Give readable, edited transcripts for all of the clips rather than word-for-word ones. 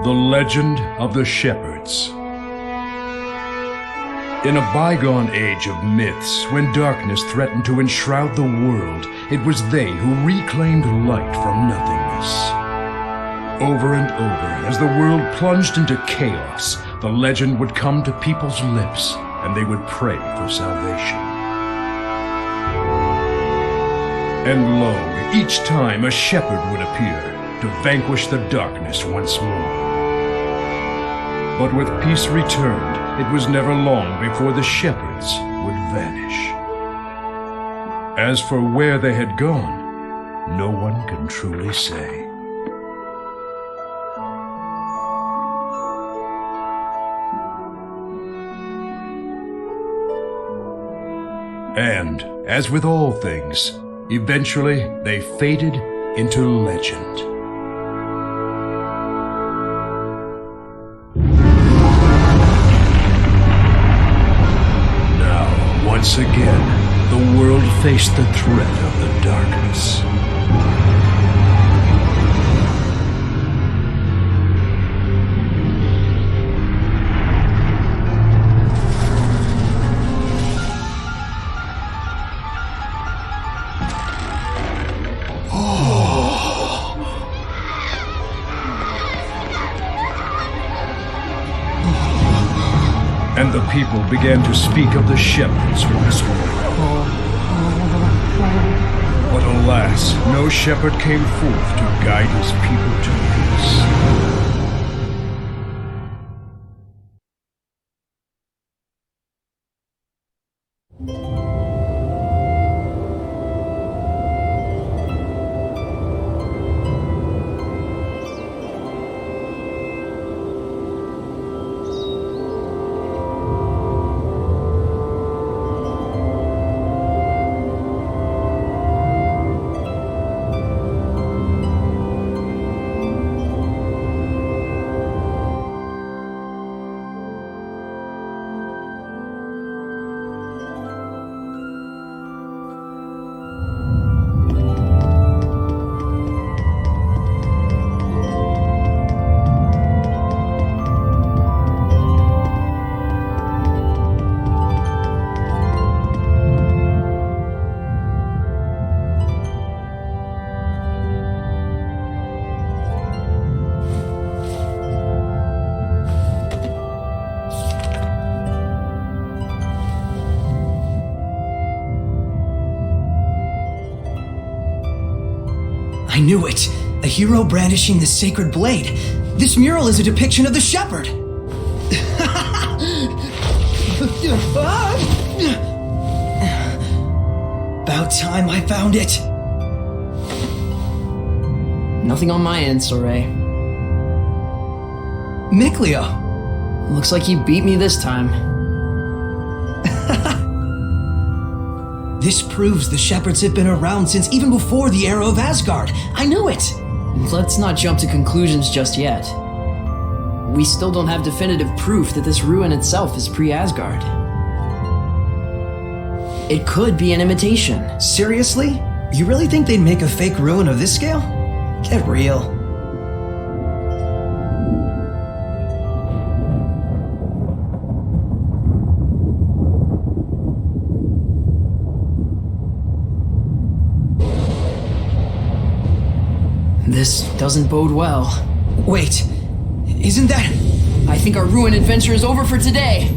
The Legend of the Shepherds. In a bygone age of myths, when darkness threatened to enshroud the world, it was they who reclaimed light from nothingness. Over and over, as the world plunged into chaos, the legend would come to people's lips, and they would pray for salvation. And lo, each time a shepherd would appear to vanquish the darkness once more. But with peace returned, it was never long before the shepherds would vanish. As for where they had gone, no one can truly say. And, as with all things, eventually they faded into legend. Once again, the world faced the threat of the darkness. And the people began to speak of the shepherds once more. But alas, no shepherd came forth to guide his people to peace. I knew it! A hero brandishing the sacred blade. This mural is a depiction of the shepherd. About time I found it. Nothing on my end, Soray. Mikleo. Looks like he beat me this time. This proves the shepherds have been around since even before the era of Asgard. I knew it! Let's not jump to conclusions just yet. We still don't have definitive proof that this ruin itself is pre-Asgard. It could be an imitation. Seriously? You really think they'd make a fake ruin of this scale? Get real. This doesn't bode well. Wait, isn't that... I think our ruin adventure is over for today.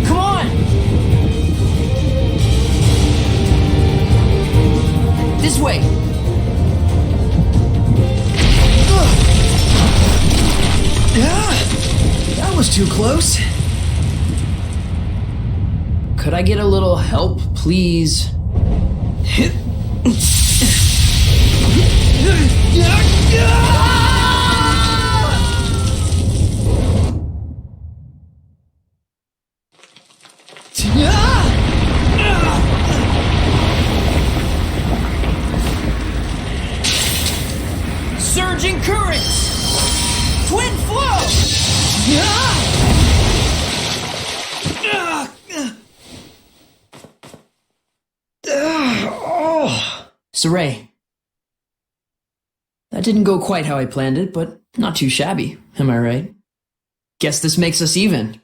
Come on! This way! That was too close. Could I get a little help, please? Surging currents! Twin flow! Saray. That didn't go quite how I planned it, but not too shabby, am I right? Guess this makes us even.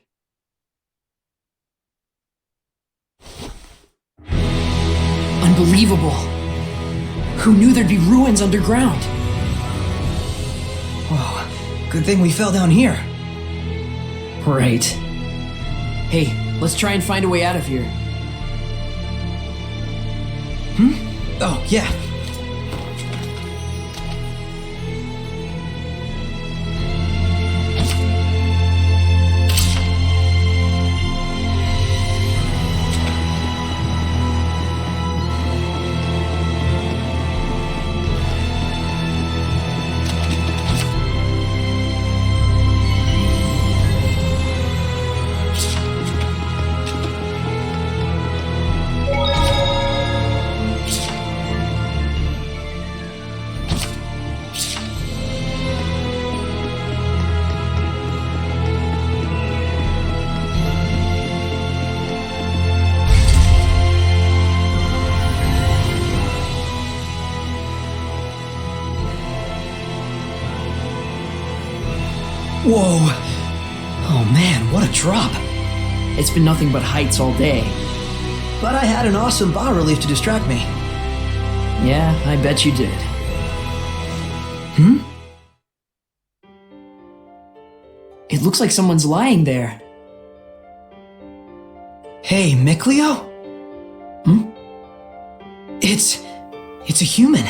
Unbelievable. Who knew there'd be ruins underground? Whoa, good thing we fell down here. Right. Hey, let's try and find a way out of here. Oh, yeah. Whoa. Oh man, what a drop. It's been nothing but heights all day. But I had an awesome bas relief to distract me. Yeah, I bet you did. It looks like someone's lying there. Hey, Mikleo? It's a human.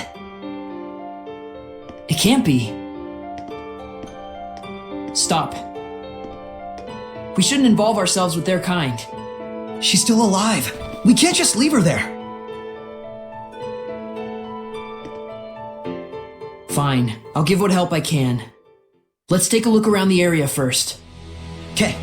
It can't be. Stop. We shouldn't involve ourselves with their kind. She's still alive. We can't just leave her there. Fine, I'll give what help I can. Let's take a look around the area first. Okay.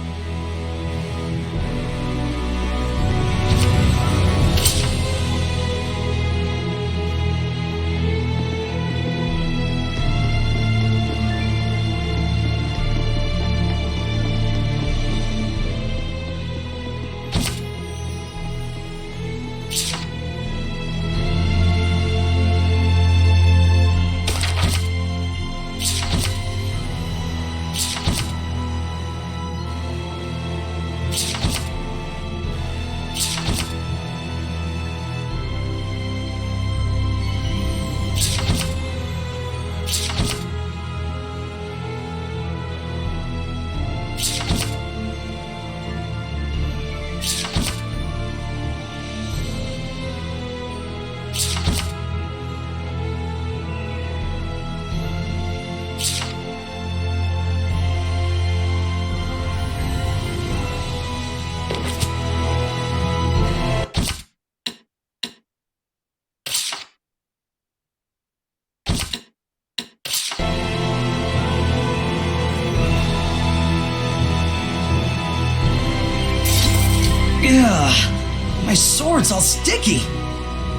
Ugh, my sword's all sticky.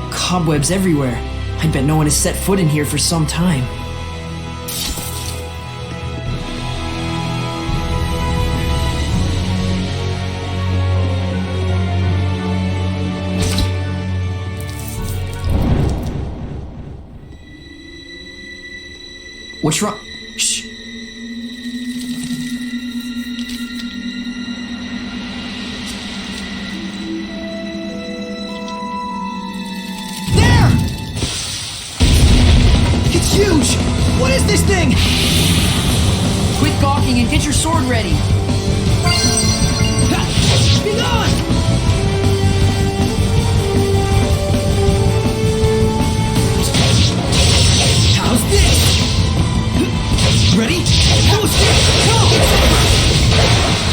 Cobwebs everywhere. I bet no one has set foot in here for some time. What's wrong? Shh. There! It's huge! What is this thing? Quit gawking and get your sword ready. Ha! Be gone! How's this? Ready? No escape! Go!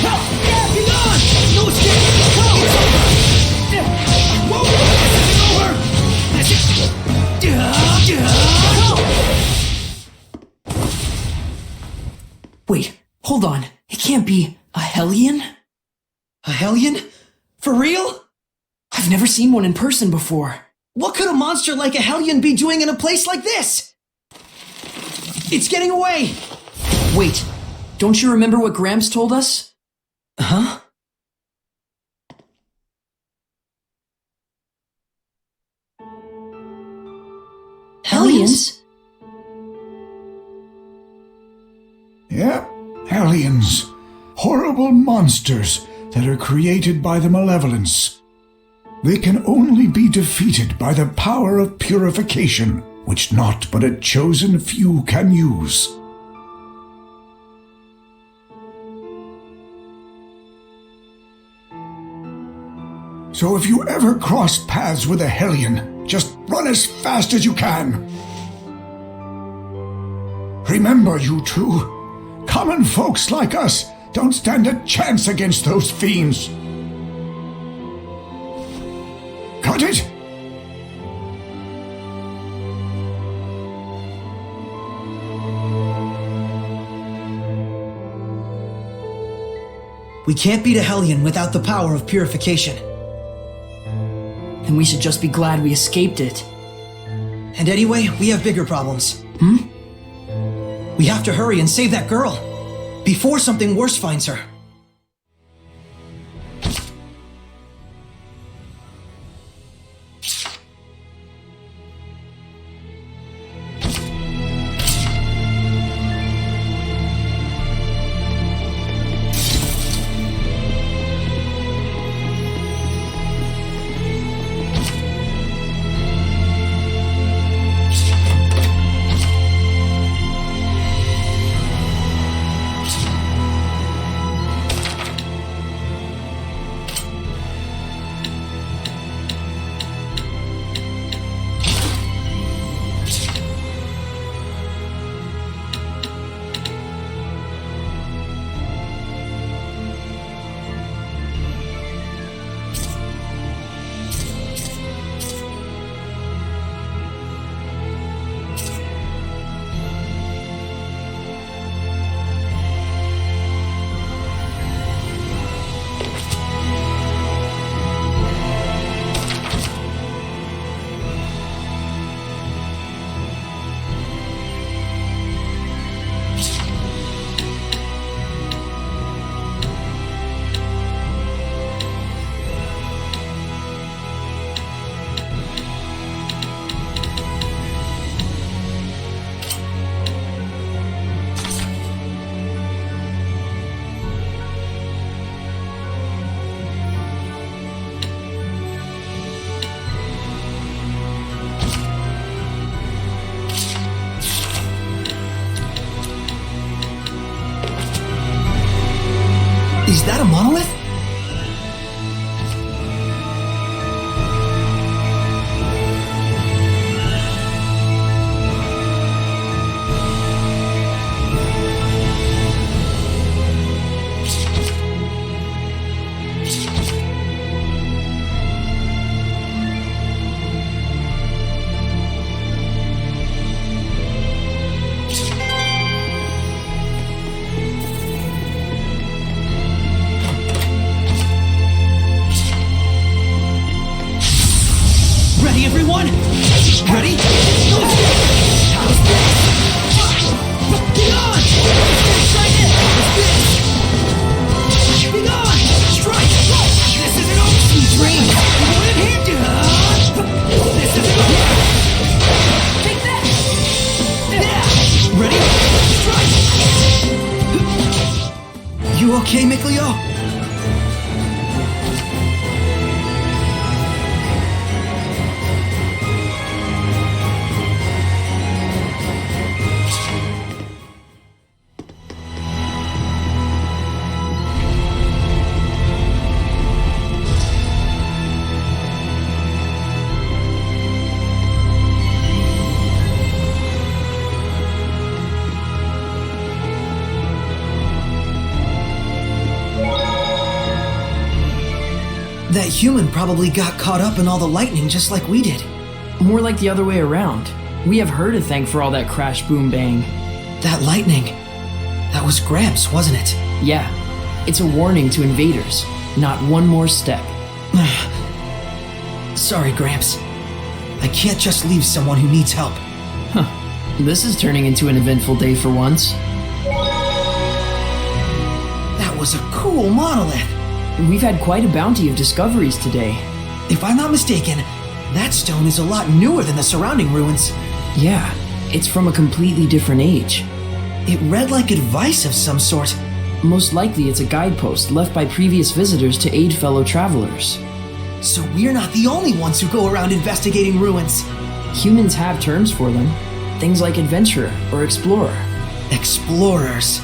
Help! Yeah, be gone! No escape! Go! Whoa! This is over! Wait, hold on. It can't be a Hellion? A Hellion? For real? I've never seen one in person before. What could a monster like a Hellion be doing in a place like this? It's getting away! Wait, don't you remember what Gramps told us? Huh? Hellions? Yep, Hellions. Horrible monsters that are created by the malevolence. They can only be defeated by the power of purification, which not but a chosen few can use. So if you ever cross paths with a Hellion, just run as fast as you can. Remember, you two, common folks like us don't stand a chance against those fiends. Got it? We can't beat a Hellion without the power of purification. Then we should just be glad we escaped it. And anyway, we have bigger problems. We have to hurry and save that girl before something worse finds her. Is that a monolith? Ready, everyone? Ready? Be on! Strike it! Be gone! Strike! This isn't over! Sweet dreams! What did he do? This isn't over! Take that! Ready? Strike! You okay, Mikleo? That human probably got caught up in all the lightning just like we did. More like the other way around. We have her to thank for all that crash, boom, bang. That lightning. That was Gramps, wasn't it? Yeah, it's a warning to invaders. Not one more step. Sorry, Gramps. I can't just leave someone who needs help. This is turning into an eventful day for once. That was a cool monolith. We've had quite a bounty of discoveries today. If I'm not mistaken, that stone is a lot newer than the surrounding ruins. Yeah, it's from a completely different age. It read like advice of some sort. Most likely it's a guidepost left by previous visitors to aid fellow travelers. So we're not the only ones who go around investigating ruins. Humans have terms for them. Things like adventurer or explorer. Explorers.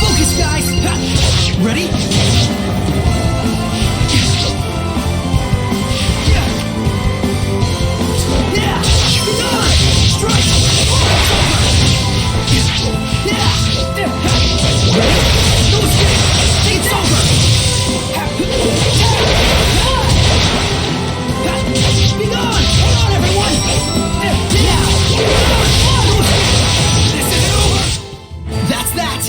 Focus, guys! Ha! Ready? Yeah! Be gone! Strike! Ready? No escape! It's over! Be gone! Hold on, everyone! Yeah! No escape! This isn't over! That's that!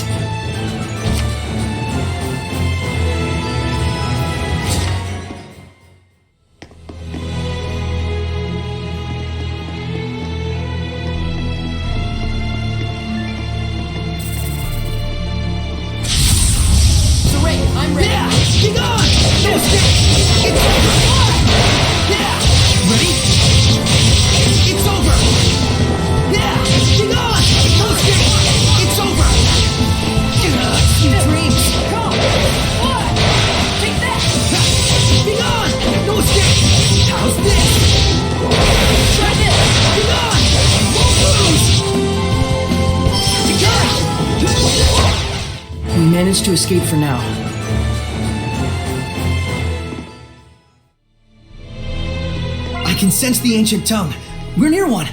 I'm ready. Yeah! Be gone! No escape! It's over! Yeah! Ready? It's over! Yeah! Be gone! No escape! It's over! Sweet dreams! Come! What? Take that! Be gone! No escape! How's this? Try this! Be gone! Won't lose! We managed to escape for now. I can sense the ancient tongue. We're near one.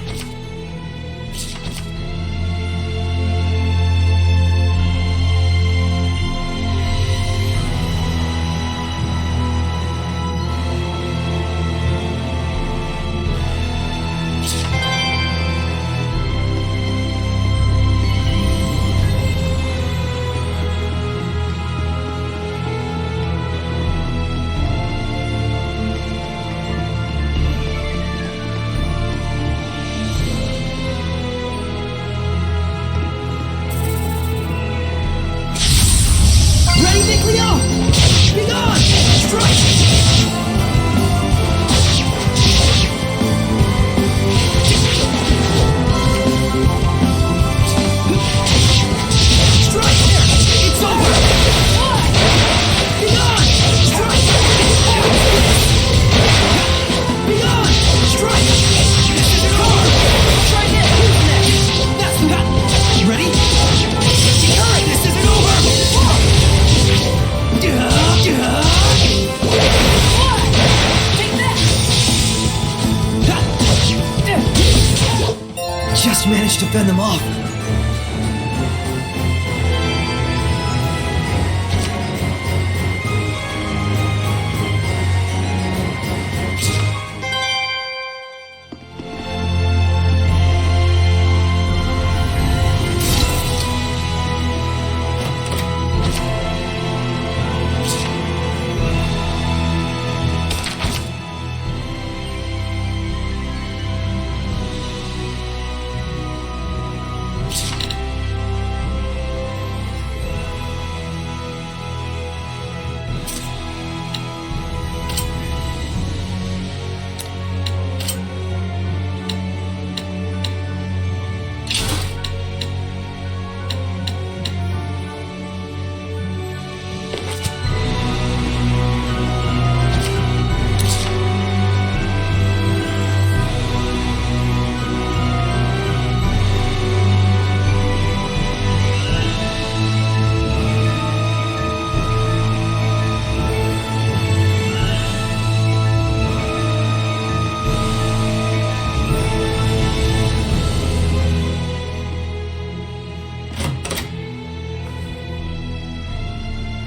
Ready, Nick Leo? Be gone! Strike! Strike! It's over! Be gone! Strike! Be gone! Strike! This isn't over! Try this! Who's next? That's that! Ready? Hurry! This isn't over! Take that! Just managed to fend them off.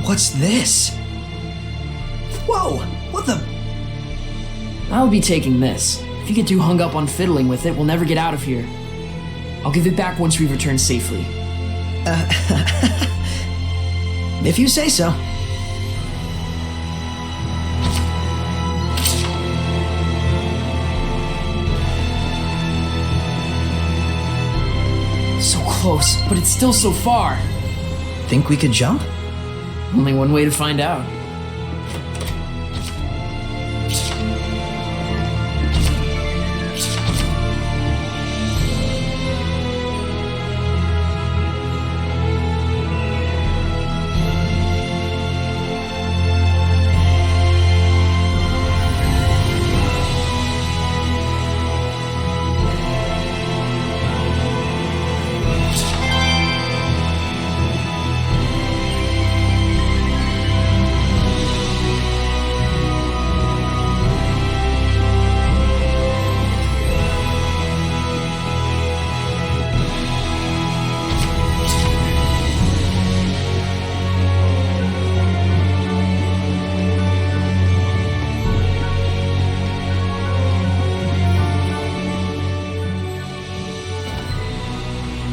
What's this? Whoa! What the? I'll be taking this. If you get too hung up on fiddling with it, we'll never get out of here. I'll give it back once we return safely. If you say so. close, but it's still so far. Think we could jump? Only one way to find out.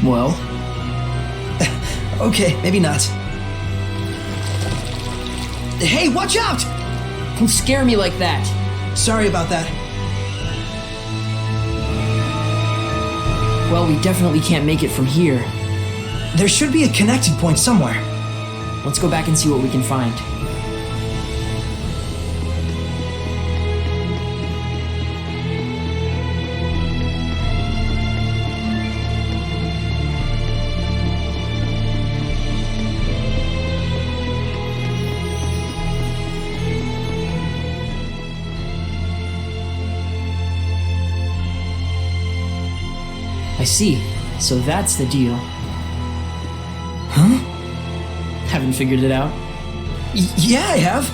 Well, Okay, maybe not. Hey, watch out! don't scare me like that. Sorry about that. Well, we definitely can't make it from here. There should be a connected point somewhere. Let's go back and see what we can find. I see. So that's the deal. Huh? Haven't figured it out? Yeah, I have.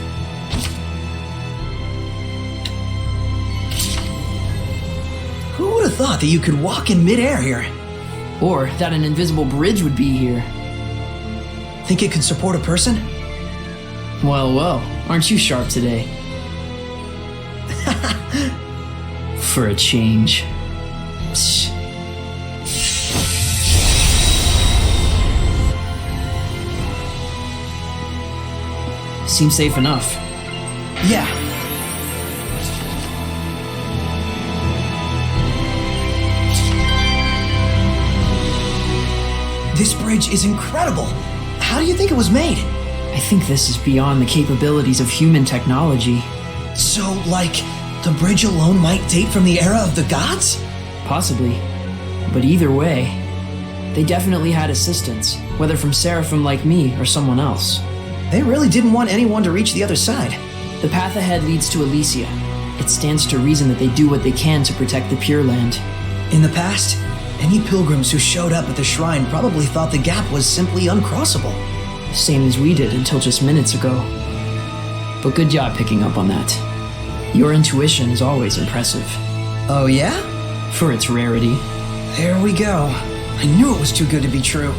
Who would have thought that you could walk in midair here? Or that an invisible bridge would be here. Think it could support a person? Well, well, aren't you sharp today? For a change. Psst. Seems safe enough. Yeah. This bridge is incredible. How do you think it was made? I think this is beyond the capabilities of human technology. So, like, the bridge alone might date from the era of the gods? Possibly. But either way, they definitely had assistance, whether from seraphim like me or someone else. They really didn't want anyone to reach the other side. The path ahead leads to Elysia. It stands to reason that they do what they can to protect the Pure Land. In the past, any pilgrims who showed up at the shrine probably thought the gap was simply uncrossable. Same as we did until just minutes ago. But good job picking up on that. Your intuition is always impressive. Oh yeah? For its rarity. There we go. I knew it was too good to be true.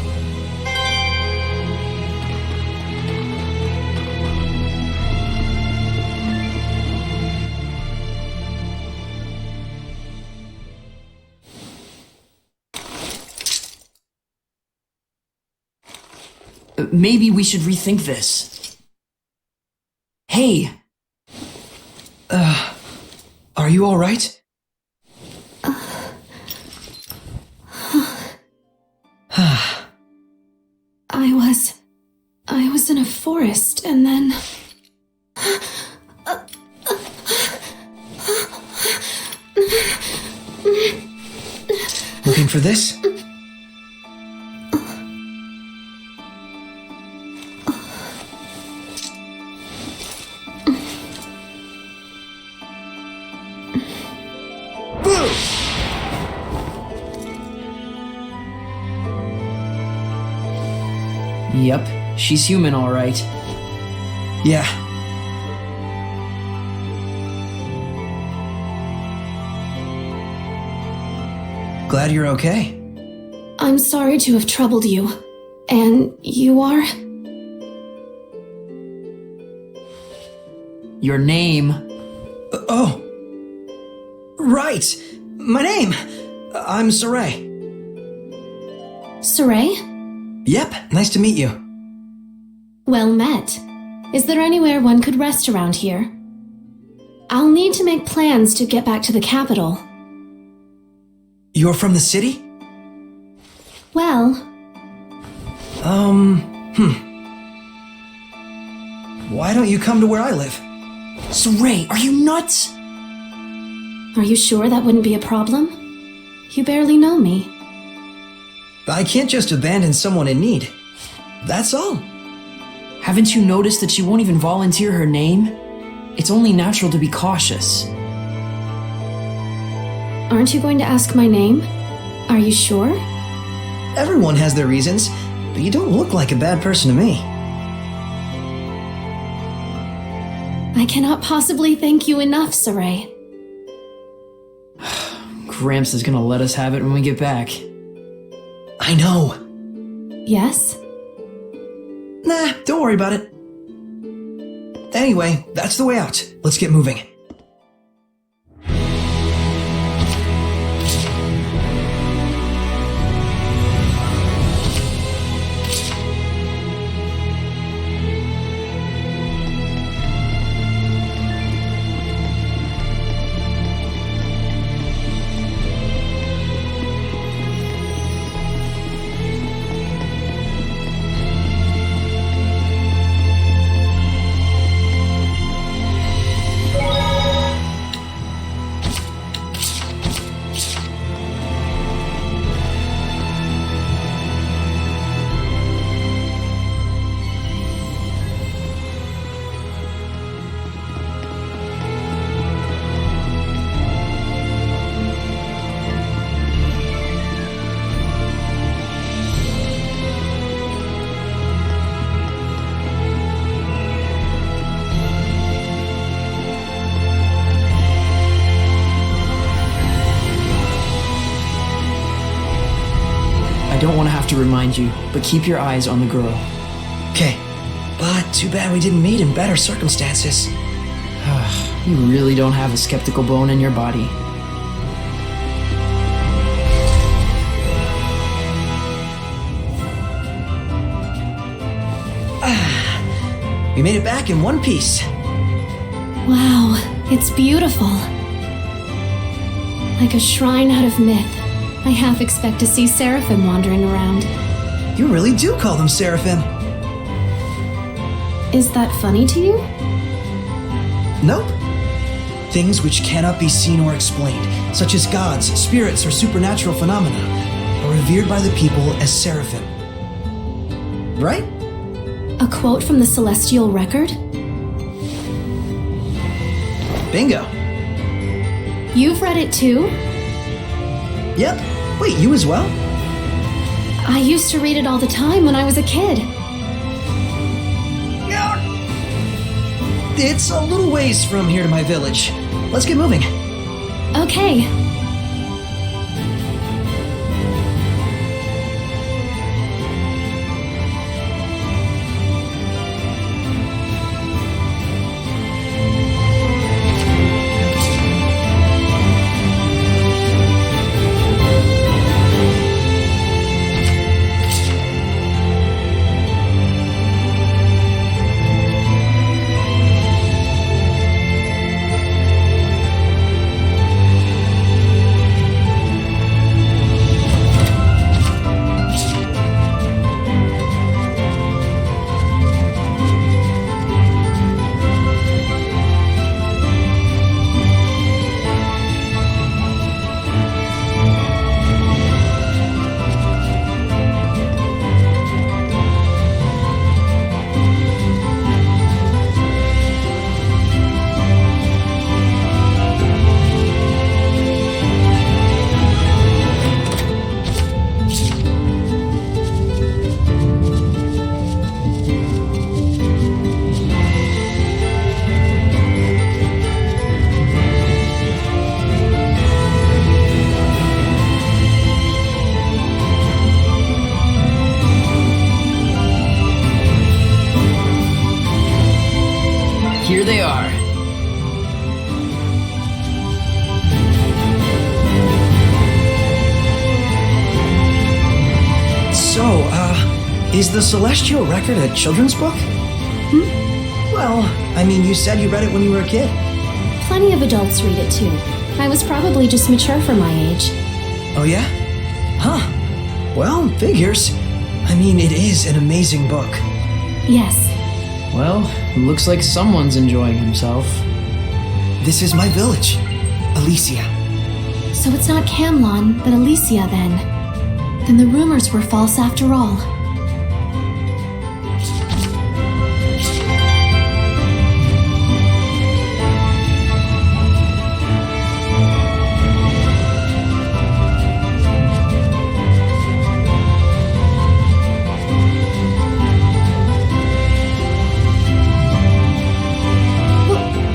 Maybe we should rethink this. Hey! Are you alright? I was in a forest and then... Looking for this? Yep, she's human all right. Yeah. Glad you're okay. I'm sorry to have troubled you. And you are? Your name? Oh. Right. My name. I'm Saray. Saray? Yep, nice to meet you. Well met. Is there anywhere one could rest around here? I'll need to make plans to get back to the capital. You're from the city? Well, Why don't you come to where I live? Saray, are you nuts? Are you sure that wouldn't be a problem? You barely know me. I can't just abandon someone in need. That's all. Haven't you noticed that she won't even volunteer her name? It's only natural to be cautious. Aren't you going to ask my name? Are you sure? Everyone has their reasons, but you don't look like a bad person to me. I cannot possibly thank you enough, Saray. Gramps is gonna let us have it when we get back. I know. Yes? Nah, don't worry about it. Anyway, that's the way out. Let's get moving. I don't want to have to remind you, but keep your eyes on the girl. Okay, but too bad we didn't meet in better circumstances. You really don't have a skeptical bone in your body. We made it back in one piece. Wow, it's beautiful. Like a shrine out of myth. I half expect to see Seraphim wandering around. You really do call them Seraphim. Is that funny to you? Nope. Things which cannot be seen or explained, such as gods, spirits, or supernatural phenomena, are revered by the people as Seraphim. Right? A quote from the Celestial Record? Bingo. You've read it too? Yep. Wait, you as well? I used to read it all the time when I was a kid. It's a little ways from here to my village. Let's get moving. Okay. Here they are. So, is the Celestial Record a children's book? Well, I mean, you said you read it when you were a kid. Plenty of adults read it too. I was probably just mature for my age. Oh yeah? Huh. Well, figures. I mean, it is an amazing book. Yes. Well, looks like someone's enjoying himself. This is my village, Alicia. So it's not Camlon, but Alicia then. Then the rumors were false after all.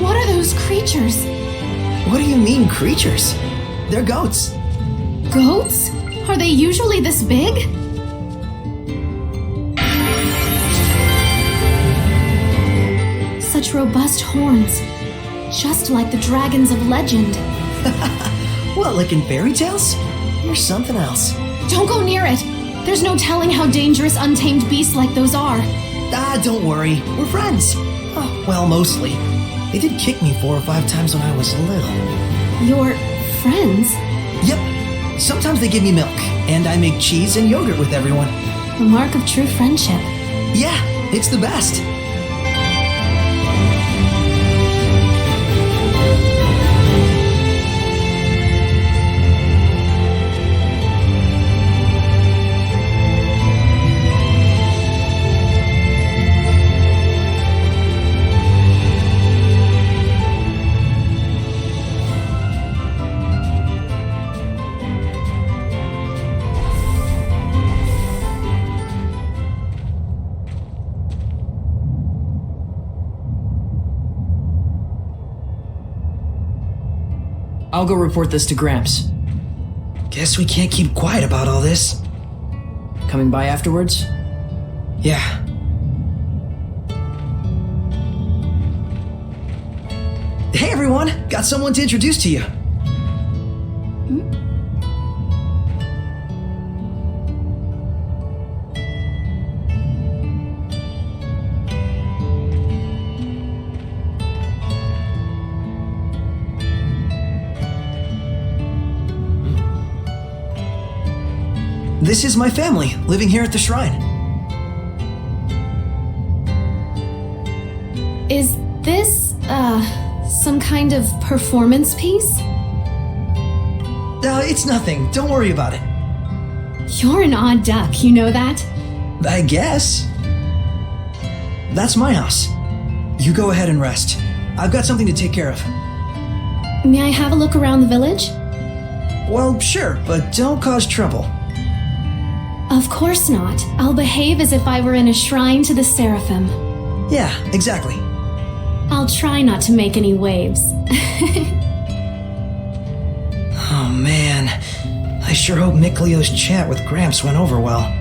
What are those creatures? What do you mean, creatures? They're goats. Goats? Are they usually this big? Such robust horns. Just like the dragons of legend. What, like in fairy tales? You're something else. Don't go near it! There's no telling how dangerous untamed beasts like those are. Ah, don't worry. We're friends. Oh, well, mostly. They did kick me 4 or 5 times when I was little. Your friends? Yep. Sometimes they give me milk, and I make cheese and yogurt with everyone. The mark of true friendship. Yeah, it's the best. I'll go report this to Gramps. Guess we can't keep quiet about all this. Coming by afterwards? Yeah. Hey everyone, got someone to introduce to you. This is my family, living here at the shrine. Is this, some kind of performance piece? It's nothing, don't worry about it. You're an odd duck, you know that? I guess. That's my house. You go ahead and rest. I've got something to take care of. May I have a look around the village? Well, sure, but don't cause trouble. Of course not. I'll behave as if I were in a shrine to the Seraphim. Yeah, exactly. I'll try not to make any waves. Oh man, I sure hope Mick Leo's chat with Gramps went over well.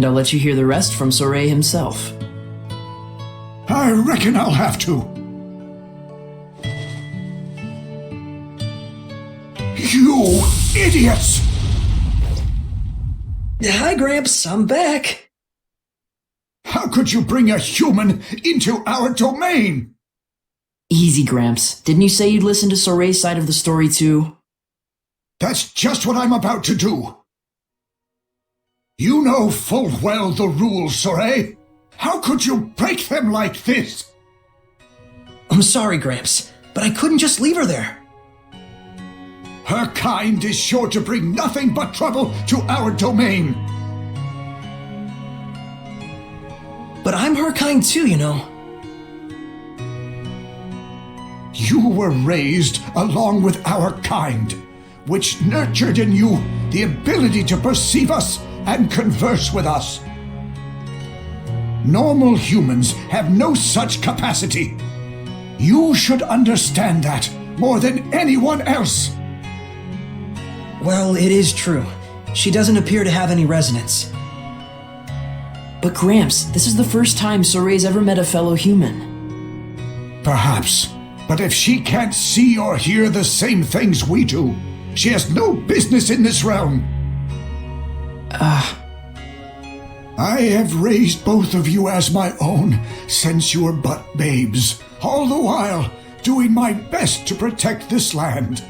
And I'll let you hear the rest from Soray himself. I reckon I'll have to. You idiots! Hi, Gramps. I'm back. How could you bring a human into our domain? Easy, Gramps. Didn't you say you'd listen to Soray's side of the story, too? That's just what I'm about to do. You know full well the rules, Soray. How could you break them like this? I'm sorry, Gramps, but I couldn't just leave her there. Her kind is sure to bring nothing but trouble to our domain. But I'm her kind too, you know. You were raised along with our kind, which nurtured in you the ability to perceive us and converse with us. Normal humans have no such capacity. You should understand that more than anyone else. Well, it is true. She doesn't appear to have any resonance. But Gramps, this is the first time Soray's ever met a fellow human. Perhaps, but if she can't see or hear the same things we do, she has no business in this realm. I have raised both of you as my own since you were but babes, all the while doing my best to protect this land.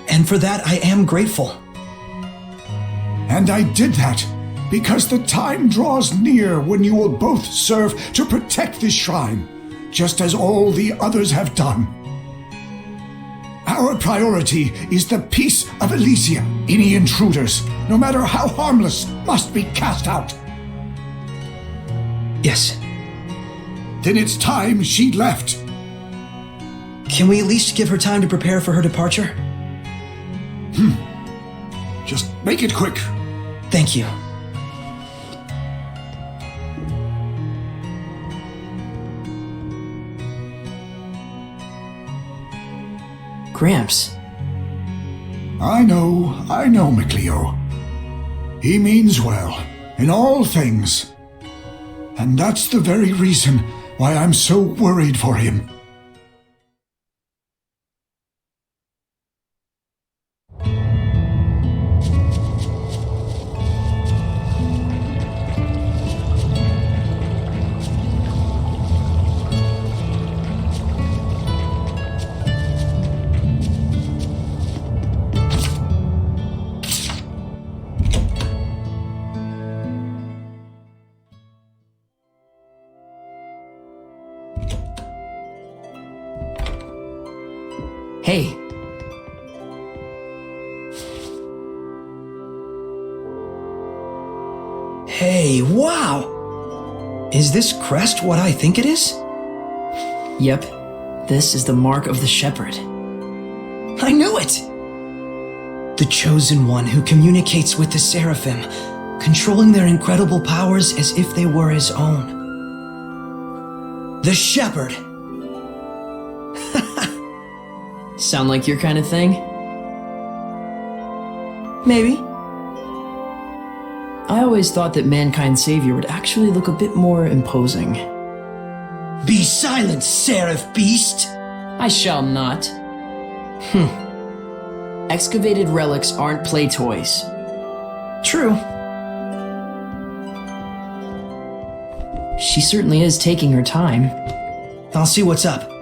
And for that, I am grateful. And I did that because the time draws near when you will both serve to protect this shrine, just as all the others have done. Our priority is the peace of Elysia. Any intruders, no matter how harmless, must be cast out. Yes. Then it's time she left. Can we at least give her time to prepare for her departure? Just make it quick. Thank you. Gramps. I know, McLeo. He means well, in all things. And that's the very reason why I'm so worried for him. Hey. Hey, wow! Is this crest what I think it is? Yep. This is the mark of the shepherd. I knew it! The chosen one who communicates with the seraphim, controlling their incredible powers as if they were his own. The shepherd! Sound like your kind of thing? Maybe. I always thought that Mankind's savior would actually look a bit more imposing. Be silent, seraph beast! I shall not. Excavated relics aren't play toys. True. She certainly is taking her time. I'll see what's up.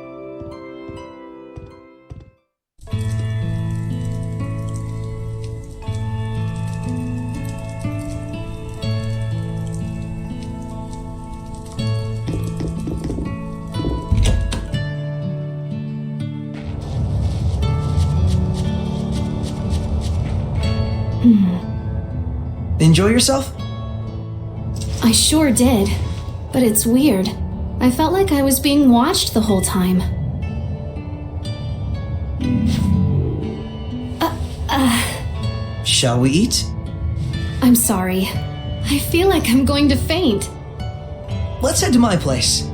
Enjoy yourself? I sure did. But it's weird. I felt like I was being watched the whole time. Shall we eat? I'm sorry. I feel like I'm going to faint. Let's head to my place.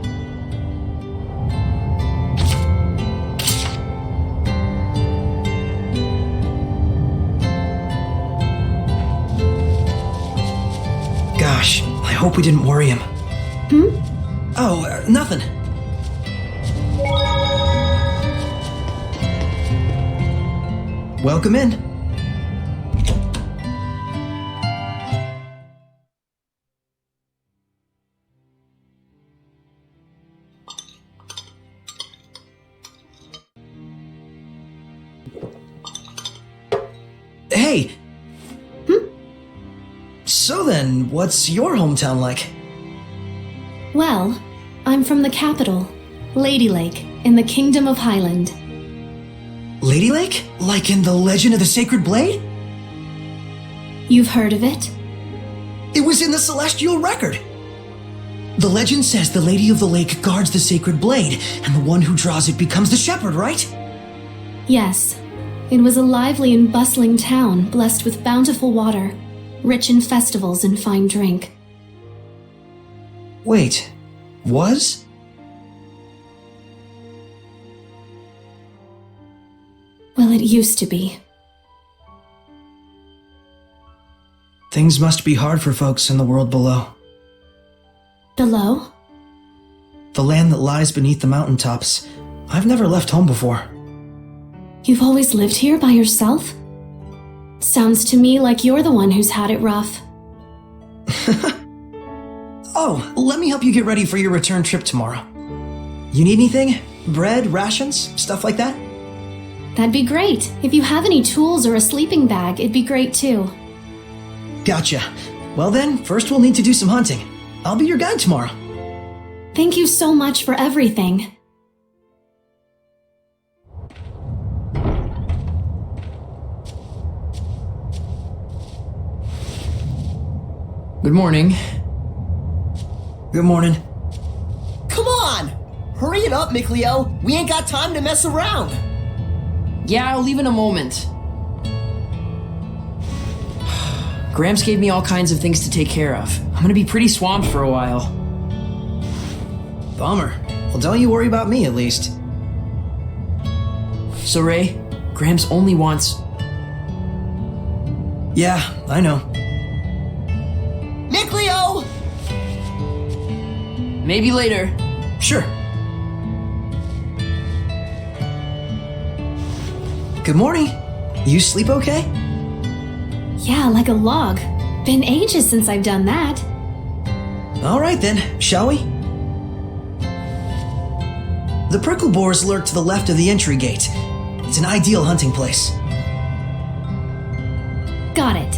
Gosh, hope we didn't worry him. Oh, nothing. Welcome in. Hey! So then, what's your hometown like? Well, I'm from the capital, Lady Lake, in the Kingdom of Highland. Lady Lake? Like in the Legend of the Sacred Blade? You've heard of it? It was in the Celestial Record! The legend says the Lady of the Lake guards the Sacred Blade, and the one who draws it becomes the shepherd, right? Yes. It was a lively and bustling town, blessed with bountiful water, rich in festivals and fine drink. Wait, was? Well, it used to be. Things must be hard for folks in the world below. Below? The land that lies beneath the mountaintops. I've never left home before. You've always lived here by yourself? Sounds to me like you're the one who's had it rough. Oh, let me help you get ready for your return trip tomorrow. You need anything? Bread, rations, stuff like that? That'd be great. If you have any tools or a sleeping bag, it'd be great too. Gotcha. Well then, first we'll need to do some hunting. I'll be your guide tomorrow. Thank you so much for everything. Good morning. Good morning. Come on! Hurry it up, Mikleo. We ain't got time to mess around. Yeah, I'll leave in a moment. Gramps gave me all kinds of things to take care of. I'm gonna be pretty swamped for a while. Bummer. Well, don't you worry about me, at least. So, Ray, Gramps only wants... Yeah, I know. Mikleo! Maybe later. Sure. Good morning. You sleep okay? Yeah, like a log. Been ages since I've done that. All right then, shall we? The prickle boars lurk to the left of the entry gate. It's an ideal hunting place. Got it.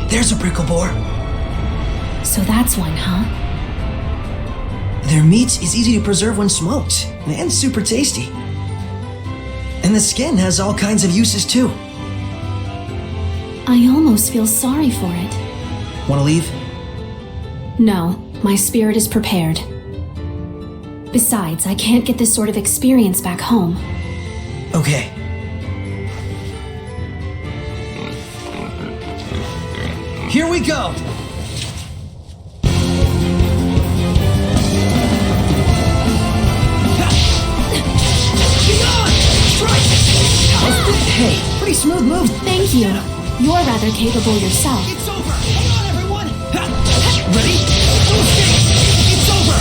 There's a prickle boar. So that's one, huh? Their meat is easy to preserve when smoked, and super tasty. And the skin has all kinds of uses too. I almost feel sorry for it. Wanna leave? No, my spirit is prepared. Besides, I can't get this sort of experience back home. Okay. Here we go! Hey, pretty smooth move. Thank you. You're rather capable yourself. It's over! Hang on, everyone! Ready? Full speed! It's over!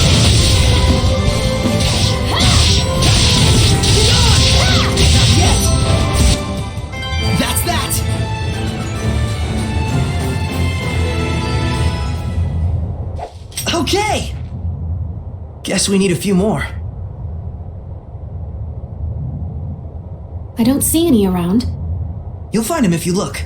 Hang on! Not yet! That's that! Okay! Guess we need a few more. I don't see any around. You'll find him if you look.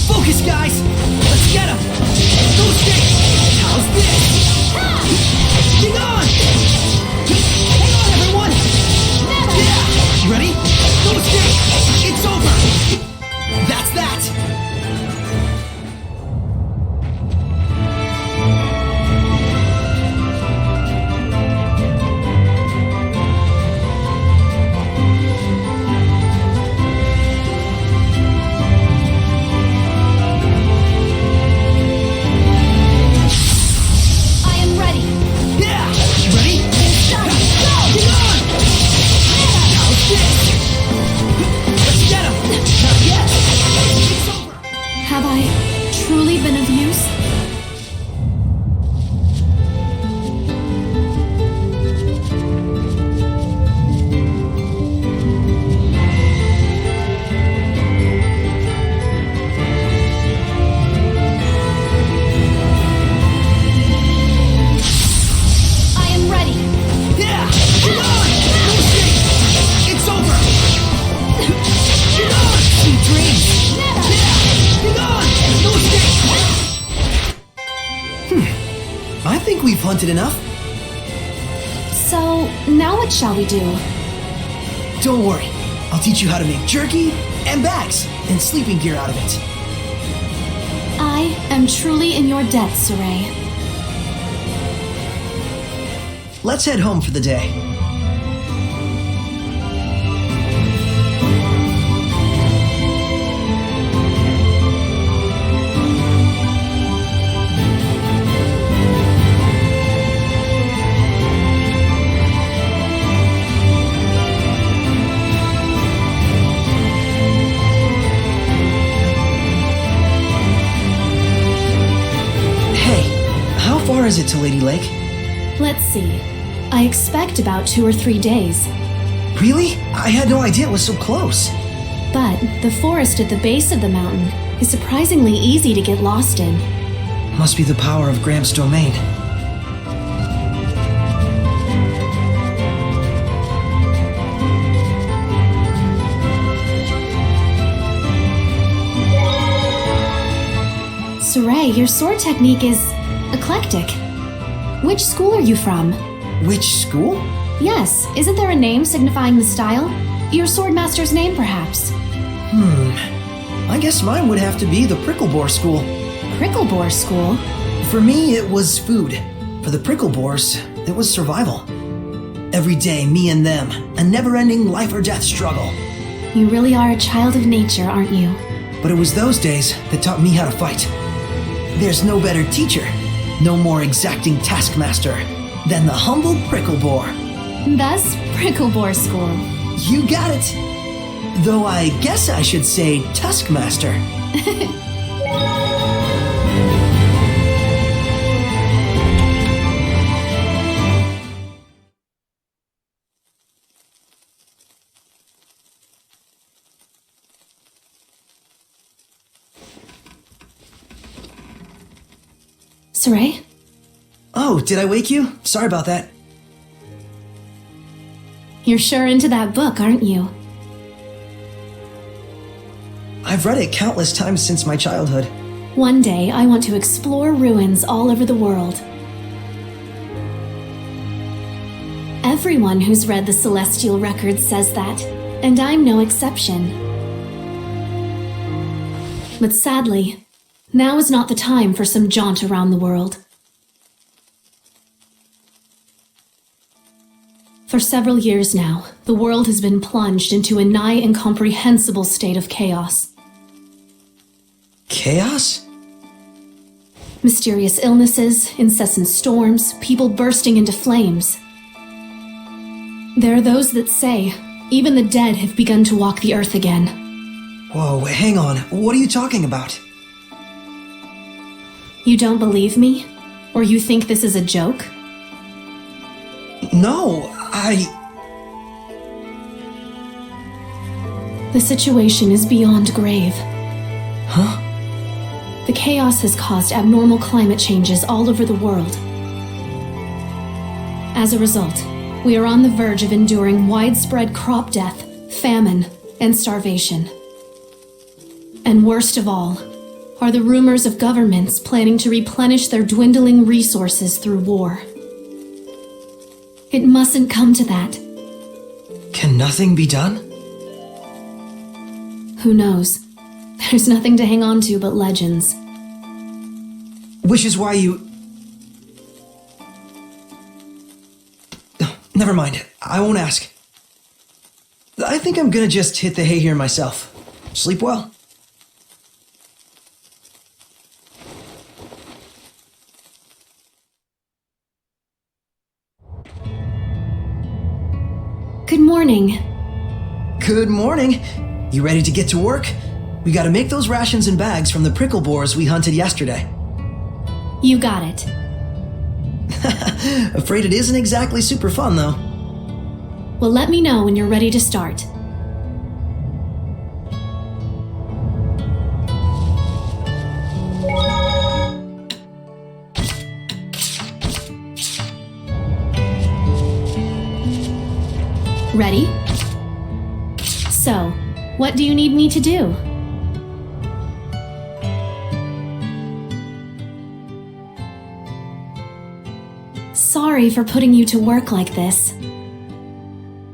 Focus, guys! Let's get him! Go stick! How's this? Hang on! Hang on, everyone! Yeah! Ready? Go stick! It's over! That's that! Have I truly been of use? I am ready. Yeah! Come on! Go stick! It's over! Come on! Sweet dreams! Hang on! No stick! I think we've hunted enough. So, now what shall we do? Don't worry. I'll teach you how to make jerky and bags and sleeping gear out of it. I am truly in your debt, Saray. Let's head home for the day. How far is it to Lady Lake? Let's see. I expect about 2 or 3 days. Really? I had no idea it was so close. But the forest at the base of the mountain is surprisingly easy to get lost in. Must be the power of Gramps' domain. Saray, your sword technique is eclectic. Which school are you from? Which school? Yes, isn't there a name signifying the style? Your swordmaster's name, perhaps? I guess mine would have to be the Pricklebore School. Pricklebore School? For me, it was food. For the Pricklebores, it was survival. Every day, me and them, a never-ending life or death struggle. You really are a child of nature, aren't you? But it was those days that taught me how to fight. There's no better teacher, no more exacting taskmaster than the humble Pricklebore. Thus, Pricklebore School. You got it. Though I guess I should say Tuskmaster. Saray? Oh, did I wake you? Sorry about that. You're sure into that book, aren't you? I've read it countless times since my childhood. One day, I want to explore ruins all over the world. Everyone who's read the Celestial Records says that, and I'm no exception. But sadly, now is not the time for some jaunt around the world. For several years now, the world has been plunged into a nigh incomprehensible state of chaos. Chaos? Mysterious illnesses, incessant storms, people bursting into flames. There are those that say even the dead have begun to walk the earth again. Whoa, hang on. What are you talking about? You don't believe me? Or you think this is a joke? No, The situation is beyond grave. Huh? The chaos has caused abnormal climate changes all over the world. As a result, we are on the verge of enduring widespread crop death, famine, and starvation. And worst of all, are the rumors of governments planning to replenish their dwindling resources through war. It mustn't come to that. Can nothing be done? Who knows? There's nothing to hang on to but legends. Which is why you... Never mind. I won't ask. I think I'm gonna just hit the hay here myself. Sleep well. Good morning. Good morning. You ready to get to work? We gotta make those rations and bags from the prickle boars we hunted yesterday. You got it. Afraid it isn't exactly super fun, though. Well, let me know when you're ready to start. Ready? So, what do you need me to do? Sorry for putting you to work like this.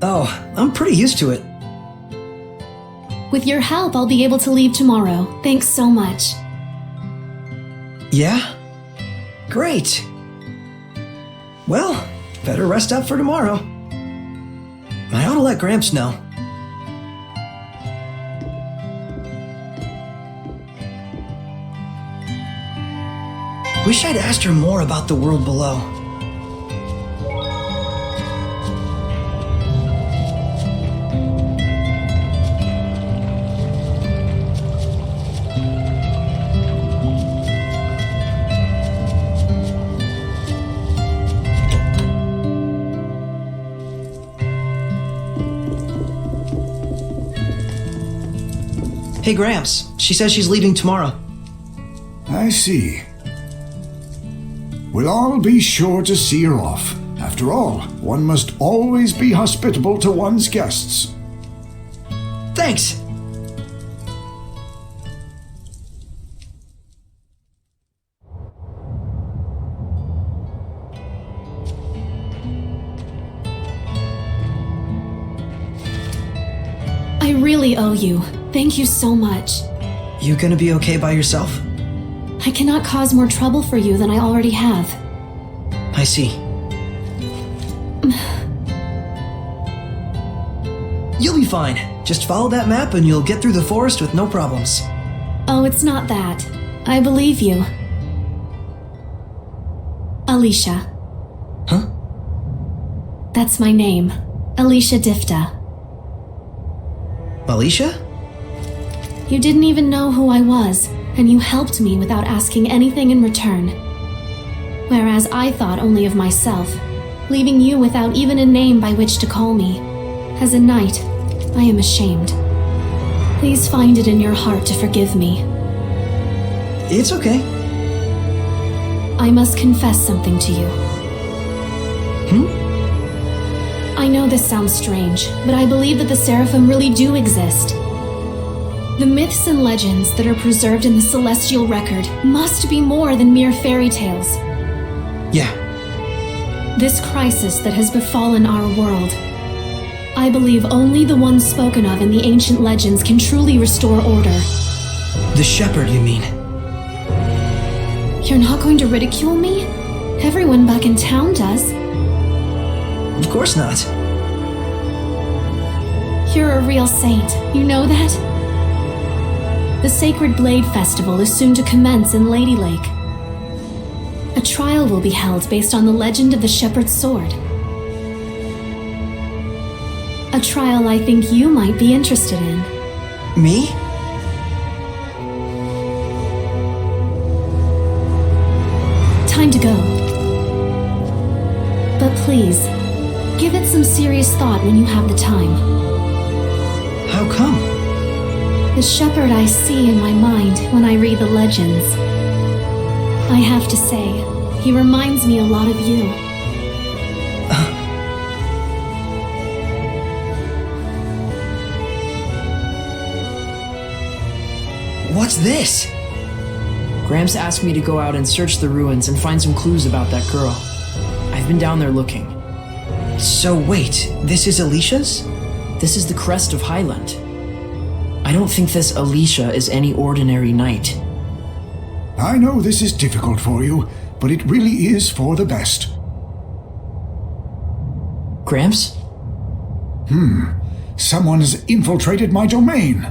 Oh, I'm pretty used to it. With your help, I'll be able to leave tomorrow. Thanks so much. Yeah? Great. Well, better rest up for tomorrow. I ought to let Gramps know. Wish I'd asked her more about the world below. Hey, Gramps. She says she's leaving tomorrow. I see. We'll all be sure to see her off. After all, one must always be hospitable to one's guests. Thanks. I really owe you. Thank you so much. You gonna be okay by yourself? I cannot cause more trouble for you than I already have. I see. You'll be fine. Just follow that map and you'll get through the forest with no problems. Oh, it's not that. I believe you. Alicia. Huh? That's my name. Alicia Difta. Alicia? You didn't even know who I was, and you helped me without asking anything in return. Whereas I thought only of myself, leaving you without even a name by which to call me. As a knight, I am ashamed. Please find it in your heart to forgive me. It's okay. I must confess something to you. I know this sounds strange, but I believe that the Seraphim really do exist. The myths and legends that are preserved in the celestial record must be more than mere fairy tales. Yeah. This crisis that has befallen our world, I believe only the one spoken of in the ancient legends can truly restore order. The shepherd, you mean? You're not going to ridicule me? Everyone back in town does. Of course not. You're a real saint, you know that? The Sacred Blade Festival is soon to commence in Lady Lake. A trial will be held based on the legend of the Shepherd's Sword. A trial I think you might be interested in. Me? Time to go. But please, give it some serious thought when you have the time. How come? The shepherd I see in my mind when I read the legends. I have to say, he reminds me a lot of you. What's this? Gramps asked me to go out and search the ruins and find some clues about that girl. I've been down there looking. So wait, this is Alicia's? This is the crest of Highland. I don't think this Alicia is any ordinary knight. I know this is difficult for you, but it really is for the best. Gramps? Someone's infiltrated my domain.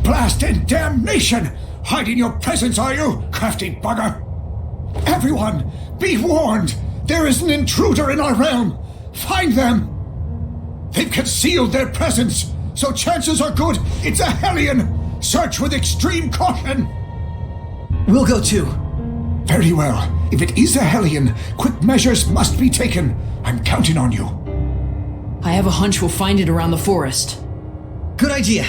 Blast and damnation! Hiding your presence, are you, crafty bugger? Everyone, be warned! There is an intruder in our realm! Find them! They've concealed their presence, so chances are good it's a Hellion! Search with extreme caution! We'll go too. Very well. If it is a Hellion, quick measures must be taken. I'm counting on you. I have a hunch we'll find it around the forest. Good idea.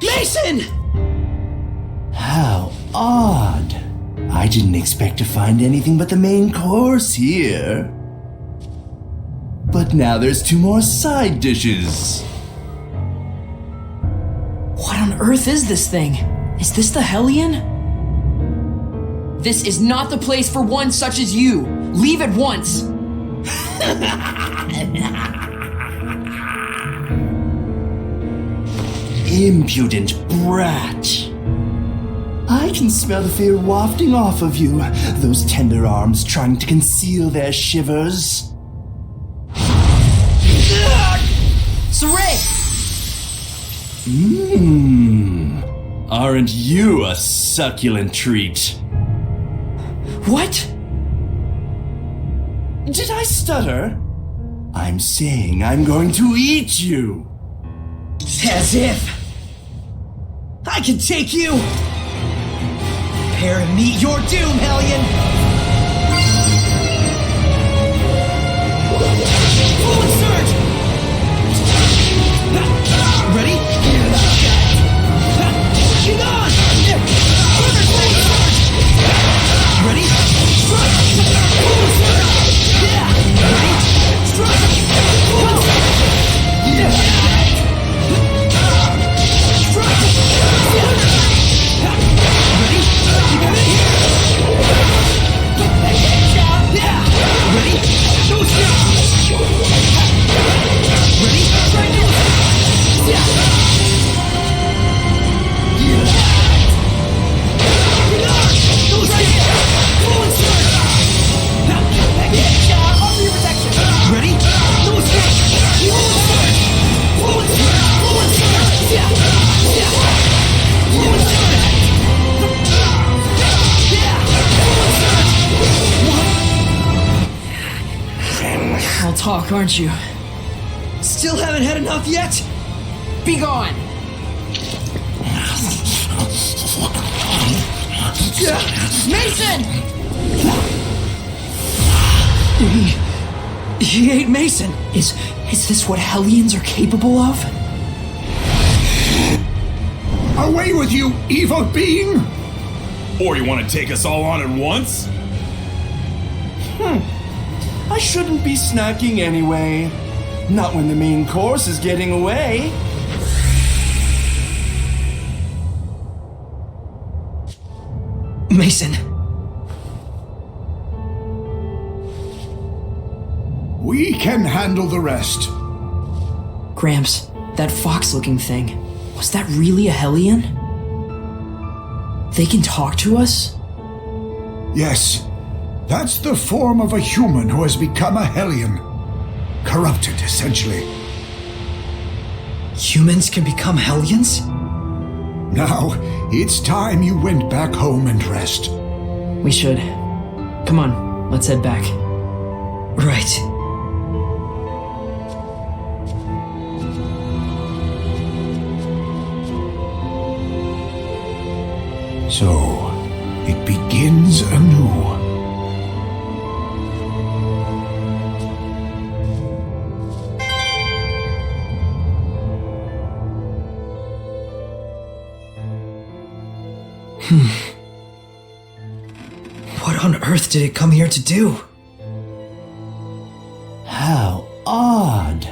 Mason! How odd. I didn't expect to find anything but the main course here. But now there's 2 more side dishes. What on earth is this thing? Is this the Hellion? This is not the place for one such as you. Leave at once. Impudent brat. I can smell the fear wafting off of you, those tender arms trying to conceal their shivers. Saray! Aren't you a succulent treat? What? Did I stutter? I'm saying I'm going to eat you. As if I can take you! Prepare to meet your doom, Hellion! Forward surge! Ready? Get on! Further forward surge! Ready? Strike! Forward surge! Yeah! Ready? Strike! Forward surge! Yeah! I'll talk, aren't you? Still haven't had enough yet? Be gone! Mason! He ate Mason. Is this what Hellions are capable of? Away with you, evil being! Or you want to take us all on at once? I shouldn't be snacking anyway. Not when the main course is getting away. Mason, We can handle the rest. Gramps, that fox-looking thing, was that really a Hellion? They can talk to us? Yes, that's the form of a human who has become a Hellion. Corrupted, essentially. humans can become Hellions? Now, it's time you went back home and rest. We should. Come on, let's head back. Right. So, it begins anew. What on earth did it come here to do? How odd.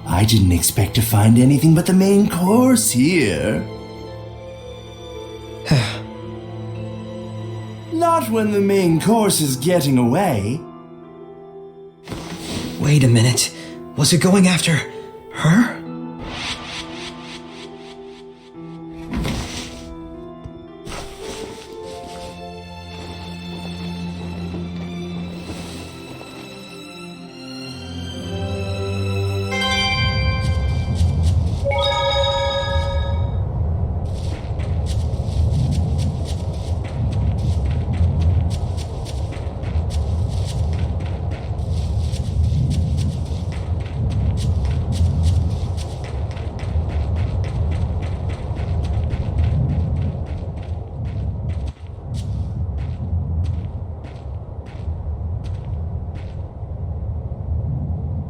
I didn't expect to find anything but the main course here. Not when the main course is getting away. Wait a minute. Was it going after her?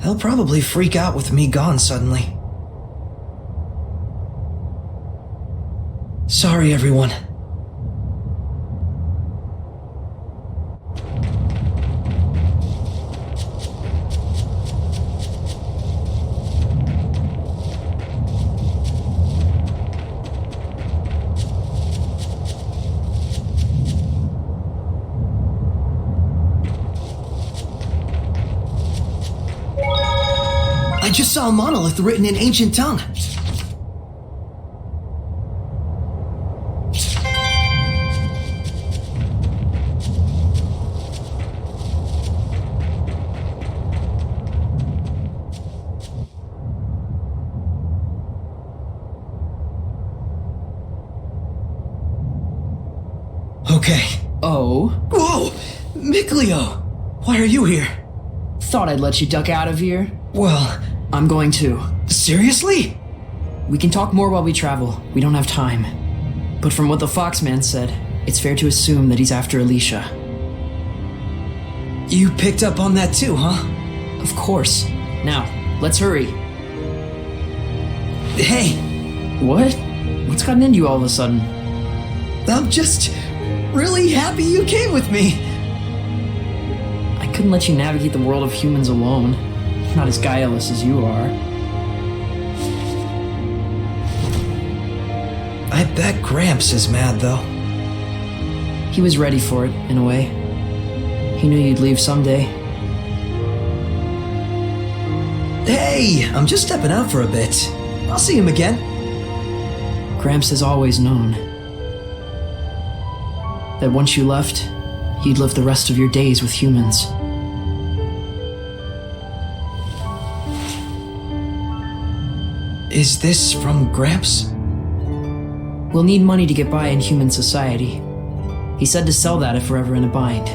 They'll probably freak out with me gone suddenly. Sorry, everyone. I just saw a monolith written in ancient tongue. Okay. Oh? Whoa! Mikleo! Why are you here? Thought I'd let you duck out of here. Well, I'm going to. seriously? We can talk more while we travel. We don't have time. But from what the Foxman said, it's fair to assume that he's after Alicia. You picked up on that too, huh? Of course. Now, let's hurry. Hey, What? What's gotten into you all of a sudden? I'm just really happy you came with me. I couldn't let you navigate the world of humans alone. Not as guileless as you are. I bet Gramps is mad though. He was ready for it, in a way. He knew you'd leave someday. Hey, I'm just stepping out for a bit. I'll see him again. Gramps has always known that once you left, you'd live the rest of your days with humans. Is this from Gramps? We'll need money to get by in human society. He said to sell that if we're ever in a bind.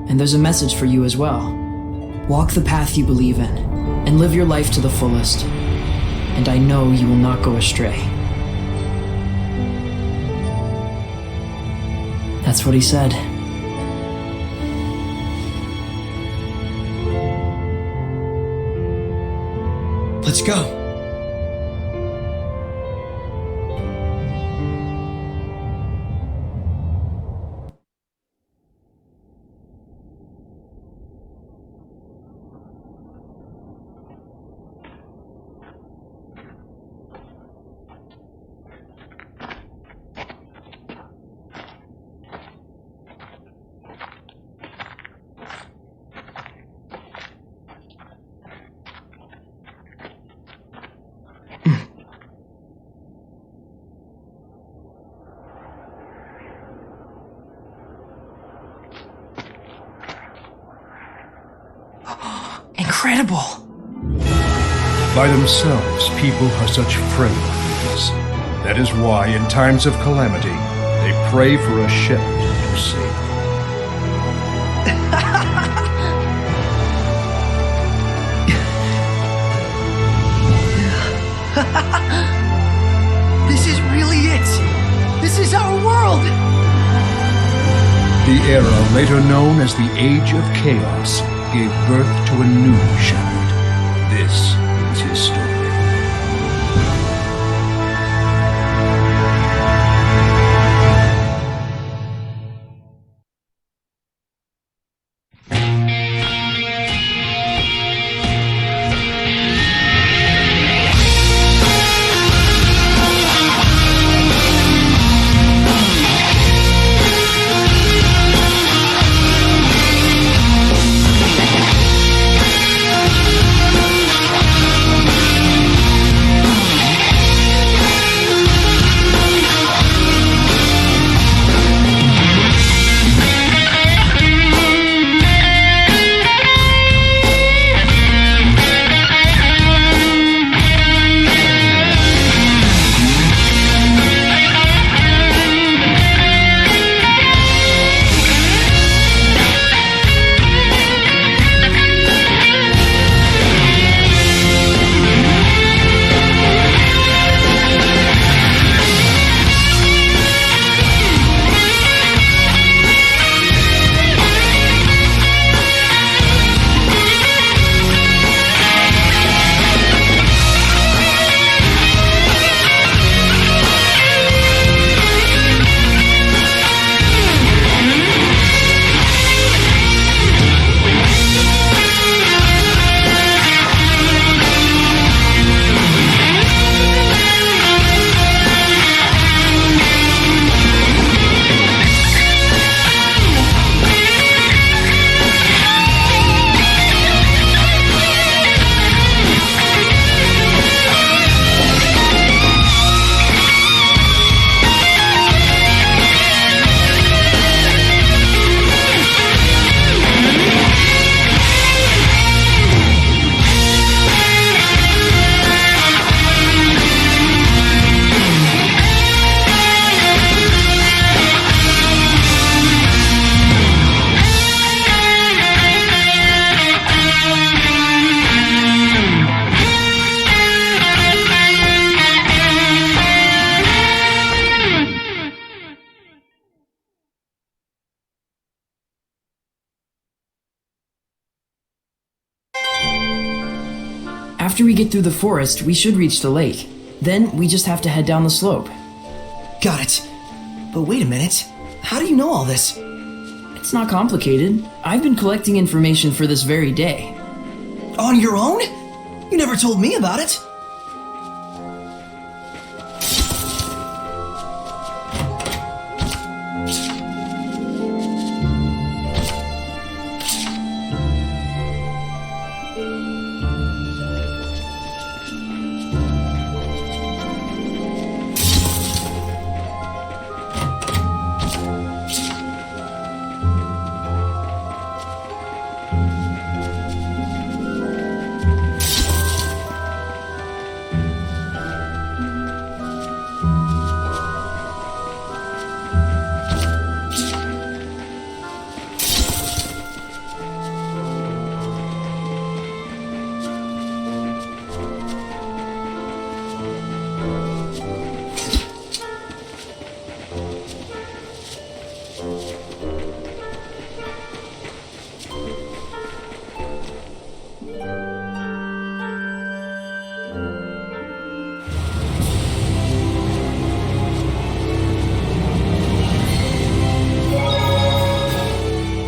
And there's a message for you as well. Walk the path you believe in, and live your life to the fullest. And I know you will not go astray. That's what he said. Let's go. incredible. By themselves, people are such friendlies. That is why, in times of calamity, they pray for a shepherd to save them. This is really it! This is our world! The era later known as the Age of Chaos gave birth to a new shepherd. This is his story. After we get through the forest, we should reach the lake. Then we just have to head down the slope. Got it. But wait a minute. How do you know all this? It's not complicated. I've been collecting information for this very day. On your own? You never told me about it.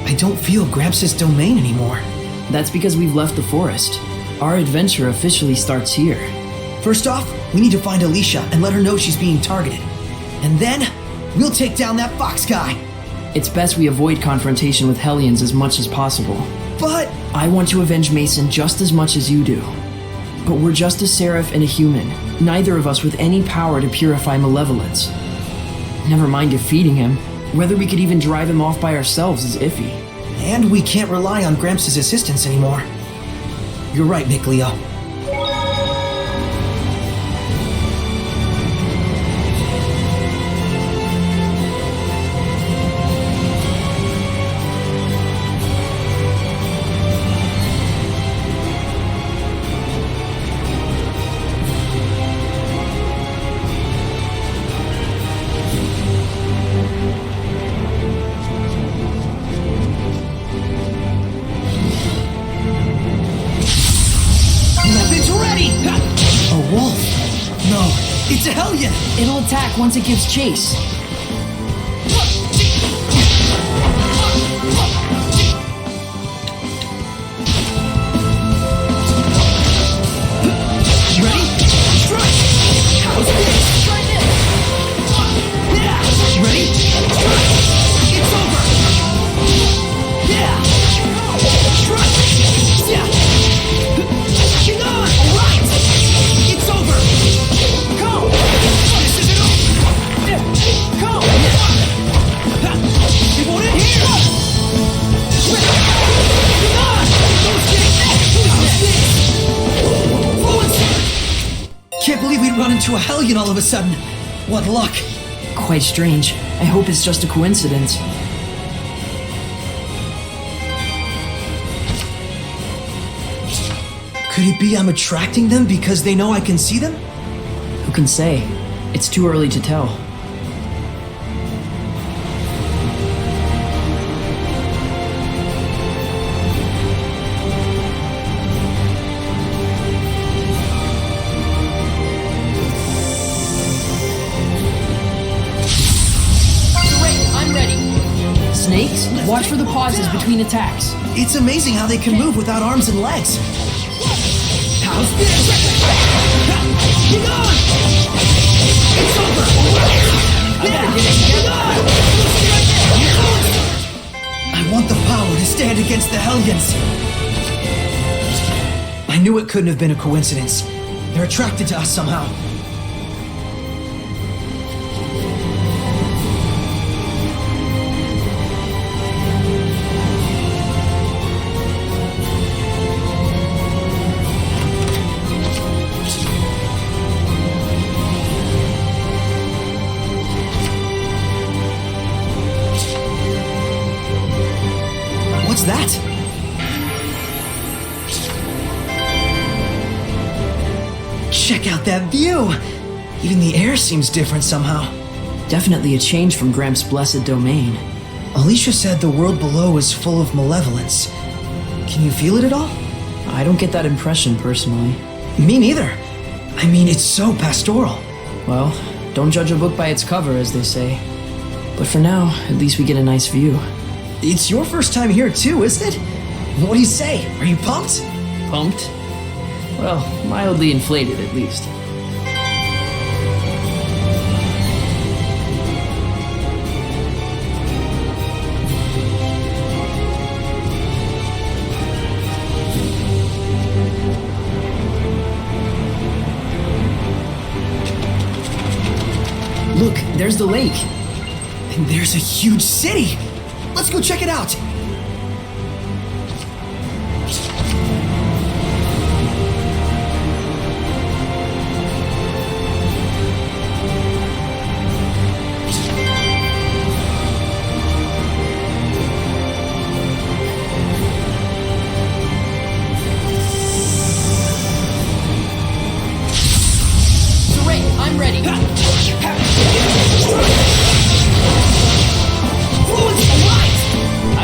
I don't feel Gramps' domain anymore. That's because we've left the forest. Our adventure officially starts here. First off, we need to find Alicia and let her know she's being targeted. And then, we'll take down that fox guy. It's best we avoid confrontation with Hellions as much as possible. But I want to avenge Mason just as much as you do. But we're just a seraph and a human, neither of us with any power to purify malevolence. Never mind defeating him. Whether we could even drive him off by ourselves is iffy. And we can't rely on Gramps' assistance anymore. You're right, Nick Leo. Weapons ready! A wolf? No, it's a hellion! It'll attack once it gives chase. Ready? Strike! How's this? Try this! Yeah! Ready? Strike! It's over! Yeah! Strike! Yeah! Hang on! Alright! It's over! Go! This isn't over! Go! It won't end here! Hang on! Don't get Forward, sir! Can't believe we'd run into a hellion all of a sudden. What luck! Quite strange. I hope it's just a coincidence. Could it be I'm attracting them because they know I can see them? Who can say? It's too early to tell. I'm ready. Snakes, watch for the pauses between attacks. It's amazing how they can move without arms and legs. How's this? Hang on! It's over! Hang on! I want the power to stand against the hellions. I knew it couldn't have been a coincidence. They're attracted to us somehow. What's that? Check out that view! Even the air seems different somehow. Definitely a change from Gramps' blessed domain. Alicia said the world below is full of malevolence. Can you feel it at all? I don't get that impression personally. Me neither. I mean, it's so pastoral. Well, don't judge a book by its cover, as they say. But for now, at least we get a nice view. It's your first time here too, isn't it? What do you say? Are you pumped? Pumped? Well, mildly inflated at least. Look, there's the lake. And there's a huge city! Let's go check it out! I'm ready. I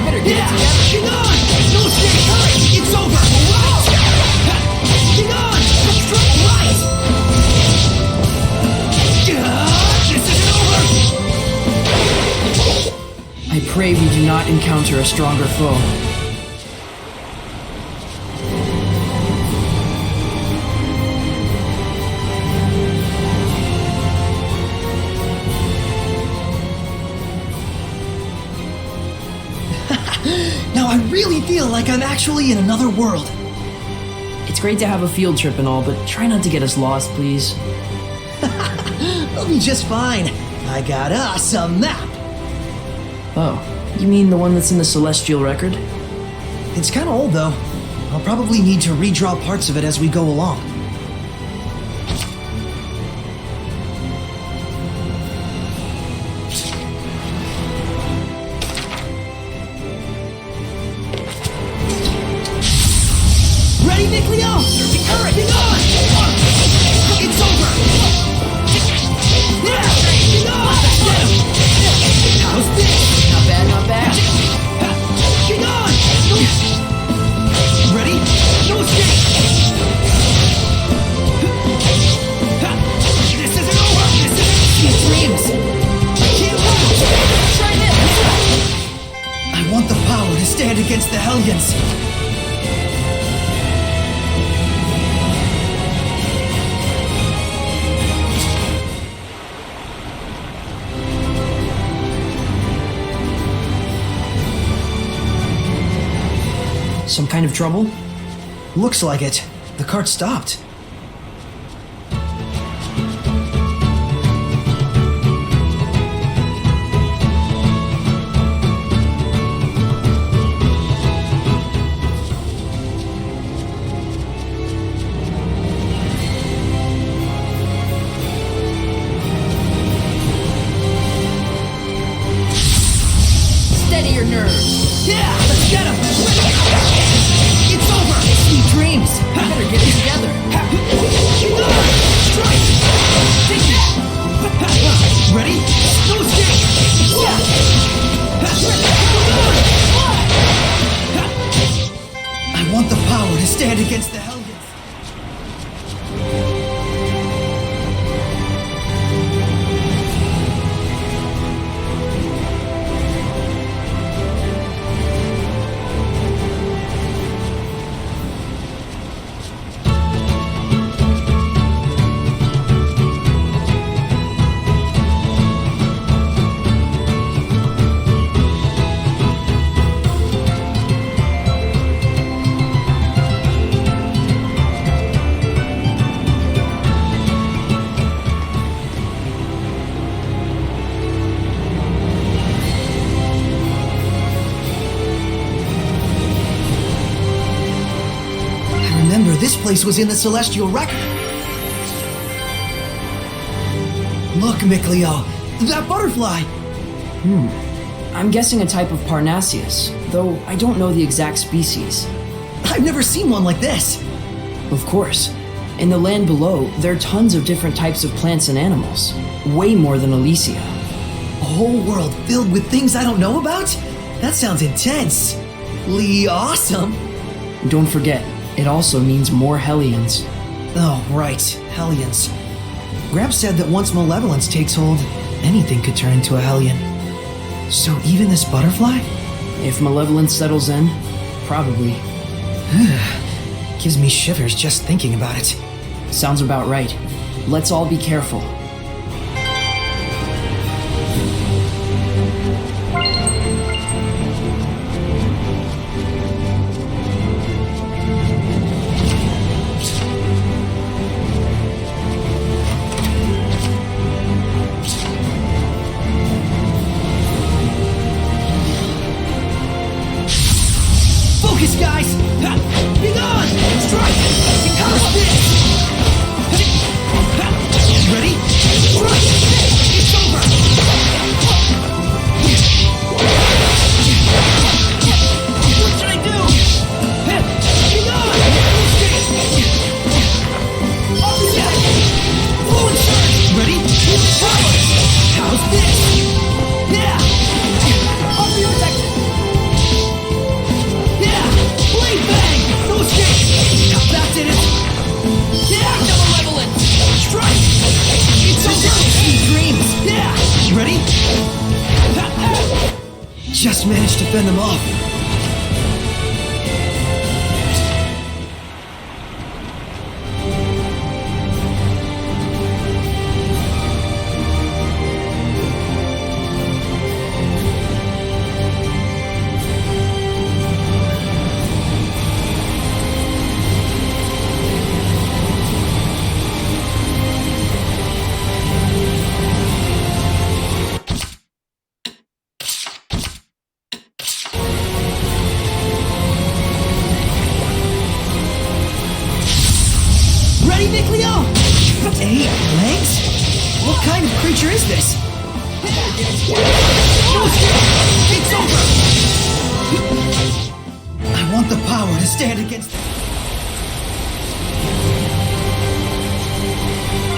better get it together. Hang on! No escape! It's over! Hang on! Right! This isn't over! I pray we do not encounter a stronger foe. Now I really feel like I'm actually in another world. It's great to have a field trip and all, but try not to get us lost, please. We'll be just fine. I got us a map. Oh, you mean the one that's in the Celestial Record? It's kind of old though. I'll probably need to redraw parts of it as we go along. Ready, Nick Leo? Surfing current! Be gone! It's over! Yeah! Be gone! Get him! How's this? Not bad, not bad. Be gone! Ready? No escape! This isn't over! This isn't... Sweet dreams! I can't lose! Try this! I want the power to stand against the Hellions! Some kind of trouble? Looks like it. The cart stopped. Steady your nerves. Yeah! Let's get him! It's over! Sweet dreams! Better get it together. Strike! Take it! Ready? No escape! I want the power to stand against the Hellions! Remember, this place was in the Celestial Record. Look, Micleo, that butterfly! I'm guessing a type of Parnassius, though I don't know the exact species. I've never seen one like this. Of course. In the land below, there are tons of different types of plants and animals. Way more than Elysia. A whole world filled with things I don't know about? That sounds intense. Awesome. Don't forget, it also means more Hellions. Oh, right. Hellions. Grab said that once malevolence takes hold, anything could turn into a Hellion. So even this butterfly? If malevolence settles in, probably. Gives me shivers just thinking about it. Sounds about right. Let's all be careful. Focus, guys! Be gone! Strike! How's this? Ready? Strike! It's over! What should I do? Be gone! Forward surge! Ready? Strike! How's this? Yeah! I'll be protected! Yeah! Blade bang! No escape! That did it! Yeah! No malevolence! Strike! It's over! Sweet dreams! Yeah! Ready? Just managed to fend them off. creature is this? No escape! It's over! I want the power to stand against...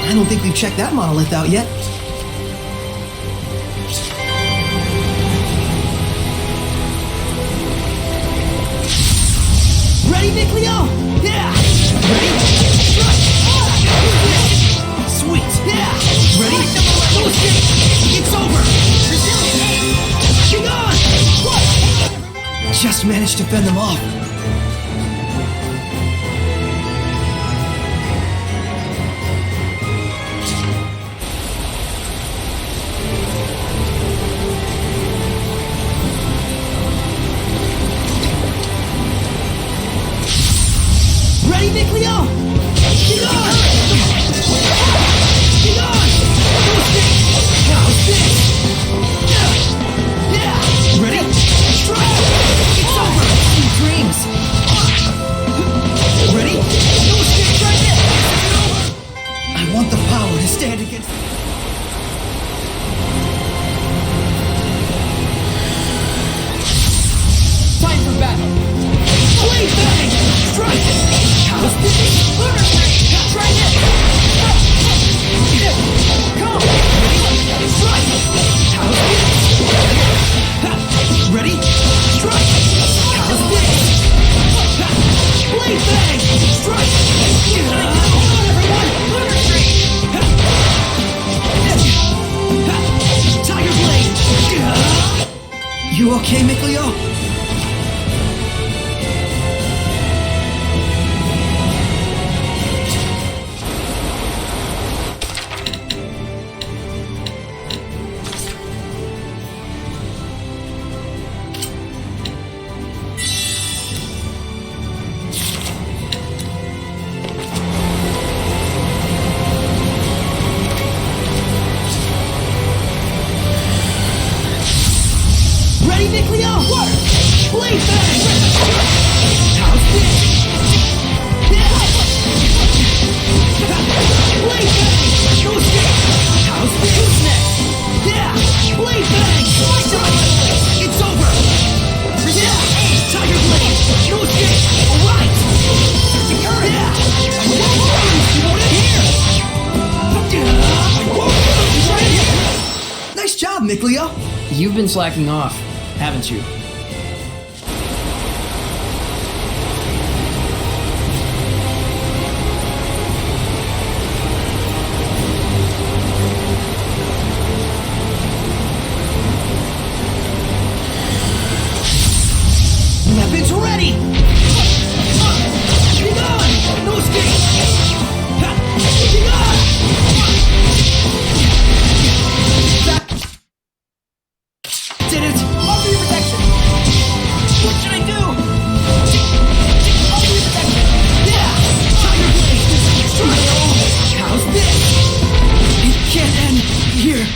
I don't think we've checked that monolith out yet. Ready, Nick Leo? Yeah! Ready? Sweet! Yeah! Ready? No escape! It's over! Hang on! Just managed to fend them off. Ready, Nick Leo? Get on! Get on! No escape! How's this? Yeah! Ready? Strike! It's over! Sweet dreams! Ready? No escape! Try this! It's over! I want the power to stand against... Time for battle! Blade bang! Strike! How's this? Lunar strike! Try this! Come! Ready? Strike! How's this? Ready? Strike! How's this? Blade bang! Strike! Come on, everyone! Lunar strike! Tiger blade! You okay, Mikleo? Ready, Nick Leo? Water! Blade bang! How's this? Yeah! Blade bang! No escape! How's this? Who's next? Yeah! Blade bang! It's over! Yeah! Tiger blade! No escape! Alright! Yeah! You want it here! Nice job, Nick Leo! You've been slacking off, haven't you? Weapons ready! Hang on! No escape! Hang on! Did it! Offer your protection! What should I do? Offer your protection! Yeah! Tiger blade! Strike! How's this? It can't end here!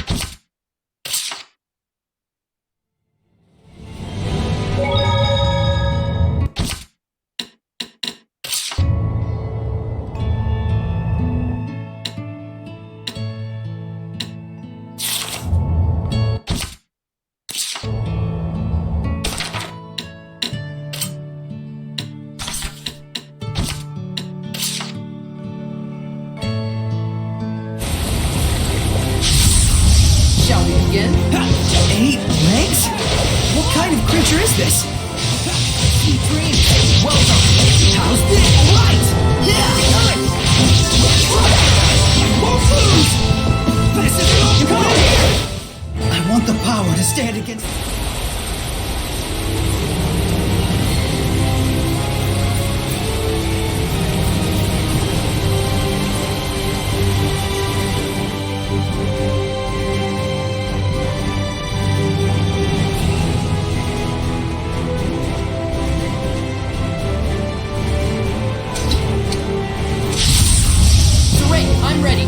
Shall we begin? 8 legs? What kind of creature is this? Sweet dreams! Welcome! How's this? Right! Yeah! Right! Won't lose! This is it! Come here! I want the power to stand against... Great, I'm ready.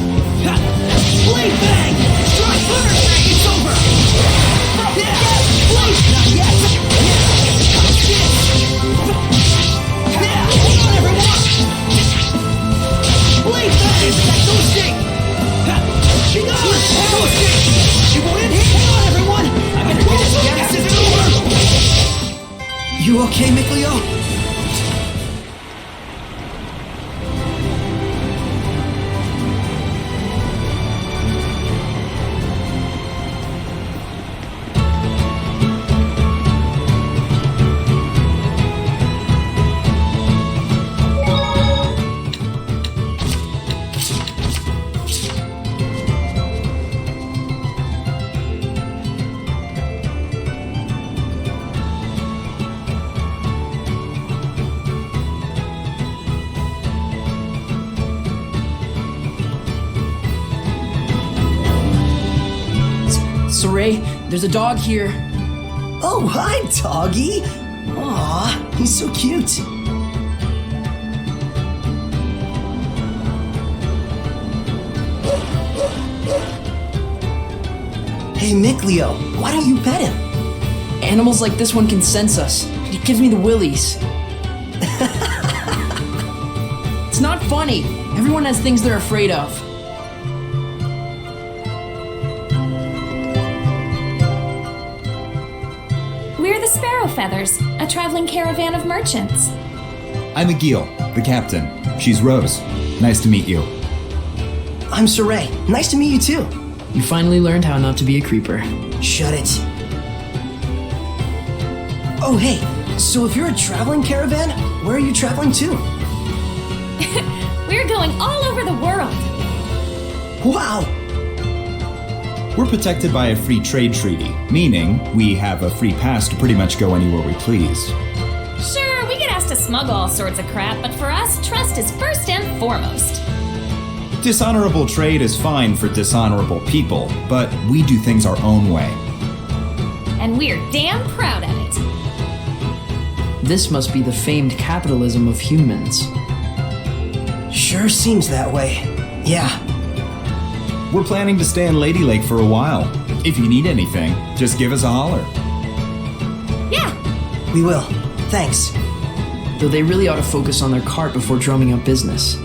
Blade bang! Strike! It's over! Yeah! You okay, Mikleo? Saray, there's a dog here. Oh, hi, doggy. Aw, he's so cute. Hey, Mikleo, why don't you pet him? Animals like this one can sense us. It gives me the willies. It's not funny. Everyone has things they're afraid of. We're the Sparrow Feathers, a traveling caravan of merchants. I'm Agil, the captain. She's Rose. Nice to meet you. I'm Saray. Nice to meet you too. You finally learned how not to be a creeper. Shut it. Oh, hey, so if you're a traveling caravan, where are you traveling to? We're going all over the world. Wow! We're protected by a free trade treaty, meaning we have a free pass to pretty much go anywhere we please. Sure, we get asked to smuggle all sorts of crap, but for us, trust is first and foremost. Dishonorable trade is fine for dishonorable people, but we do things our own way. And we're damn proud of it. This must be the famed capitalism of humans. Sure seems that way. Yeah. We're planning to stay in Lady Lake for a while. If you need anything, just give us a holler. Yeah, We will. Thanks. Though they really ought to focus on their cart before drumming up business.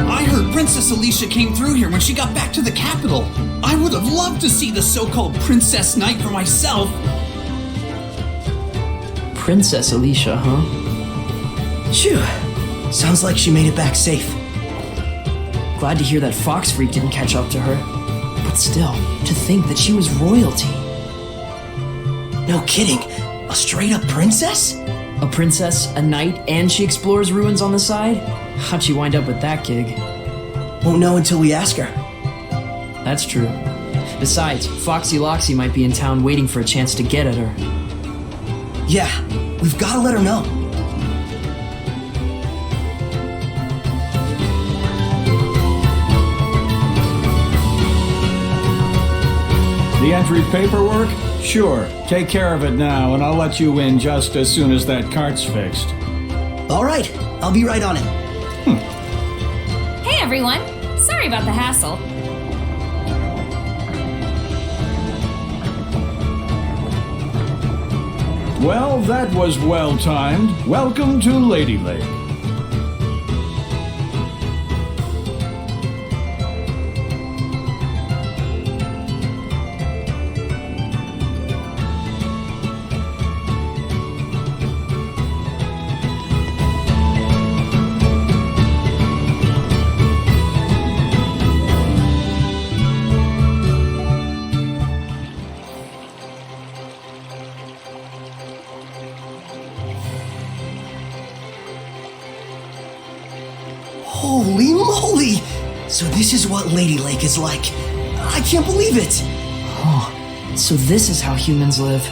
I heard Princess Alicia came through here when she got back to the capital. I would have loved to see the so-called Princess Knight for myself. Princess Alicia, huh? Phew. Sounds like she made it back safe. Glad to hear that fox freak didn't catch up to her. But still, to think that she was royalty. No kidding. A straight-up princess? A princess, a knight, and she explores ruins on the side? How'd she wind up with that gig? Won't know until we ask her. That's true. Besides, Foxy Loxy might be in town waiting for a chance to get at her. Yeah, we've got to let her know. The entry paperwork? Sure. Take care of it now, and I'll let you in just as soon as that cart's fixed. All right, I'll be right on it. hey everyone. Sorry about the hassle. Well, that was well timed. Welcome to Lady Lake. Holy moly! So this is what Lady Lake is like. I can't believe it! Oh, so this is how humans live.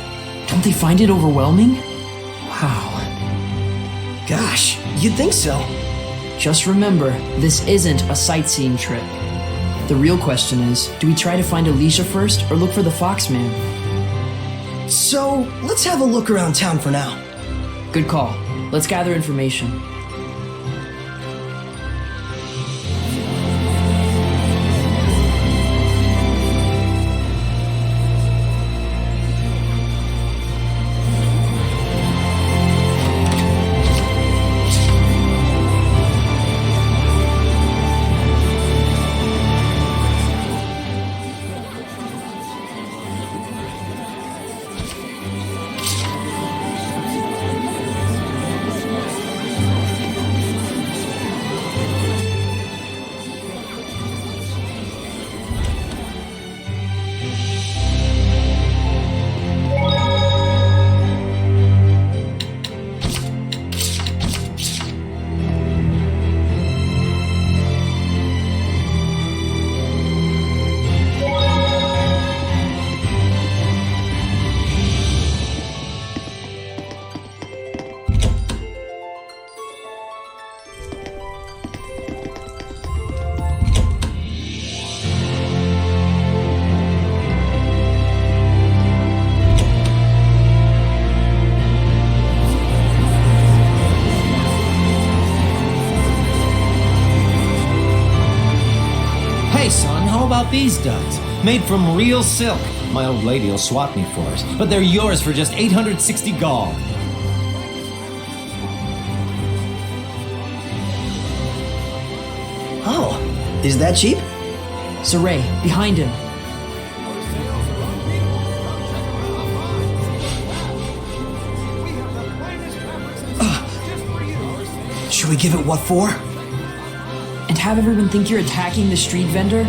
Don't they find it overwhelming? Wow. Gosh, you'd think so. Just remember, this isn't a sightseeing trip. The real question is, do we try to find Alicia first or look for the Foxman? So, let's have a look around town for now. Good call. Let's gather information. Hey son, how about these duds? Made from real silk. My old lady will swap me for it, but they're yours for just 860 gold. Oh, is that cheap? Saray, behind him. Should we give it what for? And have everyone think you're attacking the street vendor?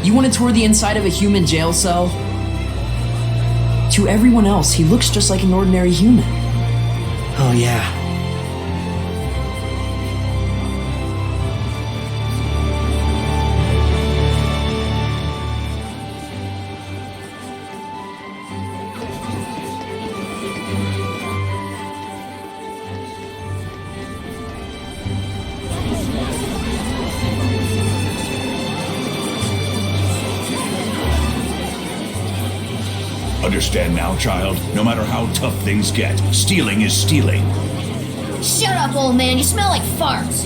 You want to tour the inside of a human jail cell? To everyone else, he looks just like an ordinary human. Oh, yeah. Understand now, child? No matter how tough things get, stealing is stealing. Shut up, old man. You smell like farts.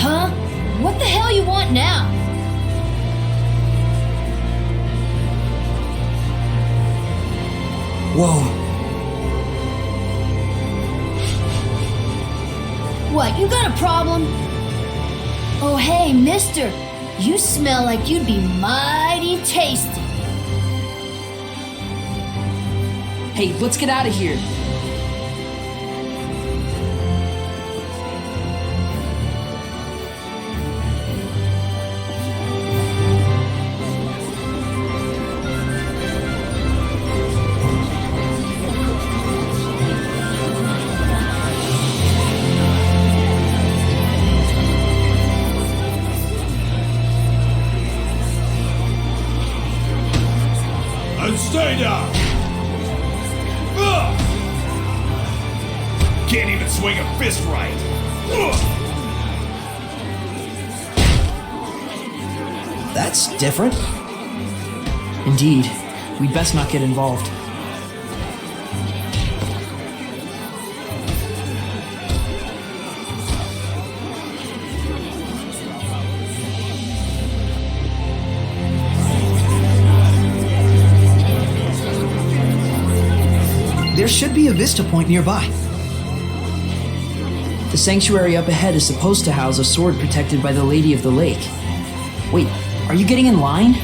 Huh? What the hell you want now? Whoa. What, you got a problem? Oh, hey, mister. You smell like you'd be mighty tasty. Hey, let's get out of here. And stay down! Ugh! Can't even swing a fist right! Ugh! That's different. Indeed. We'd best not get involved. There should be a vista point nearby. The sanctuary up ahead is supposed to house a sword protected by the Lady of the Lake. Wait, are you getting in line?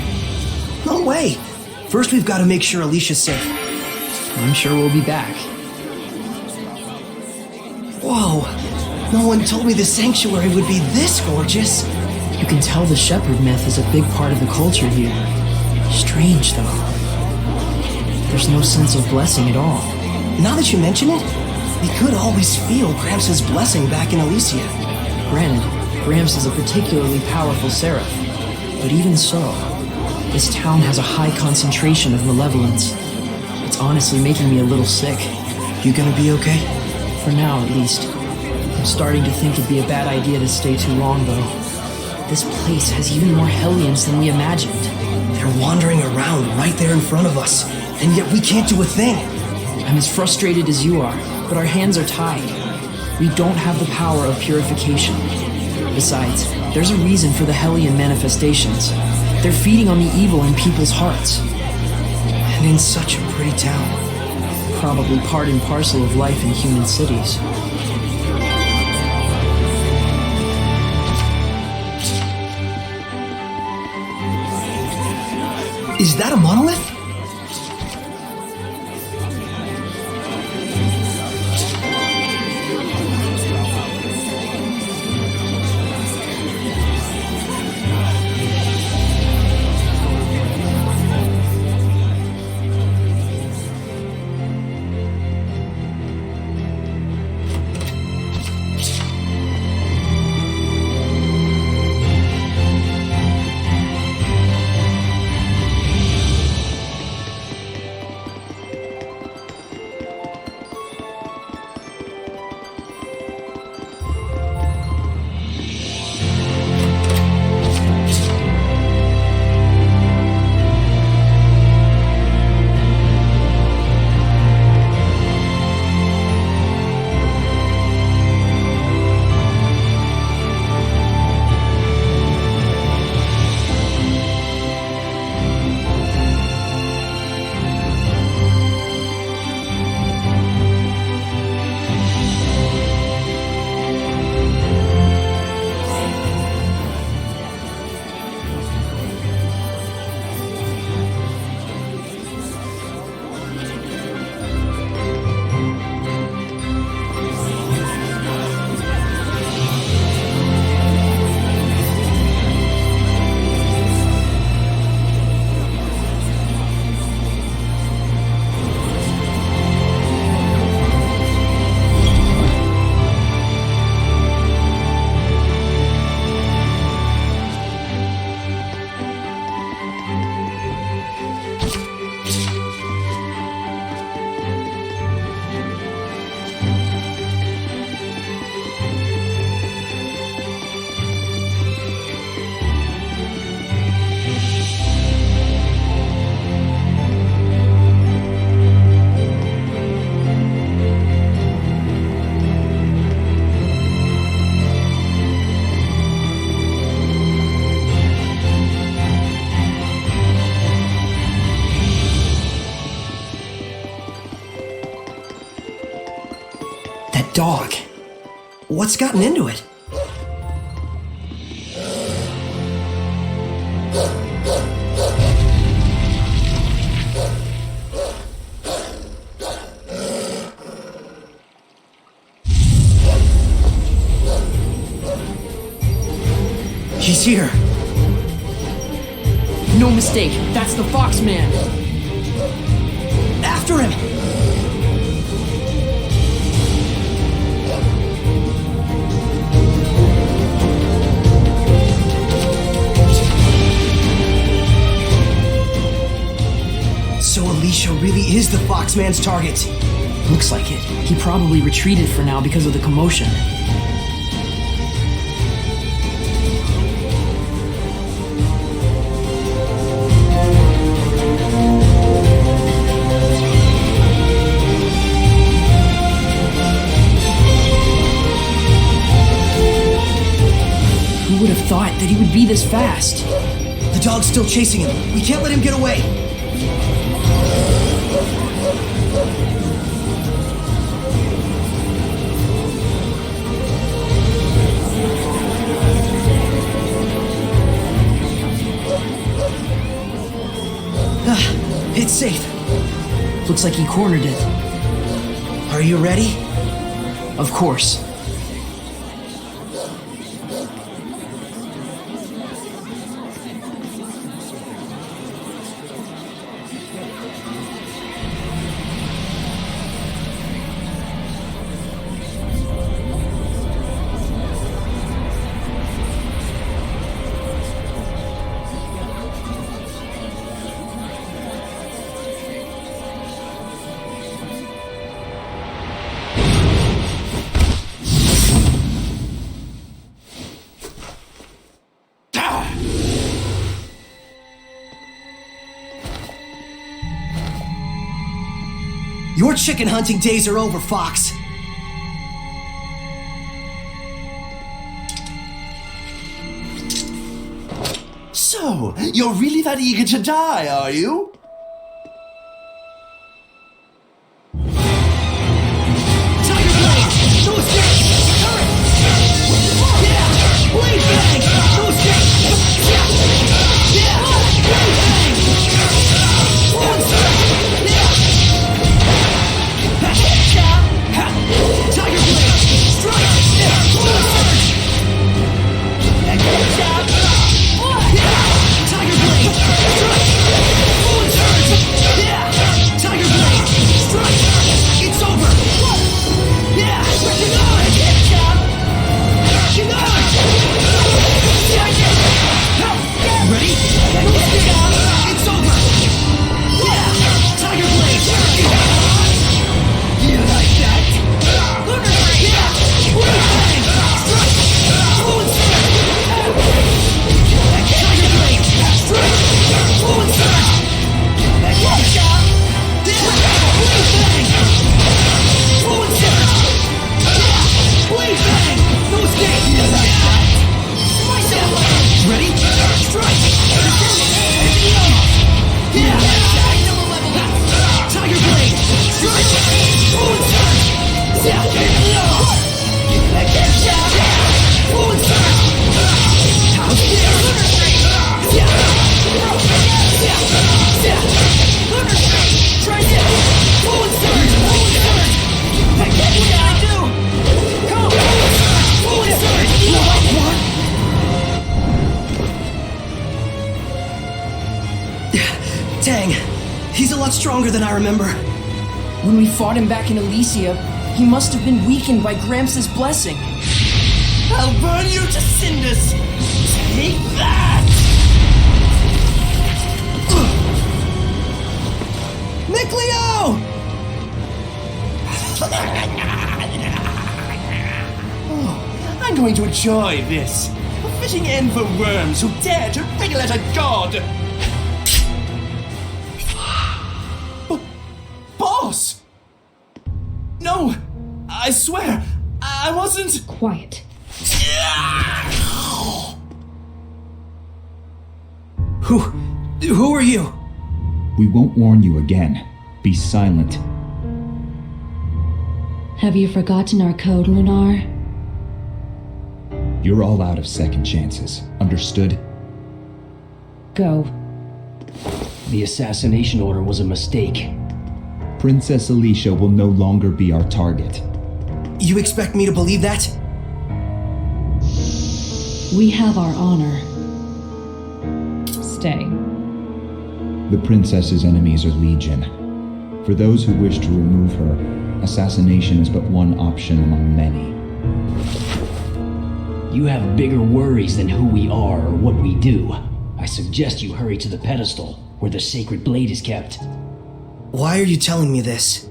No way. First, we've got to make sure Alicia's safe. I'm sure we'll be back. Whoa. No one told me the sanctuary would be this gorgeous. You can tell the shepherd myth is a big part of the culture here. Strange, though. There's no sense of blessing at all. Now that you mention it, we could always feel Gramps' blessing back in Alicia. Granted, Gramps is a particularly powerful seraph. But even so, this town has a high concentration of malevolence. It's honestly making me a little sick. You gonna be okay? For now, at least. I'm starting to think it'd be a bad idea to stay too long, though. This place has even more Hellions than we imagined. They're wandering around right there in front of us, and yet we can't do a thing. I'm as frustrated as you are, but our hands are tied. We don't have the power of purification. Besides, there's a reason for the Hellion manifestations. They're feeding on the evil in people's hearts. And in such a pretty town. Probably part and parcel of life in human cities. Is that a monolith? That dog. What's gotten into it? He's here. No mistake, that's the Foxman. After him. So Alicia really is the Foxman's target. Looks like it. He probably retreated for now because of the commotion. Who would have thought that he would be this fast? The dog's still chasing him. We can't let him get away. It's safe. Looks like he cornered it. Are you ready? Of course. Your chicken hunting days are over, Fox. So, you're really that eager to die, are you? Tiger Blade! No escape! Turret! Yeah! Blade Bang! No escape! Yeah! Yeah! Blade Bang! One strike! Yeah! Tiger Blade! Strike! Yeah! Full surge! Yeah! Tiger Blade! Strike! Full surge! Yeah! Tiger Blade! Strike! It's over! Yeah! Keep on! Keep on! Ready? It's over! Yeah! Tiger Blade! You like that? Lunar Blade! Yeah! Blade Bang! Strike! Full surge! Tiger Blade! Strike! Full surge! Yeah! Blade Bang! Full surge! Yeah! Blade Bang! No escape! You like that? Ready? Strike! Yeah! Tiger Blade! Strike! Full surge! Yeah! Full surge! How's this? Yeah! Yeah! Lunar Strike! Try this! Full surge! Full surge! What can I do? Come! Full surge! What? Dang. He's a lot stronger than I remember. When we fought him back in Elysia, he must have been weakened by Gramps' blessing. I'll burn you to cinders! Take that! Mikleo! Oh, I'm going to enjoy this. A fitting end for worms who dare to wriggle at a god! Boss! No! I swear, I wasn't... Quiet. Who are you? We won't warn you again. Be silent. Have you forgotten our code, Lunar? You're all out of second chances. Understood? Go. The assassination order was a mistake. Princess Alicia will no longer be our target. You expect me to believe that? We have our honor. Stay. The princess's enemies are legion. For those who wish to remove her, assassination is but one option among many. You have bigger worries than who we are or what we do. I suggest you hurry to the pedestal, where the sacred blade is kept. Why are you telling me this?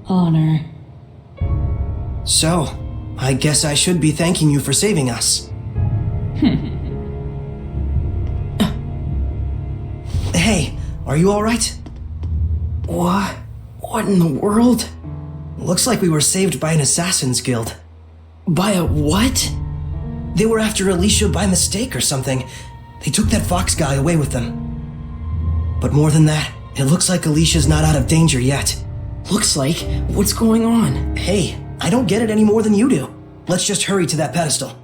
Honor. So, I guess I should be thanking you for saving us. Hey, are you alright? What? What in the world? Looks like we were saved by an assassin's guild. By a what? They were after Alicia by mistake or something. They took that Fox guy away with them. But more than that, it looks like Alicia's not out of danger yet. Looks like? What's going on? Hey, I don't get it any more than you do. Let's just hurry to that pedestal.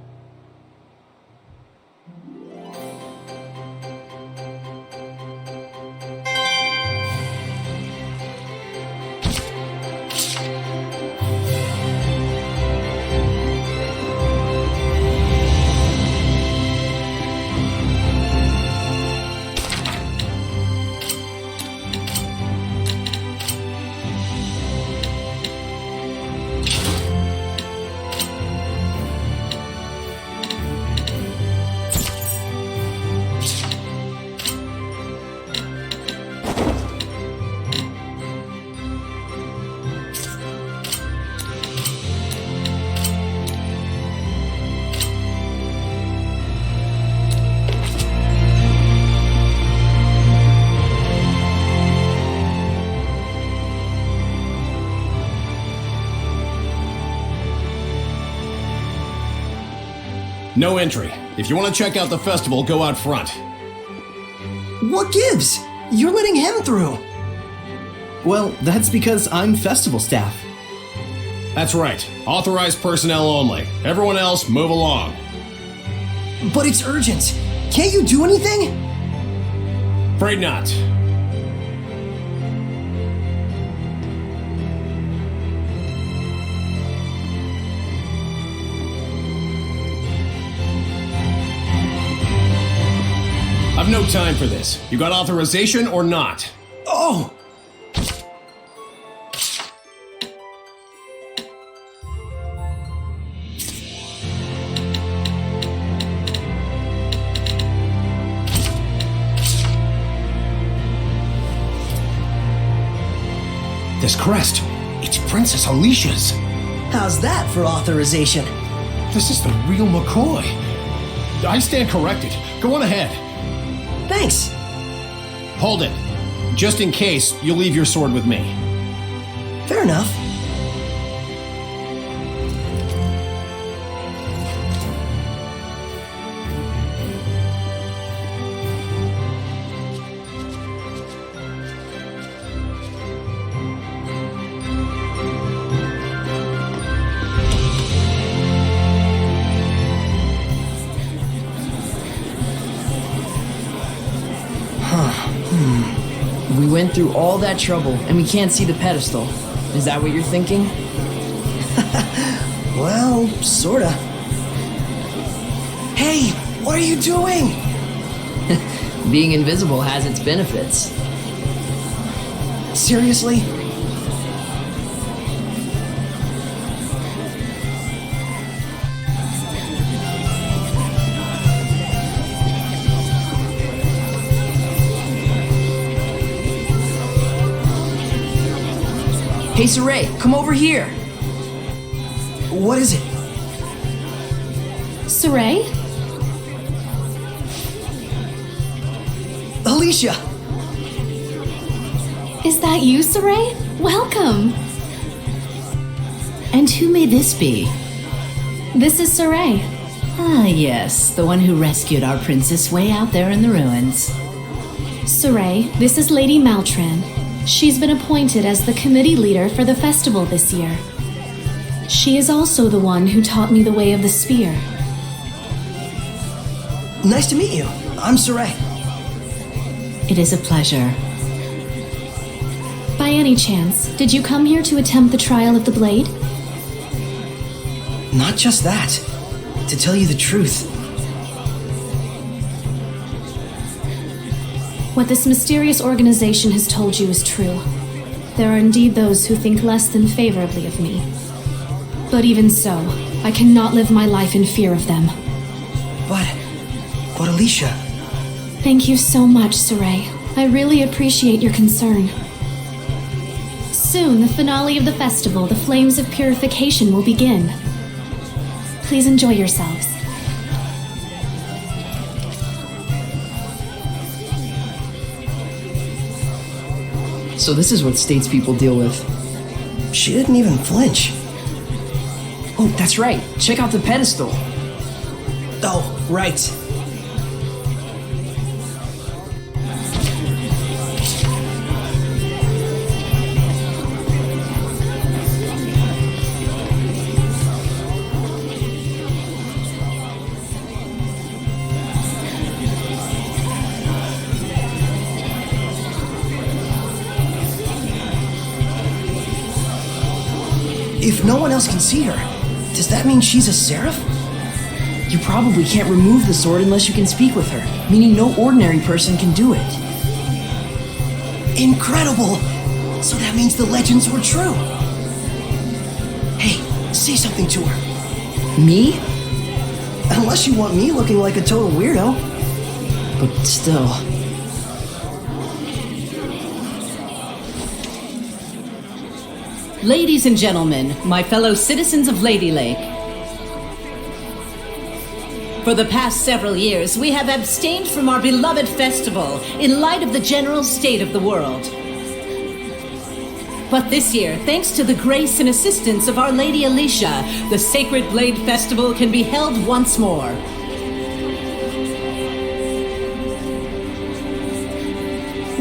No entry. If you want to check out the festival, go out front. What gives? You're letting him through. Well, that's because I'm festival staff. That's right. Authorized personnel only. Everyone else, move along. But it's urgent. Can't you do anything? Afraid not. I've no time for this. You got authorization or not? Oh! This crest, it's Princess Alicia's. How's that for authorization? This is the real McCoy. I stand corrected. Go on ahead. Thanks. Hold it. Just in case, you'll leave your sword with me. Fair enough. We went through all that trouble, and we can't see the pedestal. Is that what you're thinking? Well, sorta. Hey, what are you doing? Being invisible has its benefits. Seriously? Hey, Saray, come over here. What is it? Saray? Alicia! Is that you, Saray? Welcome! And who may this be? This is Saray. Ah, yes, the one who rescued our princess way out there in the ruins. Saray, this is Lady Maltran. She's been appointed as the committee leader for the festival this year. She is also the one who taught me the way of the spear. Nice to meet you. I'm Saray. It is a pleasure. By any chance, did you come here to attempt the trial of the blade? Not just that. To tell you the truth, What this mysterious organization has told you is true. There are indeed those who think less than favorably of me. But even so, I cannot live my life in fear of them. but Alicia, Thank you so much, Saray. I really appreciate your concern. Soon, the finale of the festival, the Flames of Purification, will begin. Please enjoy yourselves. So this is what statespeople deal with. she didn't even flinch. Oh, that's right. Check out the pedestal. Oh, right. If no one else can see her, does that mean she's a seraph? You probably can't remove the sword unless you can speak with her, meaning no ordinary person can do it. Incredible! So that means the legends were true. Hey, say something to her. Me? Unless you want me looking like a total weirdo. But still. Ladies and gentlemen, my fellow citizens of Lady Lake. For the past several years, we have abstained from our beloved festival in light of the general state of the world. But this year, thanks to the grace and assistance of Our Lady Alicia, the Sacred Blade Festival can be held once more.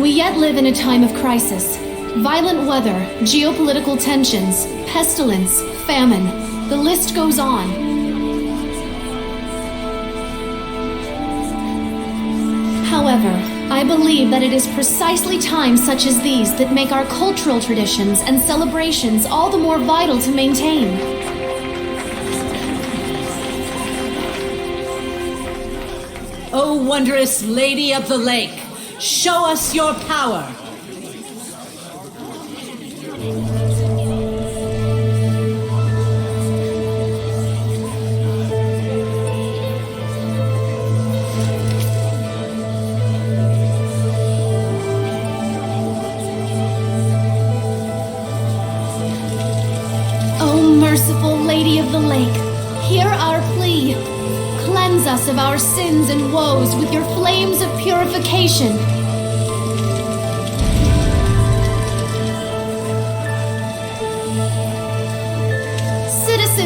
We yet live in a time of crisis. Violent weather, geopolitical tensions, pestilence, famine. The list goes on. However, I believe that it is precisely times such as these that make our cultural traditions and celebrations all the more vital to maintain. O wondrous Lady of the Lake, show us your power! O merciful Lady of the Lake, hear our plea. Cleanse us of our sins and woes with your flames of purification.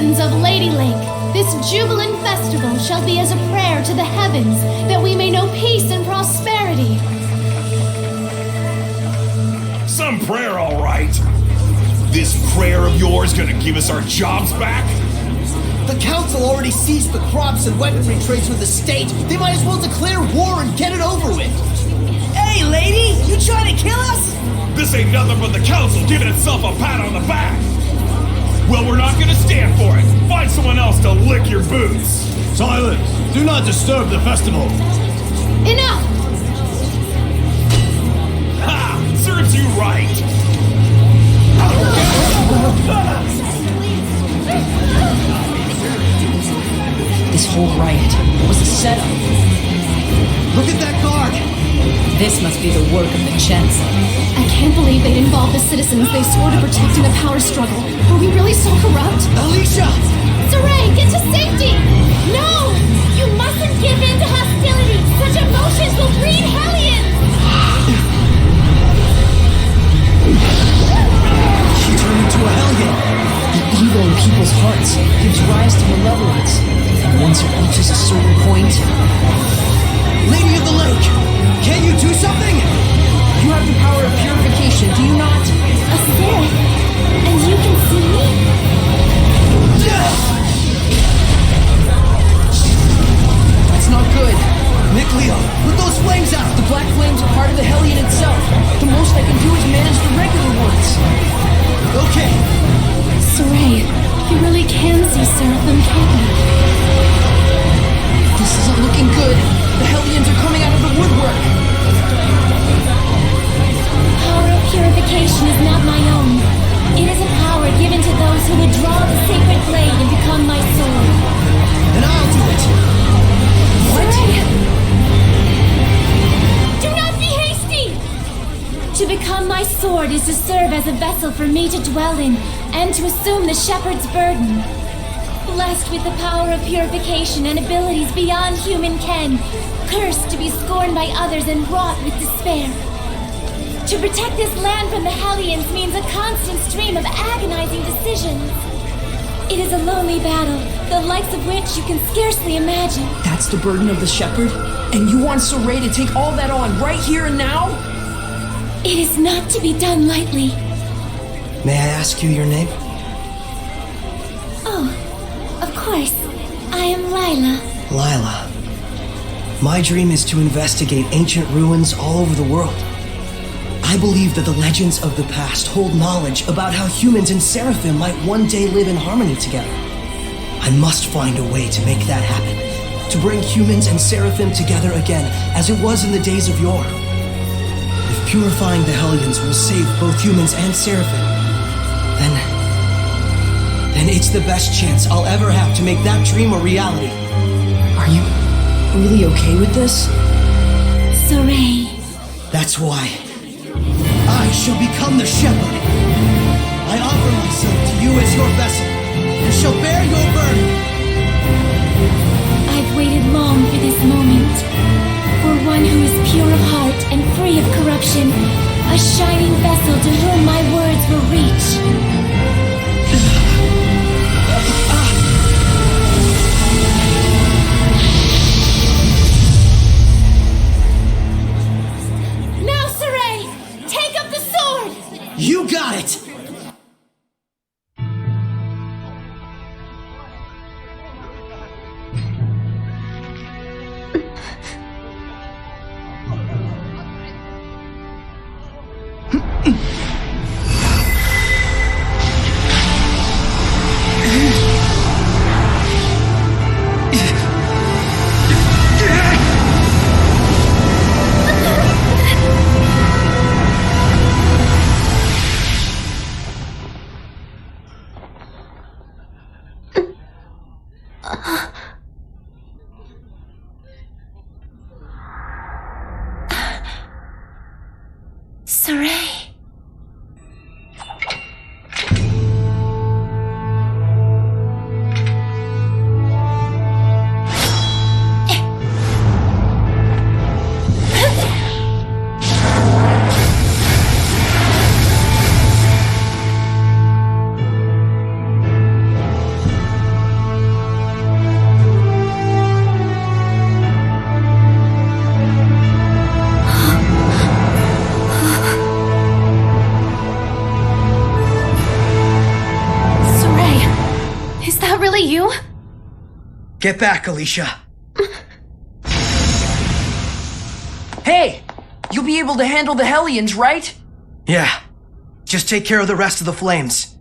Citizens of Lady Lake, this jubilant festival shall be as a prayer to the heavens that we may know peace and prosperity. Some prayer, all right. This prayer of yours gonna give us our jobs back? The council already seized the crops and weaponry trades with the state. They might as well declare war and get it over with. Hey, lady! You trying to kill us? This ain't nothing but the council giving itself a pat on the back. Well, we're not gonna stand for it. Find someone else to lick your boots. Silence! Do not disturb the festival. Enough! Ha! Serves you right. This whole riot was a setup. Look at that guard! This must be the work of the Chancellor. I can't believe they'd involve the citizens they swore to protect in a power struggle. Are we really so corrupt? Alicia! Saray, get to safety! No! You mustn't give in to hostility! Such emotions will breed hellions! She turned into a hellion. The evil in people's hearts gives rise to malevolence. And once it reaches a certain point, Lady of the Lake! Can you do something? you have the power of purification, do you not? A seraph? And you can see me? so Seraphim told me. This isn't looking good. The Hellions are coming out of the woodwork. Power of purification is not my own. It is a power given to those who would draw the sacred blade and become my sword. Then I'll do it. What? Do not be hasty! To become my sword is to serve as a vessel for me to dwell in and to assume the shepherd's burden. Blessed with the power of purification and abilities beyond human ken, cursed to be scorned by others and wrought with despair. To protect this land from the Hellions means a constant stream of agonizing decisions. It is a lonely battle, the likes of which you can scarcely imagine. That's the burden of the shepherd? And you want Saray to take all that on right here and now? It is not to be done lightly. May I ask you your name? Oh, of course. I am Lila. Lila. My dream is to investigate ancient ruins all over the world. I believe that the legends of the past hold knowledge about how humans and Seraphim might one day live in harmony together. I must find a way to make that happen, to bring humans and Seraphim together again, as it was in the days of yore. If purifying the Hellions will save both humans and Seraphim, then it's the best chance I'll ever have to make that dream a reality. Are you really okay with this? Saray. That's why. I shall become the shepherd. I offer myself to you as your vessel, and shall bear your burden. I've waited long for this moment. For one who is pure of heart and free of corruption, a shining vessel to whom my words will reach. You got it! Saray. You? Get back, Alicia. Hey! You'll be able to handle the Hellions, right? Yeah. Just take care of the rest of the flames.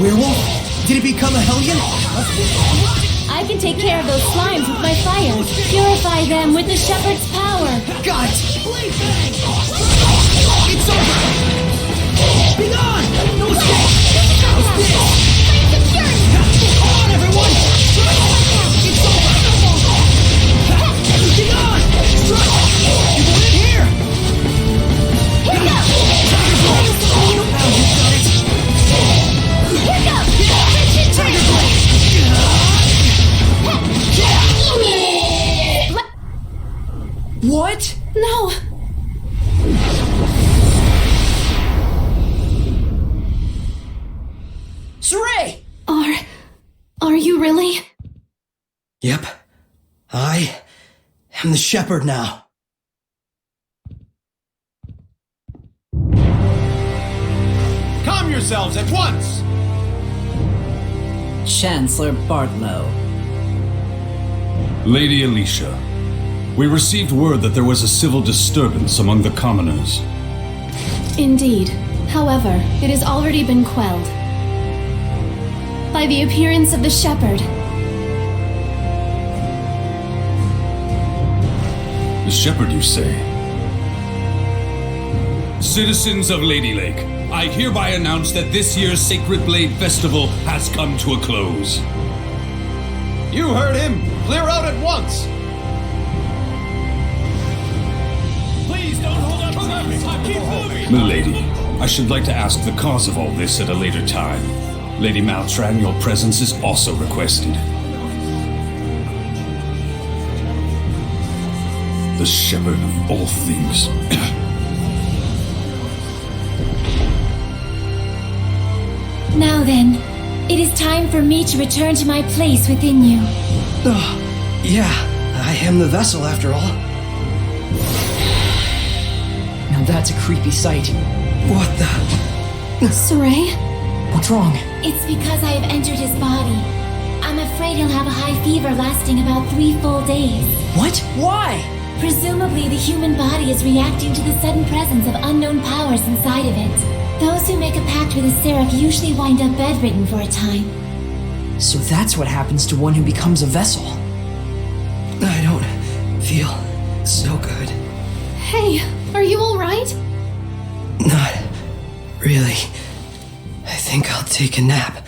Werewolf? Did it become a Hellion? I can take care of those slimes with my fire. Purify them with the shepherd's power. Got it! It's over! Be gone! No escape! How's this? Come on, everyone! It's over! Be gone! You go in here! Here go! Now you've got it! Here go! Tiger Blade! What? No! I'm the shepherd now. Calm yourselves at once! Chancellor Bartlow. Lady Alicia, we received word that there was a civil disturbance among the commoners. Indeed. However, it has already been quelled by the appearance of the shepherd. The shepherd, you say? Citizens of Lady Lake, I hereby announce that this year's Sacred Blade Festival has come to a close. You heard him! Clear out at once! Please don't hold up traffic! Keep moving! Milady, I should like to ask the cause of all this at a later time. Lady Maltran, your presence is also requested. The shepherd of all things. Now then, it is time for me to return to my place within you. Yeah, I am the vessel after all. Now that's a creepy sight. What the? Saray? What's wrong? It's because I have entered his body. I'm afraid he'll have a high fever lasting about 3 full days. What? Why? Presumably, the human body is reacting to the sudden presence of unknown powers inside of it. Those who make a pact with a seraph usually wind up bedridden for a time. So that's what happens to one who becomes a vessel. I don't feel so good. Hey, are you alright? Not really. I think I'll take a nap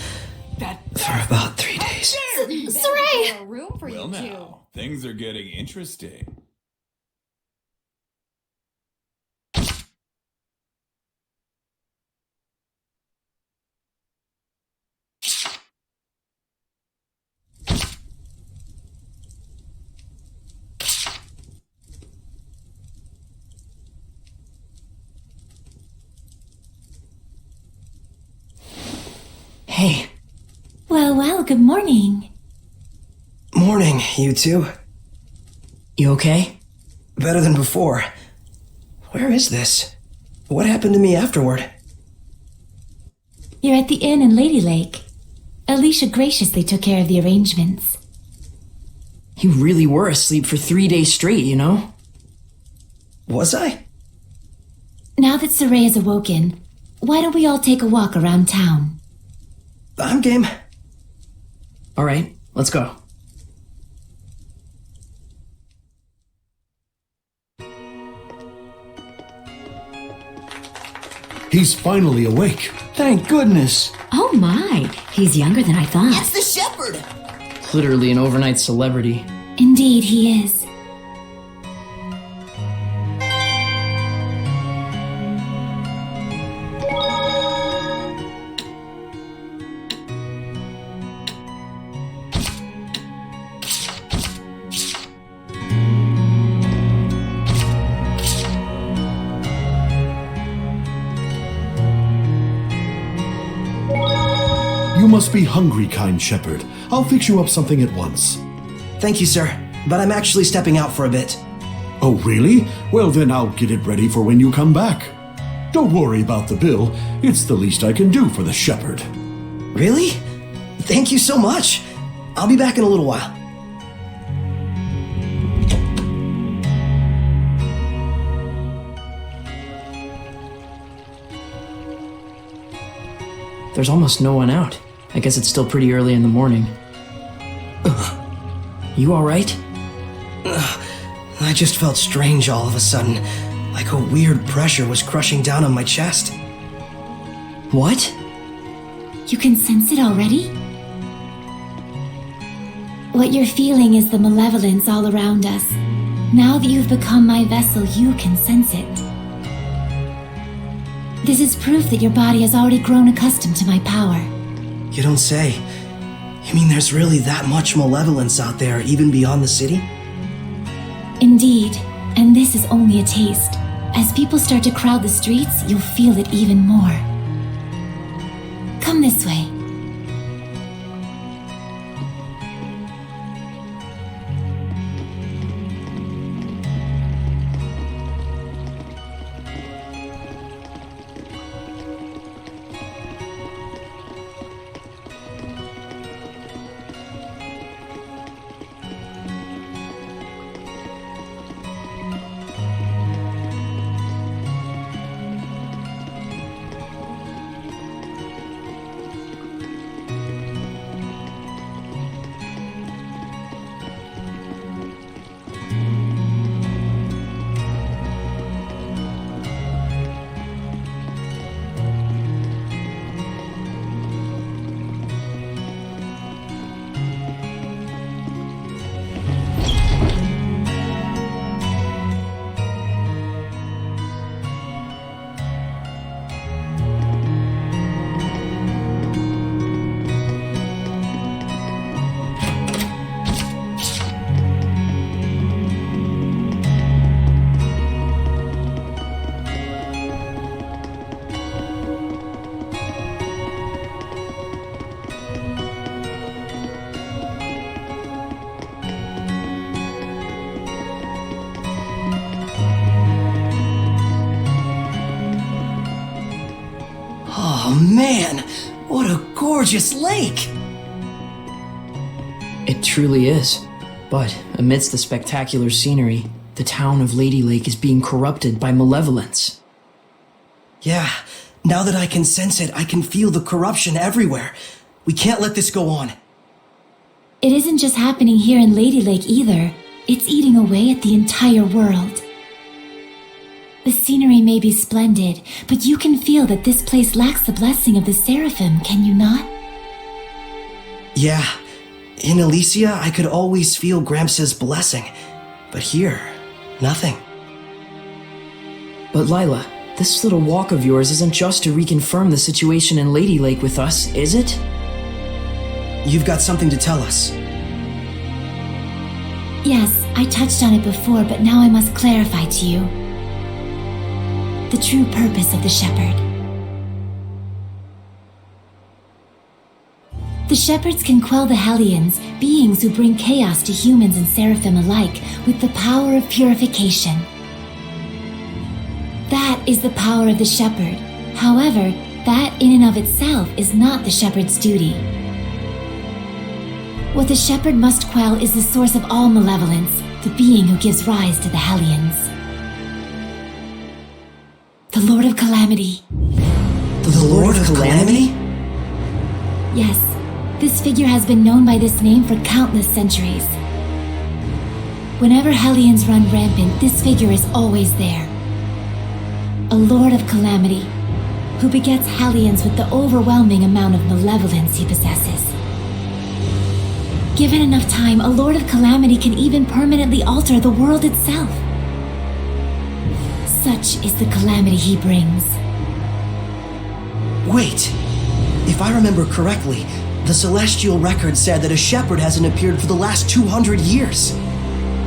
for about 3 days. Saray! Well now, things are getting interesting. Hey. Well, good morning. Morning, you two. You okay? Better than before. Where is this? What happened to me afterward? You're at the inn in Lady Lake. Alicia graciously took care of the arrangements. You really were asleep for 3 days straight, you know? Was I? Now that Saray is awoken, why don't we all take a walk around town? I'm game. All right, let's go. He's finally awake. Thank goodness. Oh my, he's younger than I thought. It's the shepherd! Literally an overnight celebrity. Indeed, he is. You must be hungry, kind shepherd. I'll fix you up something at once. Thank you, sir. But I'm actually stepping out for a bit. Oh, really? Well, then I'll get it ready for when you come back. Don't worry about the bill. It's the least I can do for the shepherd. Really? Thank you so much. I'll be back in a little while. There's almost no one out. I guess it's still pretty early in the morning. You alright? I just felt strange all of a sudden, like a weird pressure was crushing down on my chest. What? You can sense it already? What you're feeling is the malevolence all around us. Now that you've become my vessel, you can sense it. This is proof that your body has already grown accustomed to my power. You don't say. You mean there's really that much malevolence out there, even beyond the city? Indeed, and this is only a taste. As people start to crowd the streets, you'll feel it even more. Come this way. Oh man, what a gorgeous lake! It truly is. But amidst the spectacular scenery, the town of Lady Lake is being corrupted by malevolence. Yeah, now that I can sense it, I can feel the corruption everywhere. We can't let this go on. It isn't just happening here in Lady Lake either. It's eating away at the entire world. The scenery may be splendid, but you can feel that this place lacks the blessing of the Seraphim, can you not? Yeah, in Elysia, I could always feel Gramps' blessing. But here, nothing. But Lila, this little walk of yours isn't just to reconfirm the situation in Lady Lake with us, is it? You've got something to tell us. Yes, I touched on it before, but now I must clarify to you the true purpose of the Shepherd. The Shepherds can quell the Hellions, beings who bring chaos to humans and Seraphim alike, with the power of purification. That is the power of the Shepherd. However, that in and of itself is not the Shepherd's duty. What the Shepherd must quell is the source of all malevolence, the being who gives rise to the Hellions. The Lord of Calamity. The Lord of Calamity? Yes, this figure has been known by this name for countless centuries. Whenever Hellions run rampant, this figure is always there. A Lord of Calamity, who begets Hellions with the overwhelming amount of malevolence he possesses. Given enough time, a Lord of Calamity can even permanently alter the world itself. Such is the calamity he brings. Wait, if I remember correctly, the Celestial Record said that a shepherd hasn't appeared for the last 200 years.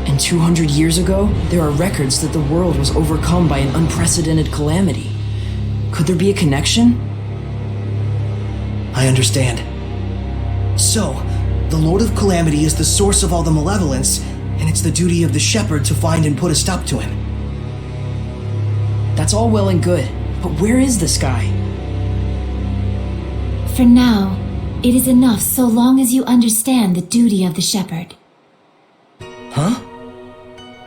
And 200 years ago, there are records that the world was overcome by an unprecedented calamity. Could there be a connection? I understand. So, the Lord of Calamity is the source of all the malevolence, and it's the duty of the shepherd to find and put a stop to him. That's all well and good, but where is this guy? For now, it is enough so long as you understand the duty of the shepherd. Huh?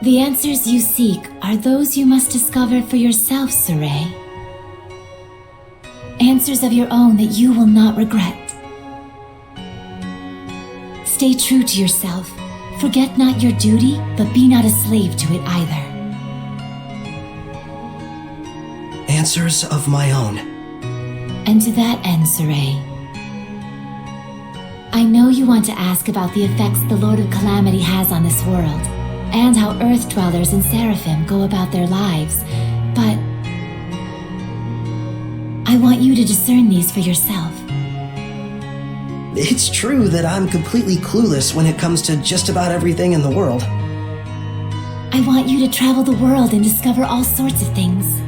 The answers you seek are those you must discover for yourself, Saray. Answers of your own that you will not regret. Stay true to yourself. Forget not your duty, but be not a slave to it either. Answers of my own. And to that end, Saray, I know you want to ask about the effects the Lord of Calamity has on this world, and how Earth Dwellers and Seraphim go about their lives, but I want you to discern these for yourself. It's true that I'm completely clueless when it comes to just about everything in the world. I want you to travel the world and discover all sorts of things.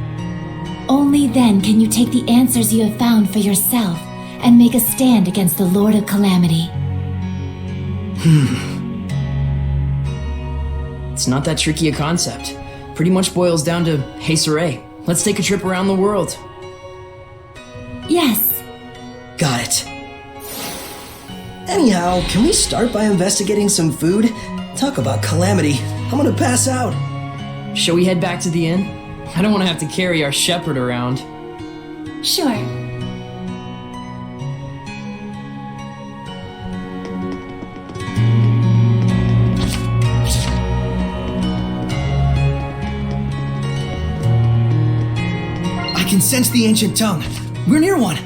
Only then can you take the answers you have found for yourself and make a stand against the Lord of Calamity. It's not that tricky a concept. Pretty much boils down to, hey Saray, let's take a trip around the world. Yes. Got it. Anyhow, can we start by investigating some food? Talk about calamity. I'm gonna pass out. Shall we head back to the inn? I don't want to have to carry our shepherd around. Sure. I can sense the ancient tongue. We're near one.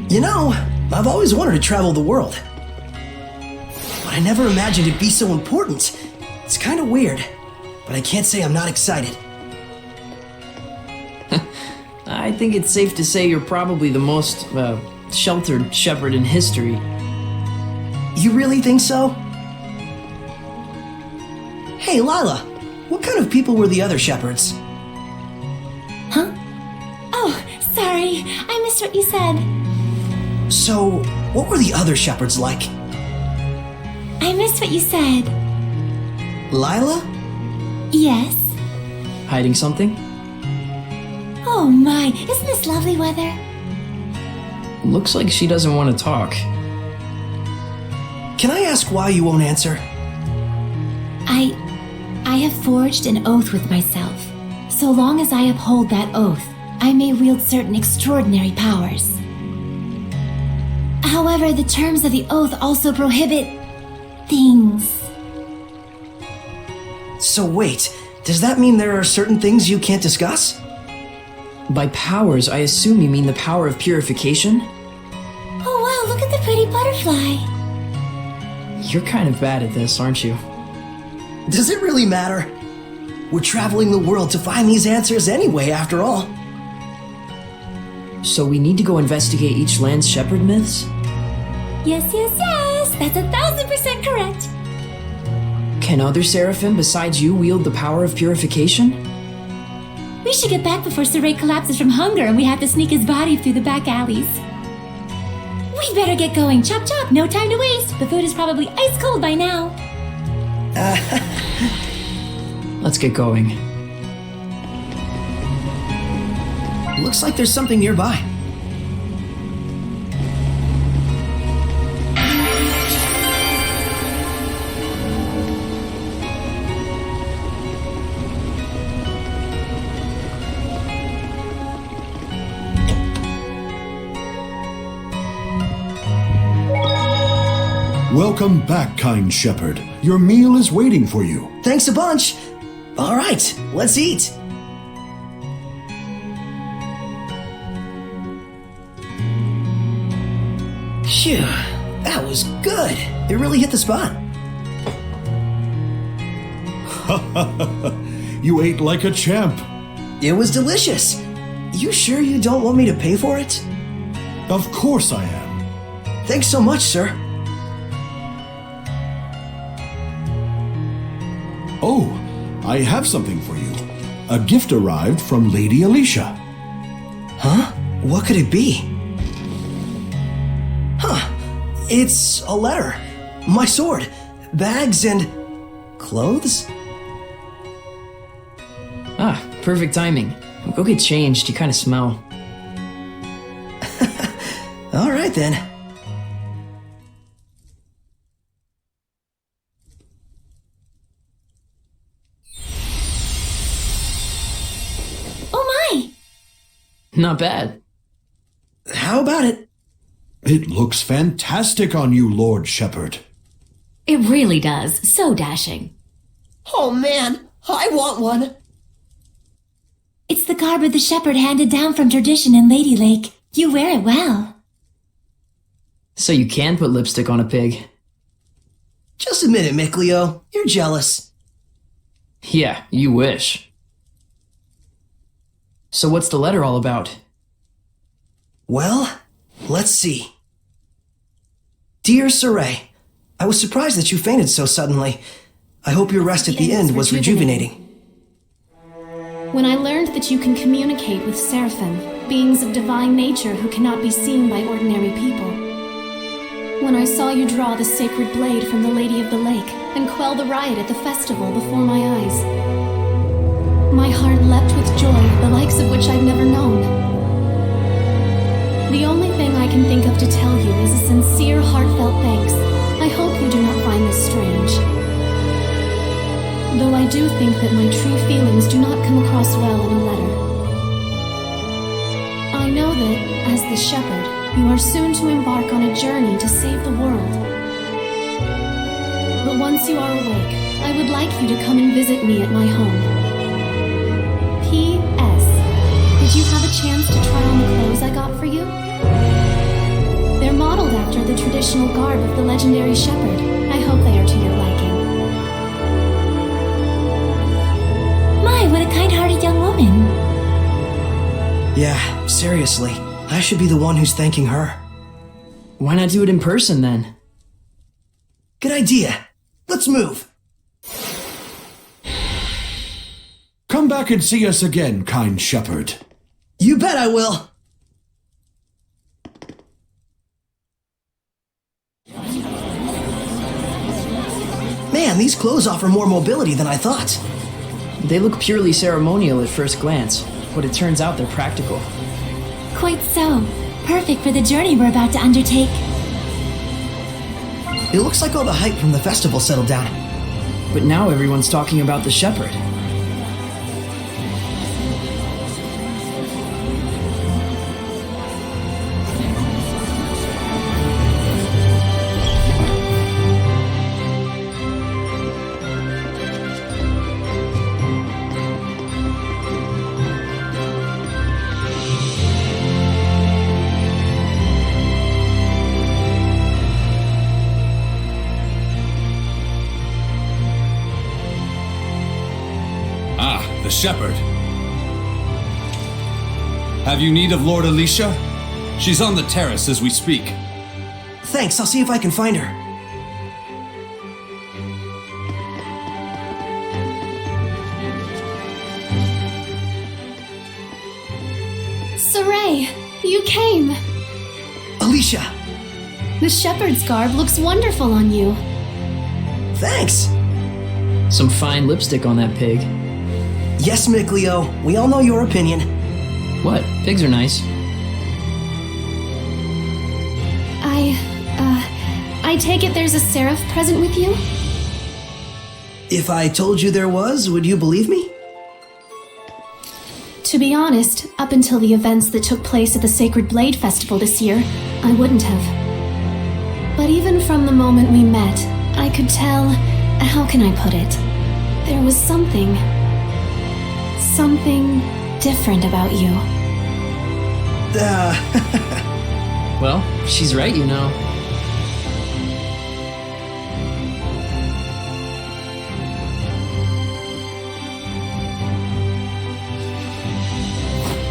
You know, I've always wanted to travel the world. But I never imagined it'd be so important. It's kind of weird, but I can't say I'm not excited. I think it's safe to say you're probably the most, sheltered shepherd in history. You really think so? Hey, Lila, what kind of people were the other shepherds? Huh? Oh, sorry. I missed what you said. So, what were the other shepherds like? I missed what you said. Lila? Yes? Hiding something? Oh my, isn't this lovely weather? Looks like she doesn't want to talk. Can I ask why you won't answer? I have forged an oath with myself. So long as I uphold that oath, I may wield certain extraordinary powers. However, the terms of the oath also prohibit things. So wait, does that mean there are certain things you can't discuss? By powers, I assume you mean the power of purification? Oh wow, look at the pretty butterfly. You're kind of bad at this, aren't you? Does it really matter? We're traveling the world to find these answers anyway, after all. So we need to go investigate each land's shepherd myths? Yes, that's 1,000% correct. Can other seraphim besides you wield the power of purification? We should get back before Saray collapses from hunger and we have to sneak his body through the back alleys. We better get going. Chop chop, no time to waste. The food is probably ice cold by now. Let's get going. Looks like there's something nearby. Welcome back, kind shepherd. Your meal is waiting for you. Thanks a bunch. All right, let's eat. Phew, that was good. It really hit the spot. You ate like a champ. It was delicious. You sure you don't want me to pay for it? Of course I am. Thanks so much, sir. Oh, I have something for you. A gift arrived from Lady Alicia. Huh? What could it be? Huh. It's a letter. My sword. Bags and... clothes? Ah, perfect timing. Go get changed, you kind of smell. All right then. Not bad. How about it? It looks fantastic on you, Lord Shepherd. It really does. So dashing. Oh man, I want one. It's the garb of the shepherd handed down from tradition in Lady Lake. You wear it well. So you can put lipstick on a pig. Just admit it, Mikleo. You're jealous. Yeah, you wish. So what's the letter all about? Well, let's see. Dear Saray, I was surprised that you fainted so suddenly. I hope your rest at the end was rejuvenating. When I learned that you can communicate with seraphim, beings of divine nature who cannot be seen by ordinary people. When I saw you draw the sacred blade from the Lady of the Lake and quell the riot at the festival before my eyes. My heart leapt with joy, the likes of which I've never known. The only thing I can think of to tell you is a sincere, heartfelt thanks. I hope you do not find this strange. Though I do think that my true feelings do not come across well in a letter. I know that, as the shepherd, you are soon to embark on a journey to save the world. But once you are awake, I would like you to come and visit me at my home. P.S. Did you have a chance to try on the clothes I got for you? They're modeled after the traditional garb of the legendary shepherd. I hope they are to your liking. My, what a kind-hearted young woman. Yeah, seriously. I should be the one who's thanking her. Why not do it in person then? Good idea. Let's move. Come back and see us again, kind shepherd. You bet I will. Man, these clothes offer more mobility than I thought. They look purely ceremonial at first glance, but it turns out they're practical. Quite so. Perfect for the journey we're about to undertake. It looks like all the hype from the festival settled down. But now everyone's talking about the shepherd. The shepherd. Have you need of Lord Alicia? She's on the terrace as we speak. Thanks, I'll see if I can find her. Saray, you came. Alicia! The shepherd's garb looks wonderful on you. Thanks! Some fine lipstick on that pig. Yes, Mikleo, we all know your opinion. What? Pigs are nice. I take it there's a seraph present with you? If I told you there was, would you believe me? To be honest, up until the events that took place at the Sacred Blade Festival this year, I wouldn't have. But even from the moment we met, I could tell, how can I put it? There was something different about you. Well, she's right, you know.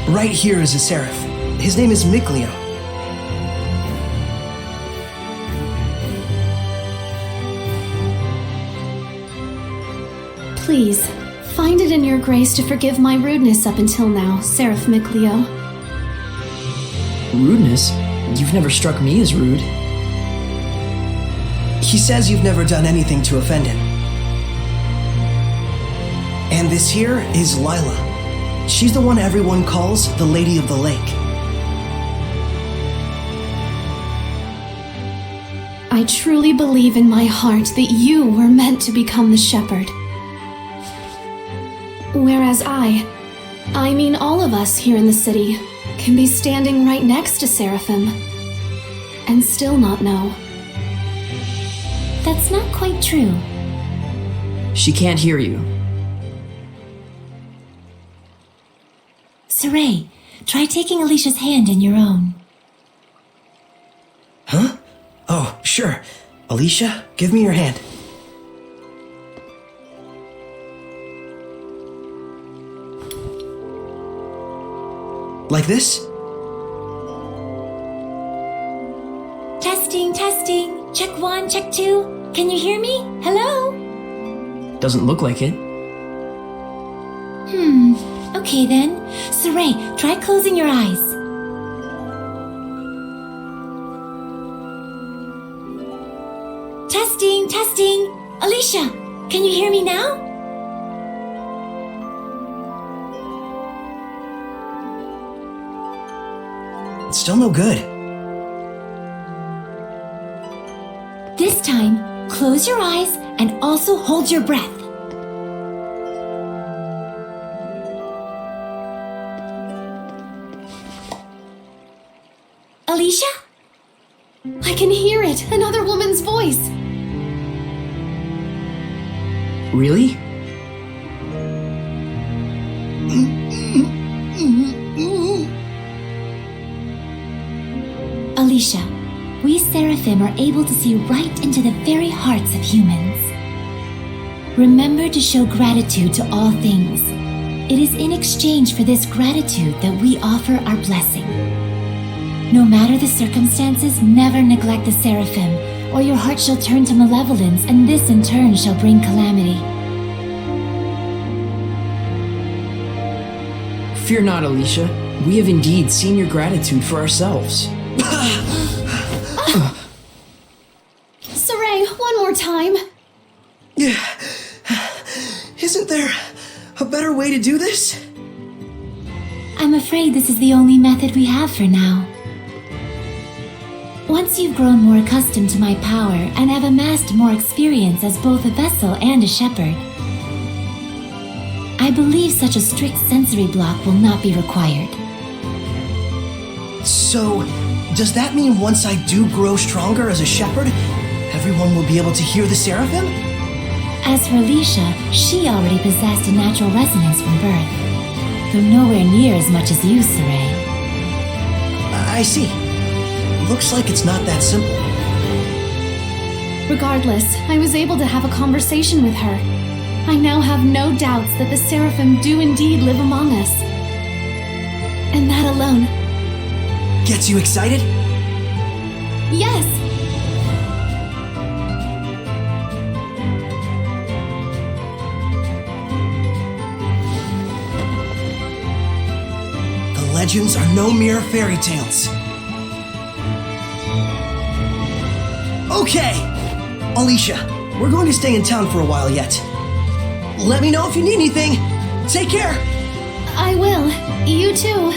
Right here is a seraph. His name is Mikleo. Please, find it in your grace to forgive my rudeness up until now, Seraph Mikleo. Rudeness? You've never struck me as rude. He says you've never done anything to offend him. And this here is Lila. She's the one everyone calls the Lady of the Lake. I truly believe in my heart that you were meant to become the shepherd. Whereas I mean all of us here in the city, can be standing right next to Seraphim and still not know. That's not quite true. She can't hear you. Saray, try taking Alicia's hand in your own. Huh? Oh, sure. Alicia, give me your hand. Like this? Testing, testing. Check 1, check 2. Can you hear me? Hello? Doesn't look like it. Okay then. Saray, try closing your eyes. Testing, testing. Alicia, can you hear me now? It's still no good. This time, close your eyes and also hold your breath. Alicia? I can hear it! Another woman's voice! Really? Alicia, we Seraphim are able to see right into the very hearts of humans. Remember to show gratitude to all things. It is in exchange for this gratitude that we offer our blessing. No matter the circumstances, never neglect the Seraphim, or your heart shall turn to malevolence, and this in turn shall bring calamity. Fear not, Alicia. We have indeed seen your gratitude for ourselves. Saray, one more time. Isn't there a better way to do this? I'm afraid this is the only method we have for now. Once you've grown more accustomed to my power and have amassed more experience as both a vessel and a shepherd, I believe such a strict sensory block will not be required. So, does that mean once I do grow stronger as a shepherd, everyone will be able to hear the seraphim? As for Alicia, she already possessed a natural resonance from birth, though nowhere near as much as you, Saray. I see. Looks like it's not that simple. Regardless, I was able to have a conversation with her. I now have no doubts that the seraphim do indeed live among us. And that alone. Gets you excited? Yes! The legends are no mere fairy tales. Okay! Alicia, we're going to stay in town for a while yet. Let me know if you need anything. Take care! I will. You too.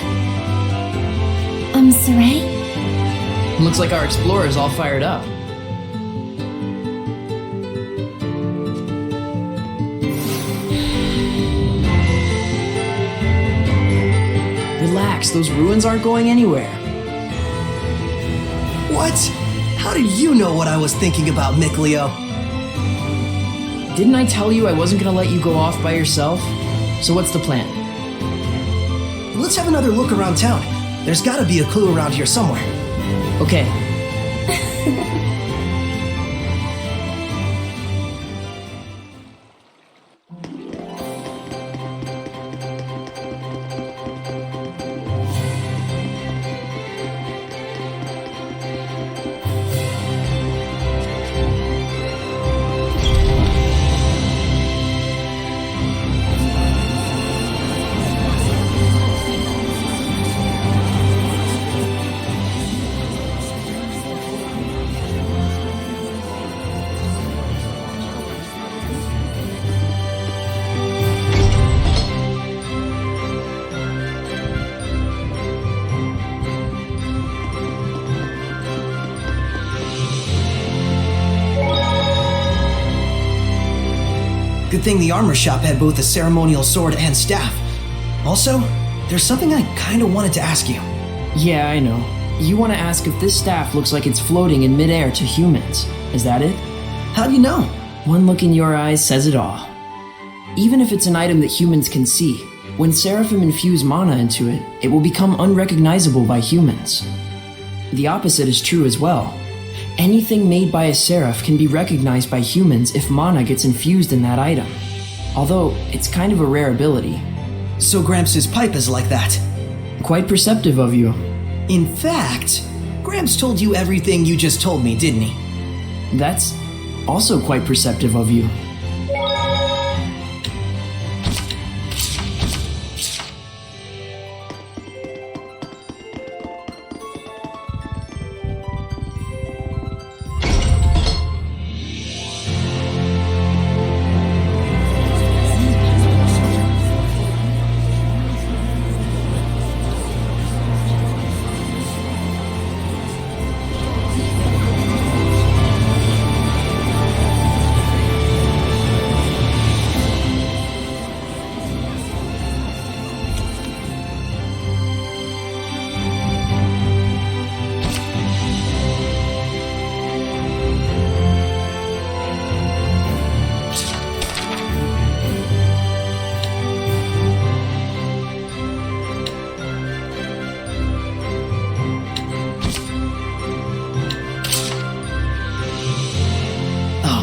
Saray? Looks like our explorer's all fired up. Relax, those ruins aren't going anywhere. What? How did you know what I was thinking about, Mikleo? Didn't I tell you I wasn't gonna let you go off by yourself? So what's the plan? Let's have another look around town. There's gotta be a clue around here somewhere. Okay. Good thing the armor shop had both a ceremonial sword and staff. Also, there's something I kinda wanted to ask you. Yeah, I know. You want to ask if this staff looks like it's floating in midair to humans. Is that it? How do you know? One look in your eyes says it all. Even if it's an item that humans can see, when Seraphim infuse mana into it, it will become unrecognizable by humans. The opposite is true as well. Anything made by a Seraph can be recognized by humans if mana gets infused in that item. Although, it's kind of a rare ability. So Gramps' pipe is like that. Quite perceptive of you. In fact, Gramps told you everything you just told me, didn't he? That's also quite perceptive of you.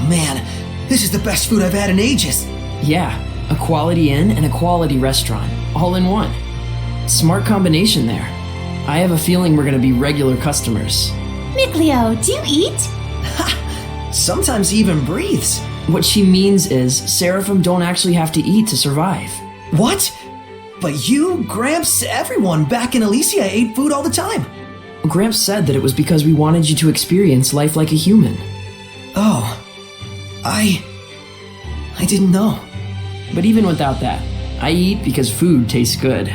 Man, this is the best food I've had in ages. Yeah, a quality inn and a quality restaurant, all in one. Smart combination there. I have a feeling we're gonna be regular customers. Mikleo, do you eat? Sometimes he even breathes. What she means is, Seraphim don't actually have to eat to survive. What? But you, Gramps, everyone back in Elysia ate food all the time. Gramps said that it was because we wanted you to experience life like a human. Oh. I didn't know. But even without that, I eat because food tastes good.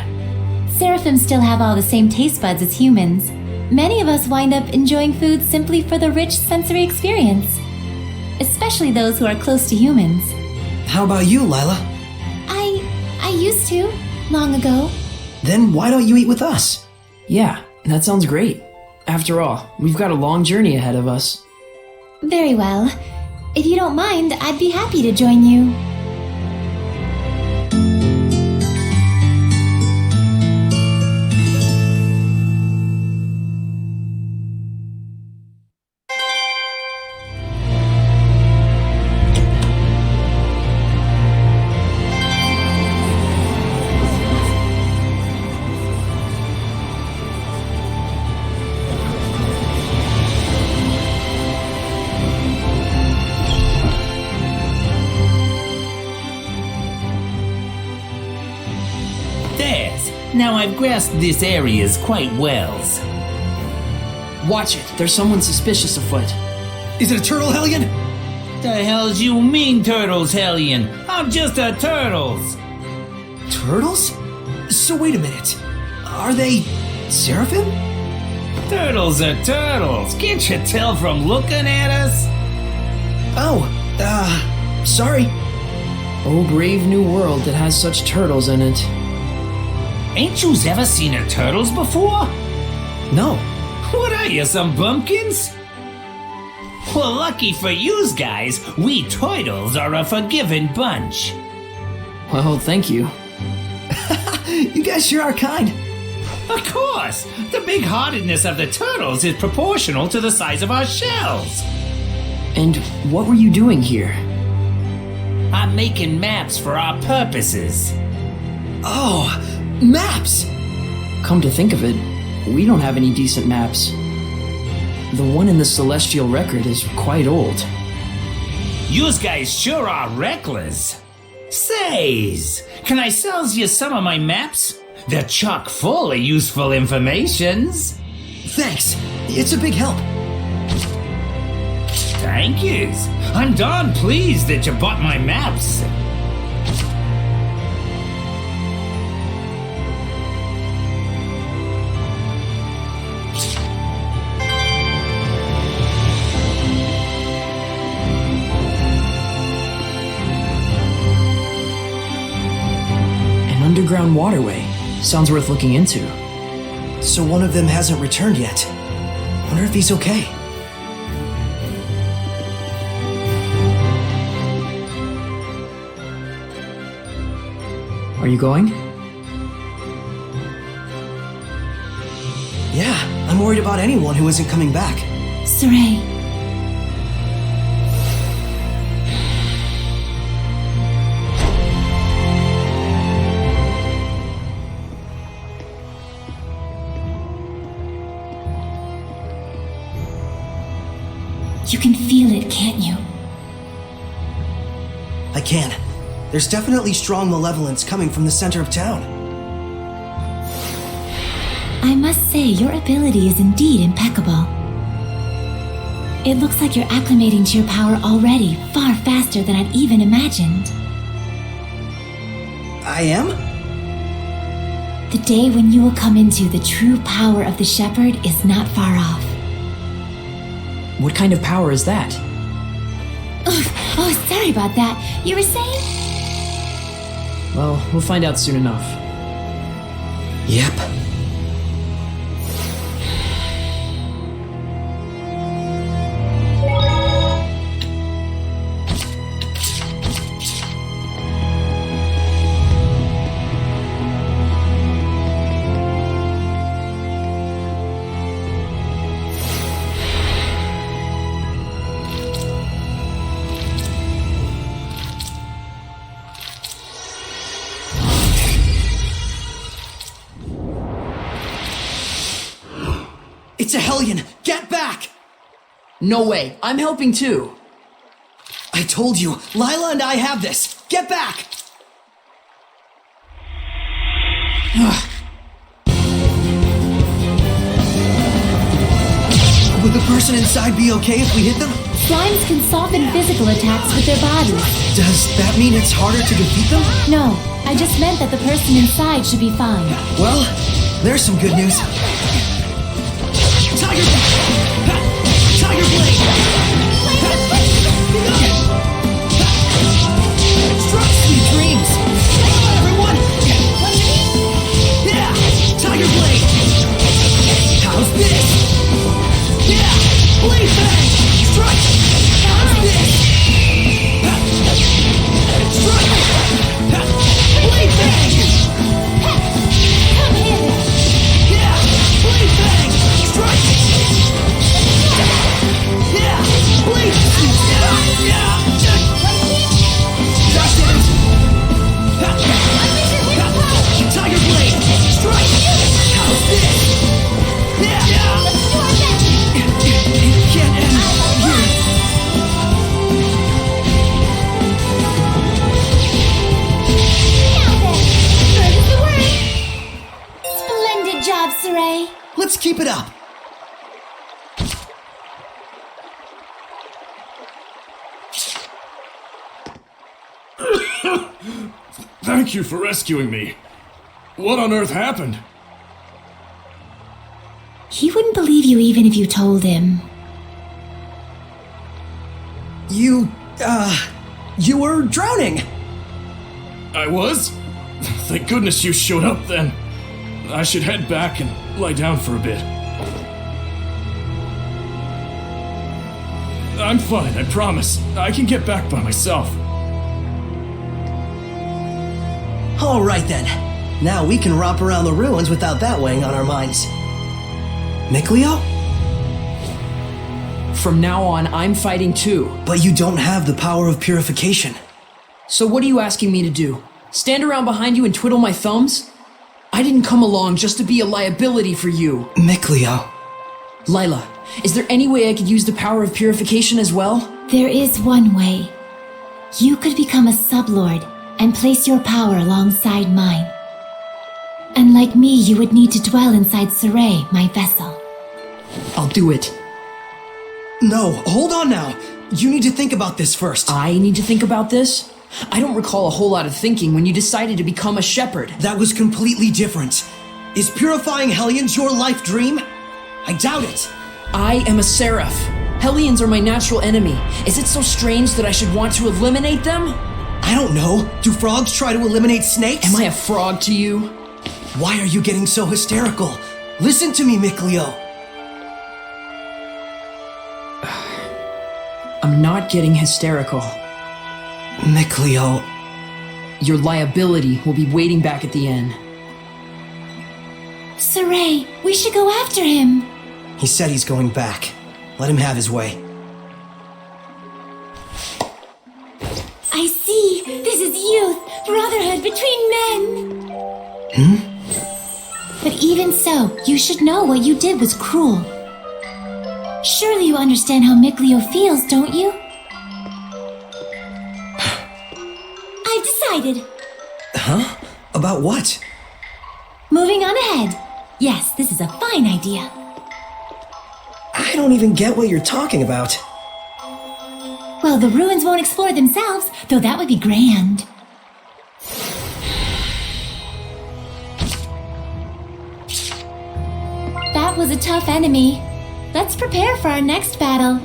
Seraphim still have all the same taste buds as humans. Many of us wind up enjoying food simply for the rich sensory experience. Especially those who are close to humans. How about you, Lila? I used to, long ago. Then why don't you eat with us? Yeah, that sounds great. After all, we've got a long journey ahead of us. Very well. If you don't mind, I'd be happy to join you. Now I've grasped this areas quite well. Watch it, there's someone suspicious afoot. Is it a turtle, Hellion? The hell's you mean, turtles, Hellion? I'm just a turtles. Turtles? So wait a minute. Are they Seraphim? Turtles are turtles. Can't you tell from looking at us? Oh, sorry. Oh, brave new world that has such turtles in it. Ain't yous ever seen a turtles before? No. What are you, some bumpkins? Well, lucky for yous guys, we turtles are a forgiving bunch. Well, thank you. You guys sure are kind. Of course! The big-heartedness of the turtles is proportional to the size of our shells. And what were you doing here? I'm making maps for our purposes. Oh, maps! Come to think of it, we don't have any decent maps. The one in the Celestial Record is quite old. Yous guys sure are reckless. Says, can I sells you some of my maps? They're chock full of useful informations. Thanks, it's a big help. Thank yous. I'm darn pleased that you bought my maps. Underground waterway. Sounds worth looking into. So one of them hasn't returned yet. Wonder if he's okay. Are you going? Yeah, I'm worried about anyone who isn't coming back. Saray. You can feel it, can't you? I can. There's definitely strong malevolence coming from the center of town. I must say, your ability is indeed impeccable. It looks like you're acclimating to your power already, far faster than I'd even imagined. I am? The day when you will come into the true power of the Shepherd is not far off. What kind of power is that? Oh, sorry about that. You were saying? Well, we'll find out soon enough. Yep. It's a Hellion! Get back! No way, I'm helping too! I told you, Lila and I have this! Get back! Would the person inside be okay if we hit them? Slimes can soften physical attacks with their bodies. Does that mean it's harder to defeat them? No, I just meant that the person inside should be fine. Well, there's some good news. Tiger Blade! Struck sweet dreams! Come on, everyone! Yeah! Tiger Blade! How's this? Yeah! Blade Bang! Strike! How's this? Strike! Blade Bang! Come here! Yeah! Blade Bang! Strike! Yeah! Blade! Yeah! Josh did it! Tiger Blade! Strike! How's this? Yeah! It can't end here. Splendid job, Saray. Let's keep it up. Thank you for rescuing me. What on earth happened? He wouldn't believe you even if you told him. You were drowning. I was? Thank goodness you showed up then. I should head back and lie down for a bit. I'm fine, I promise. I can get back by myself. All right then. Now we can romp around the ruins without that weighing on our minds. Mikleo? From now on, I'm fighting too. But you don't have the power of purification. So what are you asking me to do? Stand around behind you and twiddle my thumbs? I didn't come along just to be a liability for you. Mikleo. Lila, is there any way I could use the power of purification as well? There is one way. You could become a sublord and place your power alongside mine. And like me, you would need to dwell inside Saray, my vessel. I'll do it. No, hold on now. You need to think about this first. I need to think about this? I don't recall a whole lot of thinking when you decided to become a shepherd. That was completely different. Is purifying Hellions your life dream? I doubt it. I am a seraph. Hellions are my natural enemy. Is it so strange that I should want to eliminate them? I don't know. Do frogs try to eliminate snakes? Am I a frog to you? Why are you getting so hysterical? Listen to me, Mikleo. I'm not getting hysterical. Mikleo. Your liability will be waiting back at the inn. Saray, we should go after him. He said he's going back. Let him have his way. I see. This is youth, brotherhood between men. But even so, you should know what you did was cruel. Surely you understand how Mikleo feels, don't you? I've decided. Huh? About what? Moving on ahead. Yes, this is a fine idea. I don't even get what you're talking about. Well, the ruins won't explore themselves, though that would be grand. That was a tough enemy. Let's prepare for our next battle.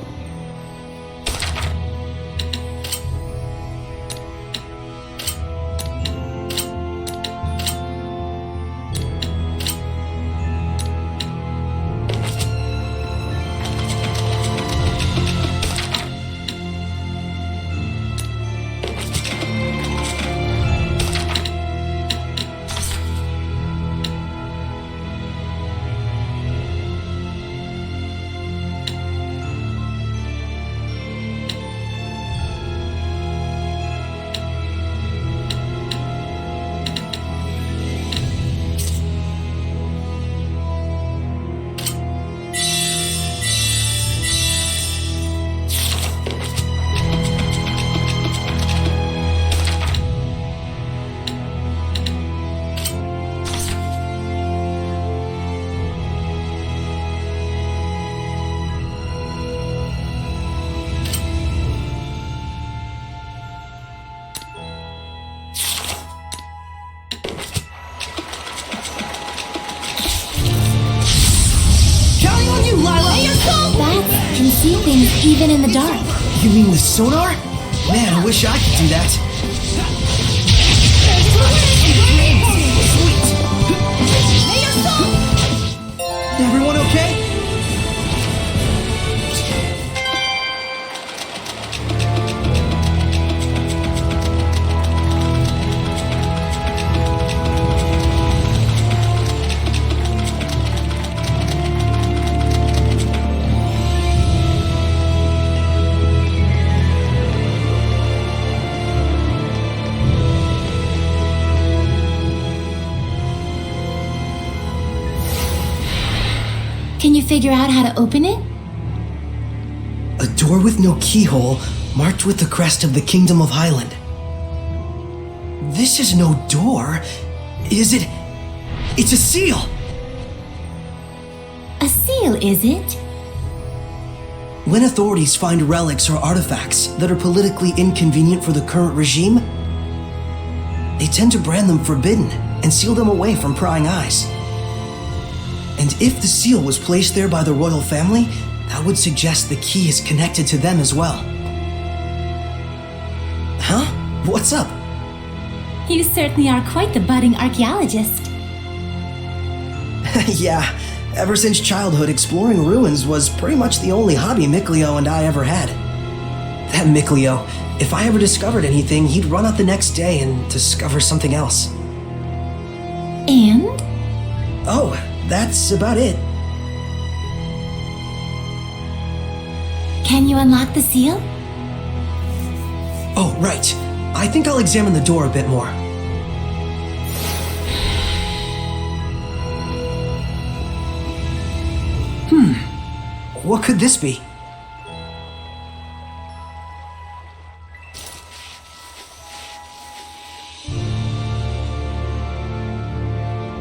can see things even in the dark. You mean with sonar? Man, I wish I could do that. Sweet. Everyone okay? Can you figure out how to open it? A door with no keyhole, marked with the crest of the Kingdom of Highland. This is no door. Is it? It's a seal! A seal, is it? When authorities find relics or artifacts that are politically inconvenient for the current regime, they tend to brand them forbidden and seal them away from prying eyes. And if the seal was placed there by the royal family, that would suggest the key is connected to them as well. Huh? What's up? You certainly are quite the budding archaeologist. Yeah, ever since childhood, exploring ruins was pretty much the only hobby Mikleo and I ever had. That Mikleo, if I ever discovered anything, he'd run out the next day and discover something else. And? Oh, that's about it. Can you unlock the seal? Oh, right. I think I'll examine the door a bit more. What could this be?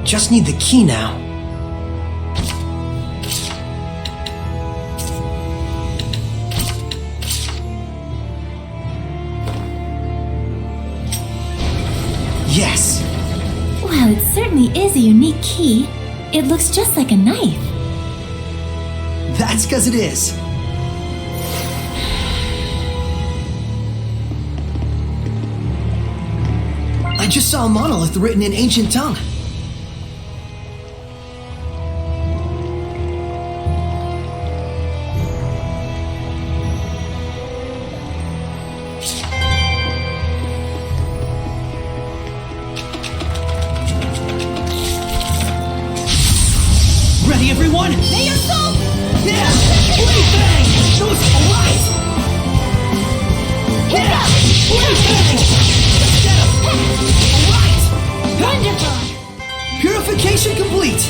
Just need the key now. Yes! Well, it certainly is a unique key. It looks just like a knife. That's because it is. I just saw a monolith written in ancient tongue. Ready, everyone? May your soul! Yeah! Blade bang! Those alive! Yeah! Blade bang! Get him! Alright! Wonderful! Purification complete!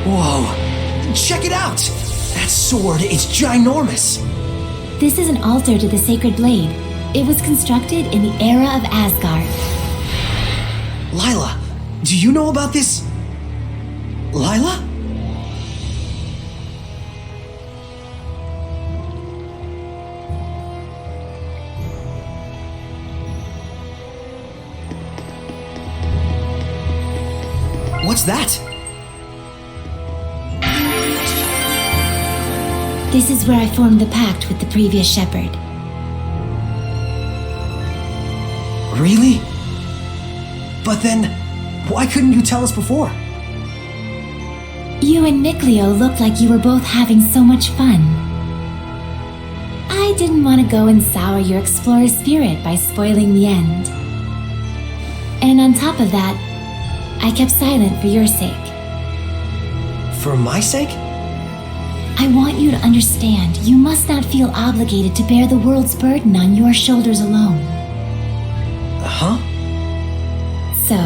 Whoa! Check it out! That sword is ginormous! This is an altar to the sacred blade. It was constructed in the era of Asgard. Lila, do you know about this? Lila? What's that? This is where I formed the pact with the previous shepherd. Really? But then, why couldn't you tell us before? You and Mikleo looked like you were both having so much fun. I didn't want to go and sour your explorer spirit by spoiling the end. And on top of that, I kept silent for your sake. For my sake? I want you to understand you must not feel obligated to bear the world's burden on your shoulders alone. Huh? So,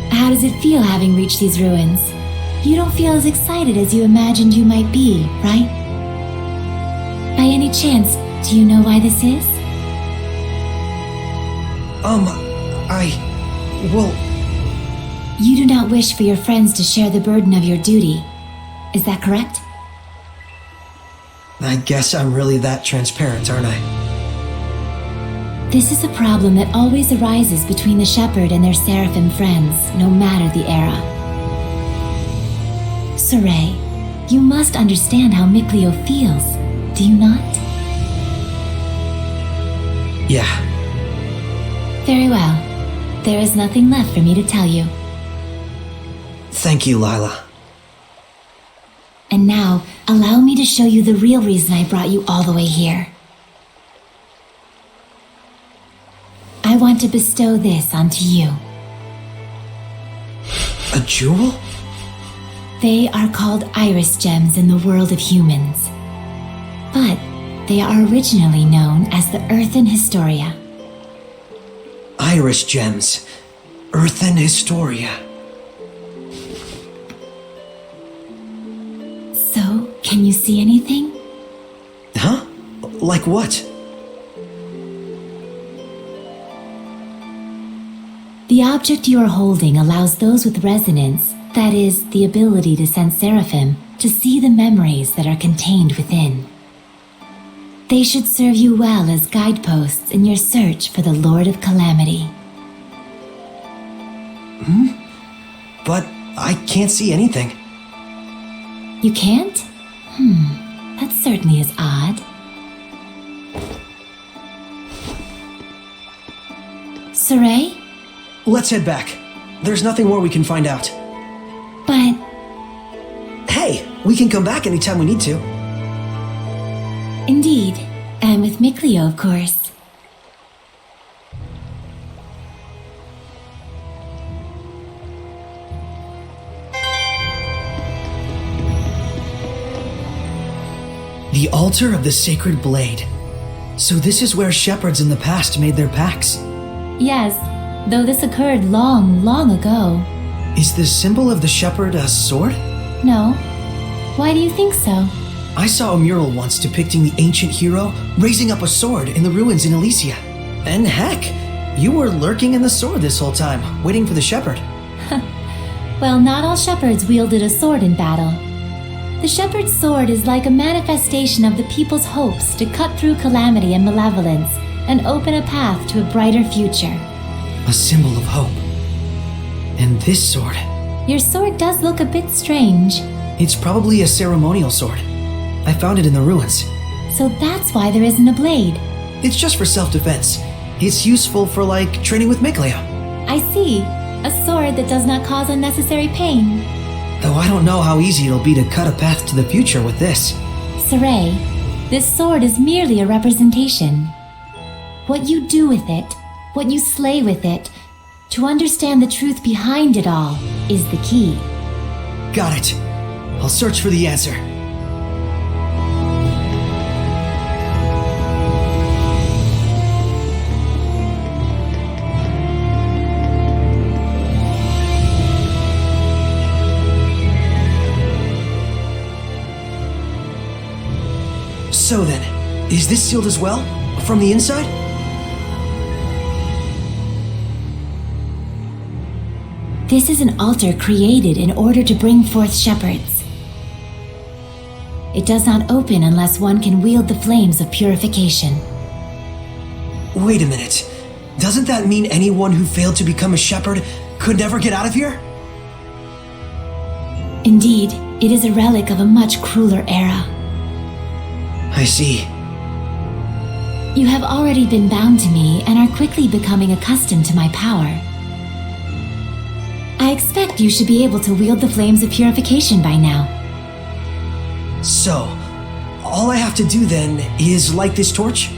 how does it feel having reached these ruins? You don't feel as excited as you imagined you might be, right? By any chance, do you know why this is? Well... You do not wish for your friends to share the burden of your duty. Is that correct? I guess I'm really that transparent, aren't I? This is a problem that always arises between the shepherd and their seraphim friends, no matter the era. Saray, you must understand how Mikleo feels, do you not? Yeah. Very well. There is nothing left for me to tell you. Thank you, Lila. And now, allow me to show you the real reason I brought you all the way here. I want to bestow this onto you. A jewel? They are called iris gems in the world of humans. But they are originally known as the Earthen Historia. Iris gems. Earthen Historia. So, can you see anything? Huh? Like what? The object you are holding allows those with resonance, that is, the ability to sense seraphim, to see the memories that are contained within. They should serve you well as guideposts in your search for the Lord of Calamity. But I can't see anything. You can't? That certainly is odd. Saray? Let's head back. There's nothing more we can find out. But... Hey, we can come back anytime we need to. Indeed. And with Mikleo, of course. The altar of the sacred blade. So this is where shepherds in the past made their pacts. Yes, though this occurred long, long ago. Is the symbol of the shepherd a sword? No. Why do you think so? I saw a mural once depicting the ancient hero raising up a sword in the ruins in Elysia. And heck, you were lurking in the sword this whole time, waiting for the shepherd. Well, not all shepherds wielded a sword in battle. The shepherd's sword is like a manifestation of the people's hopes to cut through calamity and malevolence and open a path to a brighter future. A symbol of hope. And this sword... Your sword does look a bit strange. It's probably a ceremonial sword. I found it in the ruins. So that's why there isn't a blade. It's just for self-defense. It's useful for, like, training with Mikleo. I see. A sword that does not cause unnecessary pain. Though I don't know how easy it'll be to cut a path to the future with this. Saray, this sword is merely a representation. What you do with it, what you slay with it, to understand the truth behind it all, is the key. Got it. I'll search for the answer. So then, is this sealed as well? From the inside? This is an altar created in order to bring forth shepherds. It does not open unless one can wield the flames of purification. Wait a minute. Doesn't that mean anyone who failed to become a shepherd could never get out of here? Indeed, it is a relic of a much crueler era. I see. You have already been bound to me and are quickly becoming accustomed to my power. I expect you should be able to wield the flames of purification by now. So, all I have to do then is light this torch?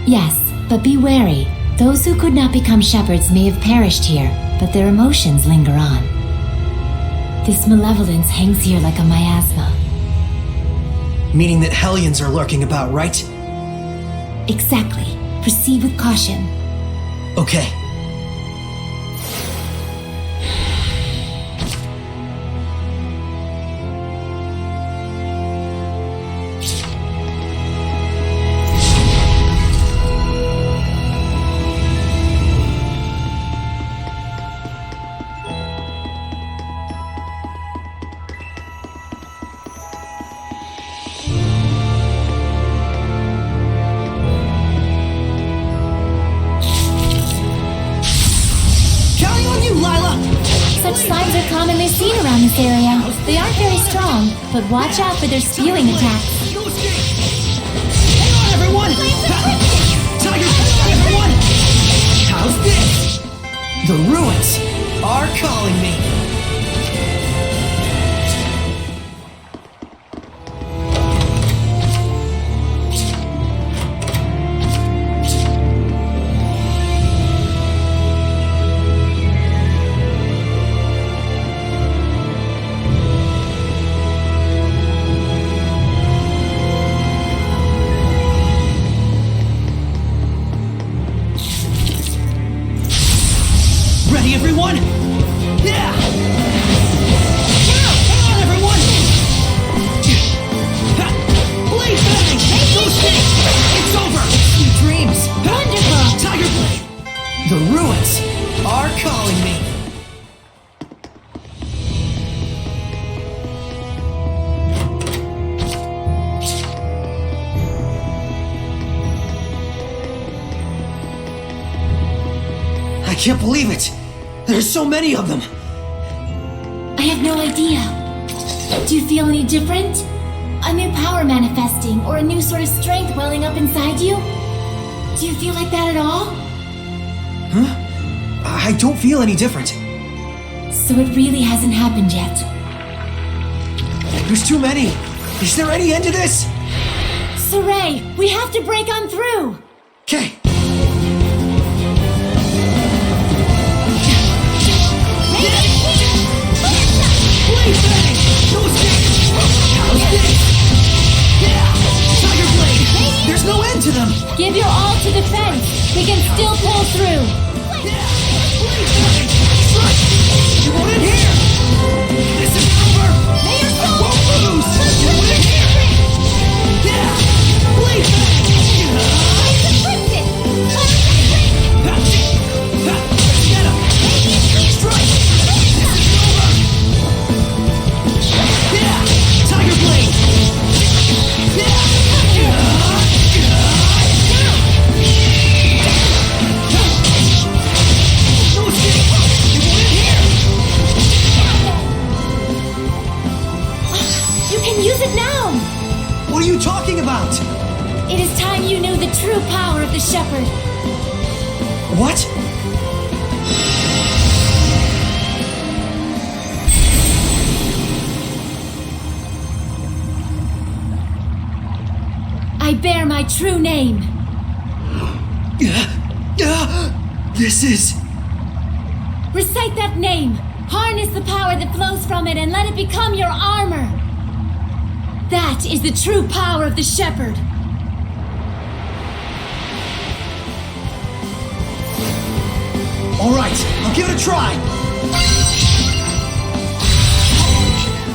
Yes, but be wary. Those who could not become shepherds may have perished here, but their emotions linger on. This malevolence hangs here like a miasma. Meaning that Hellions are lurking about, right? Exactly. Proceed with caution. Okay. Such signs are commonly seen around this area. They aren't very strong, but watch out for their spewing attacks. Hang on, everyone! Tiger, everyone! How's this? The ruins are calling me. Ready, everyone? Yeah! Hang on, everyone! Blade bang! No stick! It's over! Sweet dreams. Wonderful! Tiger Blade! The ruins are calling me. I can't believe it! There's so many of them! I have no idea. Do you feel any different? A new power manifesting, or a new sort of strength welling up inside you? Do you feel like that at all? Huh? I don't feel any different. So it really hasn't happened yet. There's too many! Is there any end to this? Saray, we have to break on through! Okay. Blade bang! No stick! How's this? Yeah! Tiger Blade! There's no end to them! Give your all to the fence! We can still pull through! Yeah! Blade bang! Strike! You want it here! This is over! Won't lose! You want it here! Yeah! Blade bang! Get him! Strike! This is over! Yeah! Tiger Blade! Yeah! No stick! You want it here! You can use it now! What are you talking about? It is time you knew the true power of the shepherd. What? I bear my true name. This is... Recite that name. Harness the power that flows from it and let it become your armor. That is the true power of the shepherd. All right, I'll give it a try.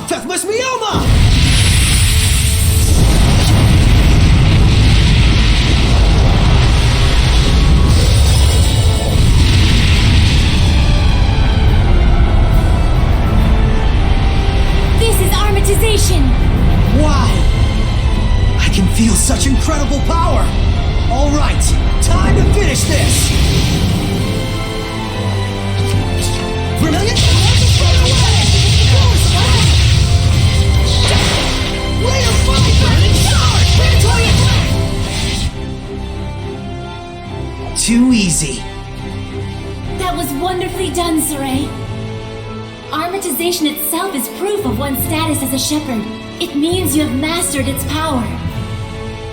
Fethmas Mioma! This is armatization. Wow! I can feel such incredible power! All right, time to finish this! Vermilion? Go! crazy! That was wonderfully done, Saray. Armatization itself is proof of one's status as a shepherd. It means you have mastered its power.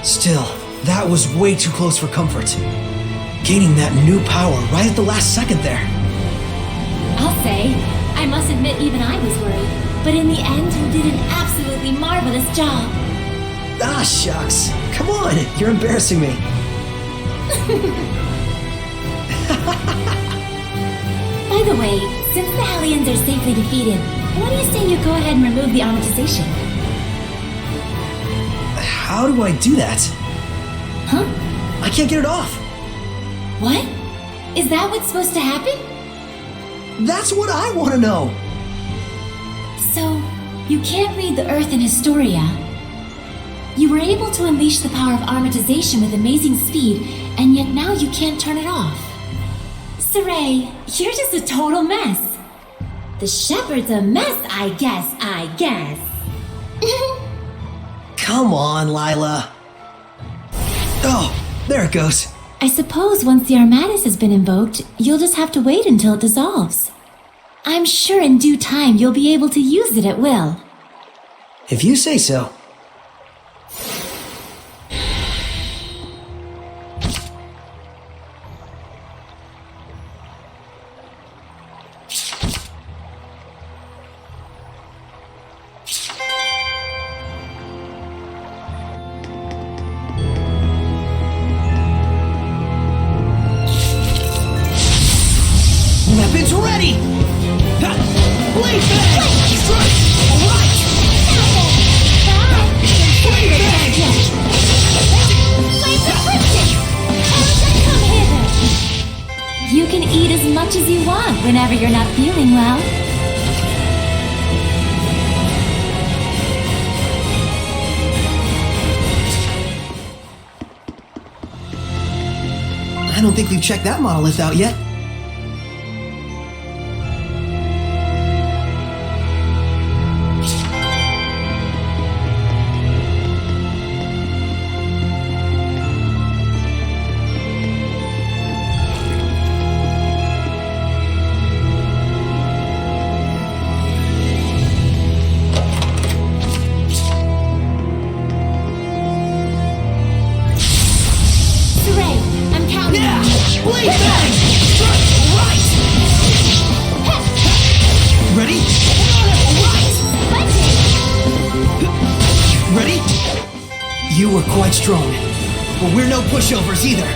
Still, that was way too close for comfort. Gaining that new power right at the last second there. I'll say, I must admit even I was worried. But in the end, you did an absolutely marvelous job. Ah, shucks. Come on, you're embarrassing me. By the way, since the Hellions are safely defeated, why do you say you go ahead and remove the armatization? How do I do that? Huh? I can't get it off. What? Is that what's supposed to happen? That's what I want to know. So, you can't read the Earth in Historia. You were able to unleash the power of armatization with amazing speed, and yet now you can't turn it off. Saray, you're just a total mess. The shepherd's a mess, I guess. Come on, Lila. Oh, there it goes. I suppose once the Armatus has been invoked, you'll just have to wait until it dissolves. I'm sure in due time you'll be able to use it at will. If you say so. Weapons ready! Ha! Blade bang! Strike! Alright! Blade bang! You can eat as much as you want whenever you're not feeling well. I don't think we've checked that monolith out yet. Blade bang! Strike! Right! Ready? Ready? You were quite strong, but we're no pushovers either.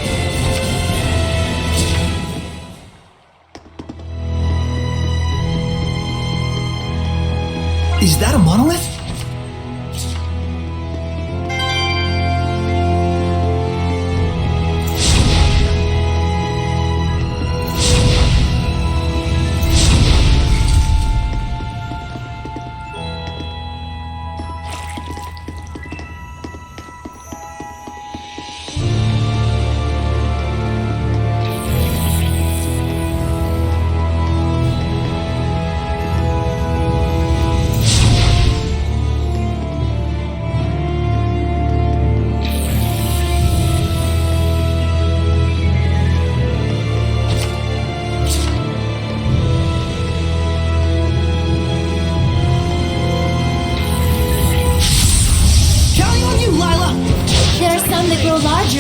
Is that a monolith?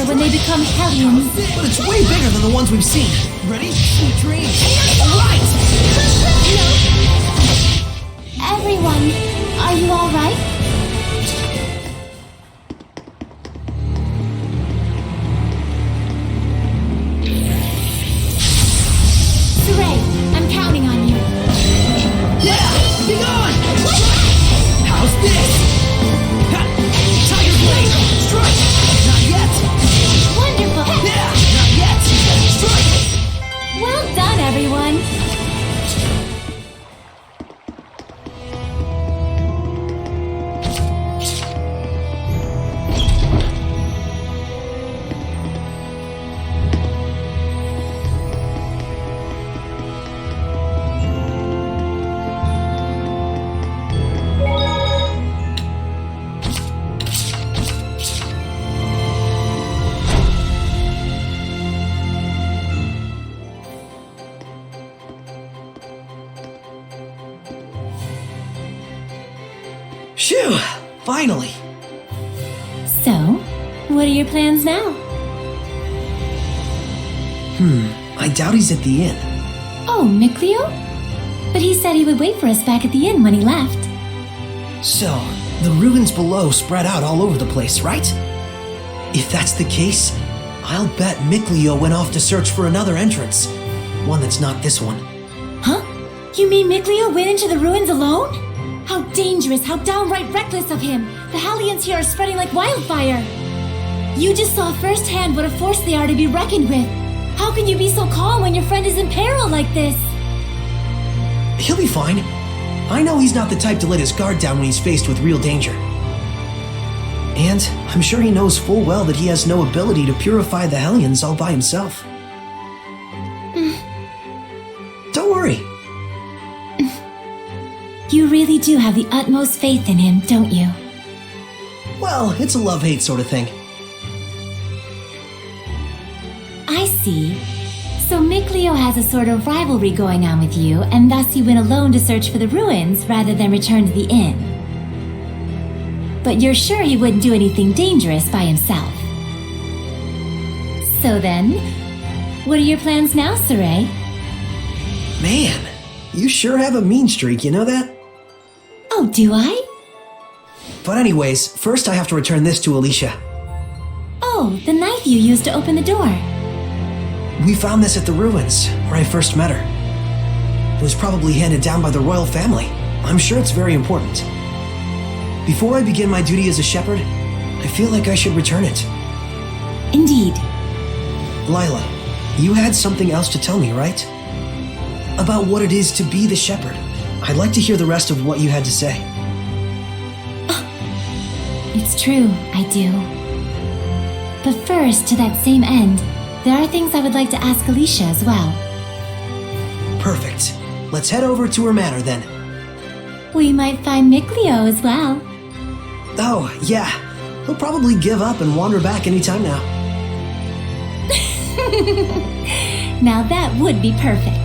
When they become Hellions. But it's way bigger than the ones we've seen. Ready? Sweet dreams. Right! Everyone, are you all right? Saray, I'm counting on you. Yeah! Be gone! How's this? Ha! Tiger Blade! Strike! Not yet! Wonderful! Yeah! Not yet! Strike! Well done, everyone! Phew! Finally! So, what are your plans now? I doubt he's at the inn. Oh, Mikleo? But he said he would wait for us back at the inn when he left. So, the ruins below spread out all over the place, right? If that's the case, I'll bet Mikleo went off to search for another entrance. One that's not this one. Huh? You mean Mikleo went into the ruins alone? How dangerous, how downright reckless of him! The Hellions here are spreading like wildfire! You just saw firsthand what a force they are to be reckoned with. How can you be so calm when your friend is in peril like this? He'll be fine. I know he's not the type to let his guard down when he's faced with real danger. And I'm sure he knows full well that he has no ability to purify the Hellions all by himself. Don't worry. You really do have the utmost faith in him, don't you? Well, it's a love-hate sort of thing. I see. So Mikleo has a sort of rivalry going on with you, and thus he went alone to search for the ruins rather than return to the inn. But you're sure he wouldn't do anything dangerous by himself. So then, what are your plans now, Saray? Man, you sure have a mean streak, you know that? Oh, do I? But anyways, first I have to return this to Alicia. Oh, the knife you used to open the door. We found this at the ruins, where I first met her. It was probably handed down by the royal family. I'm sure it's very important. Before I begin my duty as a shepherd, I feel like I should return it. Indeed. Lila, you had something else to tell me, right? About what it is to be the shepherd. I'd like to hear the rest of what you had to say. It's true, I do. But first, to that same end, there are things I would like to ask Alicia as well. Perfect. Let's head over to her manor then. We might find Mikleo as well. Oh, yeah. He'll probably give up and wander back anytime now. Now that would be perfect.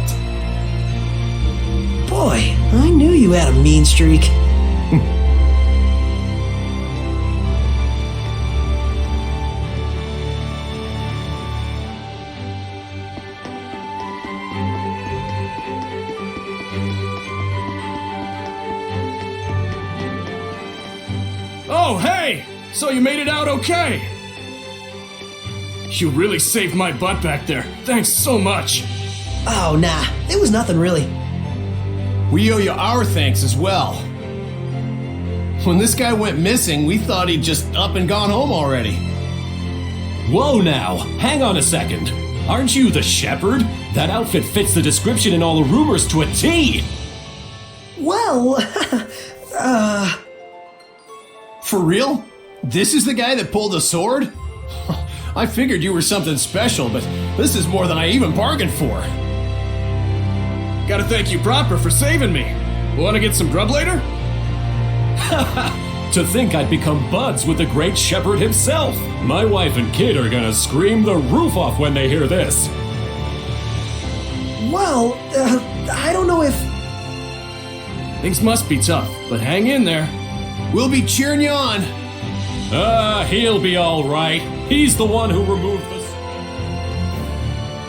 Boy, I knew you had a mean streak. Oh, hey! So you made it out okay! You really saved my butt back there. Thanks so much. Oh, nah. It was nothing really. We owe you our thanks as well. When this guy went missing, we thought he'd just up and gone home already. Whoa now, hang on a second. Aren't you the shepherd? That outfit fits the description in all the rumors to a T! Well, For real? This is the guy that pulled the sword? I figured you were something special, but this is more than I even bargained for. Gotta thank you proper for saving me. Wanna get some grub later? To think I'd become buds with the great shepherd himself. My wife and kid are gonna scream the roof off when they hear this. well, I don't know if... Things must be tough, but hang in there. We'll be cheering you on. He'll be all right. He's the one who removed this.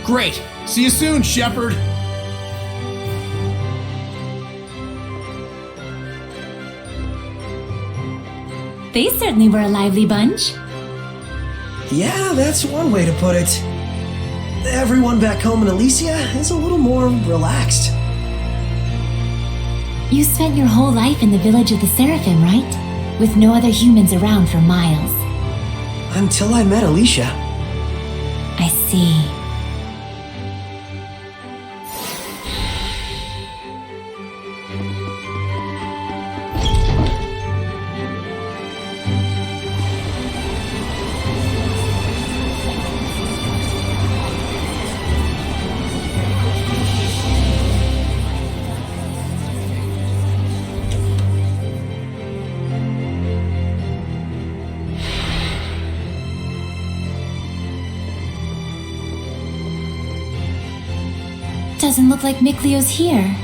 Great. See you soon, shepherd. They certainly were a lively bunch. Yeah, that's one way to put it. Everyone back home in Elysia is a little more relaxed. You spent your whole life in the village of the Seraphim, right? With no other humans around for miles. Until I met Alicia. I see. Doesn't look like Mikleo's here.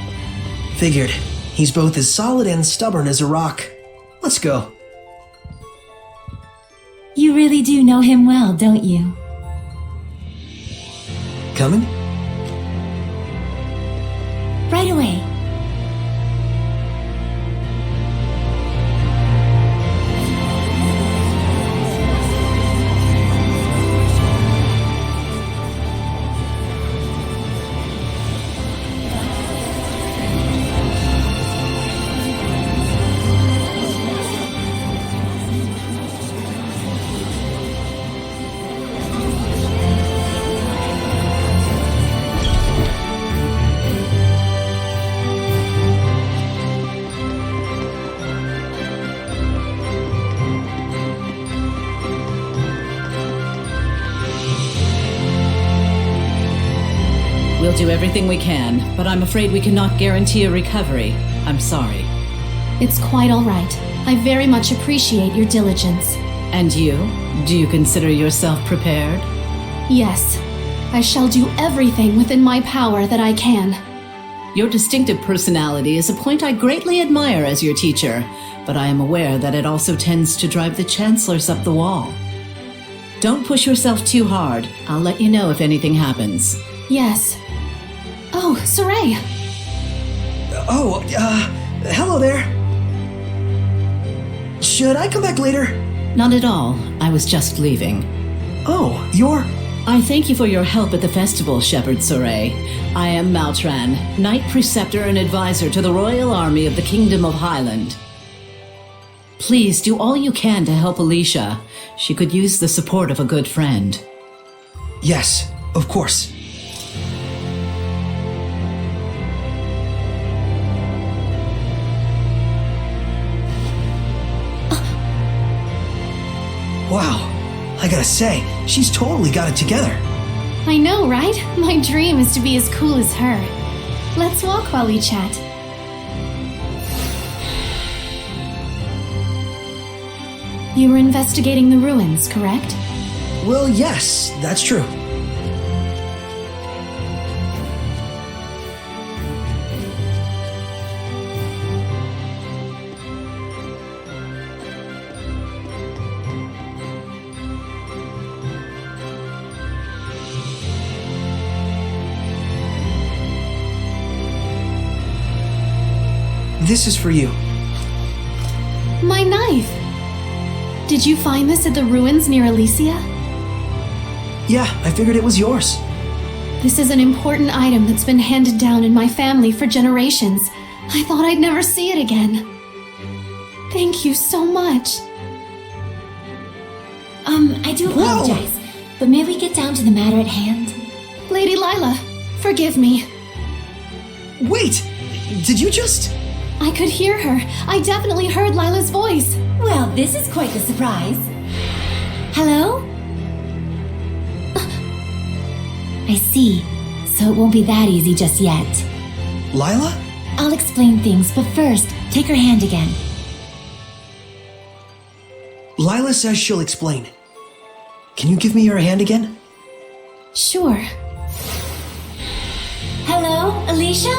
Figured. He's both as solid and stubborn as a rock. Let's go. You really do know him well, don't you? Coming? Right away. We'll do everything we can, but I'm afraid we cannot guarantee a recovery. I'm sorry. It's quite all right. I very much appreciate your diligence. And you? Do you consider yourself prepared? Yes. I shall do everything within my power that I can. Your distinctive personality is a point I greatly admire as your teacher, but I am aware that it also tends to drive the chancellors up the wall. Don't push yourself too hard. I'll let you know if anything happens. Yes. Oh, Saray! Oh, hello there. Should I come back later? Not at all. I was just leaving. Oh, you're... I thank you for your help at the festival, Shepherd Saray. I am Maltran, Knight Preceptor and Advisor to the Royal Army of the Kingdom of Highland. Please do all you can to help Alicia. She could use the support of a good friend. Yes, of course. Wow, I gotta say, she's totally got it together. I know, right? My dream is to be as cool as her. Let's walk while we chat. You were investigating the ruins, correct? Well, yes, that's true. This is for you. My knife! Did you find this at the ruins near Alicia? Yeah, I figured it was yours. This is an important item that's been handed down in my family for generations. I thought I'd never see it again. Thank you so much. I do apologize, but may we get down to the matter at hand? Lady Lila, forgive me. Wait! Did you just... I could hear her. I definitely heard Lila's voice. Well, this is quite the surprise. Hello? I see. So it won't be that easy just yet. Lila? I'll explain things, but first, take her hand again. Lila says she'll explain. Can you give me your hand again? Sure. Hello, Alicia?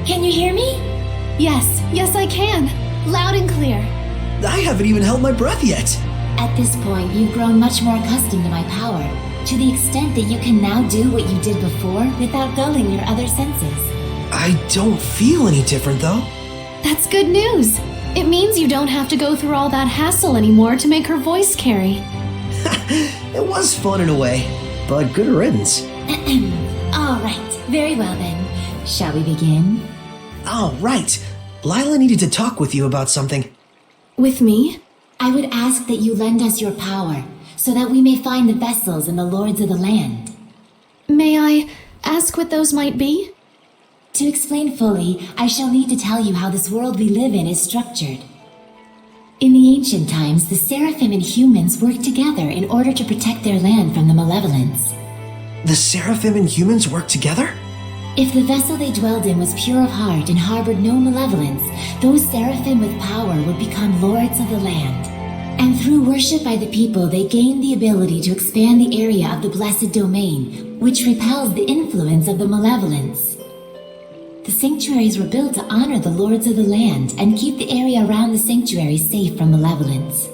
Can you hear me? Yes, I can. Loud and clear. I haven't even held my breath yet. At this point, you've grown much more accustomed to my power, to the extent that you can now do what you did before without dulling your other senses. I don't feel any different, though. That's good news. It means you don't have to go through all that hassle anymore to make her voice carry. It was fun in a way, but good riddance. All right, very well then. Shall we begin? Oh, right. Lila needed to talk with you about something. With me? I would ask that you lend us your power, so that we may find the vessels and the lords of the land. May I ask what those might be? To explain fully, I shall need to tell you how this world we live in is structured. In the ancient times, the Seraphim and humans worked together in order to protect their land from the malevolence. The Seraphim and humans worked together? If the vessel they dwelled in was pure of heart and harbored no malevolence, those Seraphim with power would become lords of the land. And through worship by the people, they gained the ability to expand the area of the blessed domain, which repels the influence of the malevolence. The sanctuaries were built to honor the lords of the land and keep the area around the sanctuary safe from malevolence.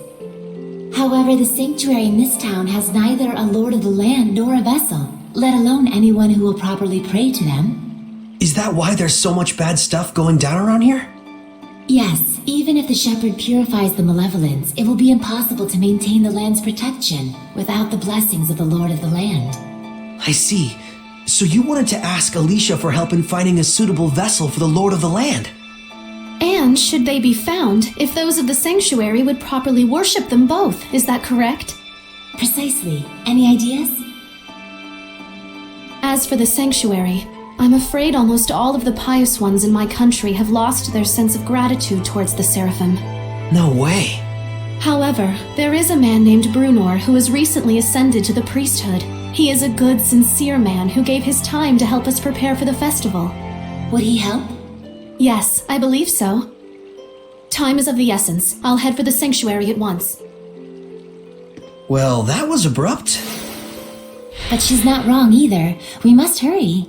However, the sanctuary in this town has neither a lord of the land nor a vessel, let alone anyone who will properly pray to them. Is that why there's so much bad stuff going down around here? Yes, even if the shepherd purifies the malevolence, it will be impossible to maintain the land's protection without the blessings of the lord of the land. I see. So you wanted to ask Alicia for help in finding a suitable vessel for the lord of the land? And should they be found, if those of the sanctuary would properly worship them both, is that correct? Precisely. Any ideas? As for the sanctuary, I'm afraid almost all of the pious ones in my country have lost their sense of gratitude towards the Seraphim. No way. However, there is a man named Brunor who has recently ascended to the priesthood. He is a good, sincere man who gave his time to help us prepare for the festival. Would he help? Yes, I believe so. Time is of the essence. I'll head for the sanctuary at once. Well, that was abrupt. But she's not wrong either. We must hurry.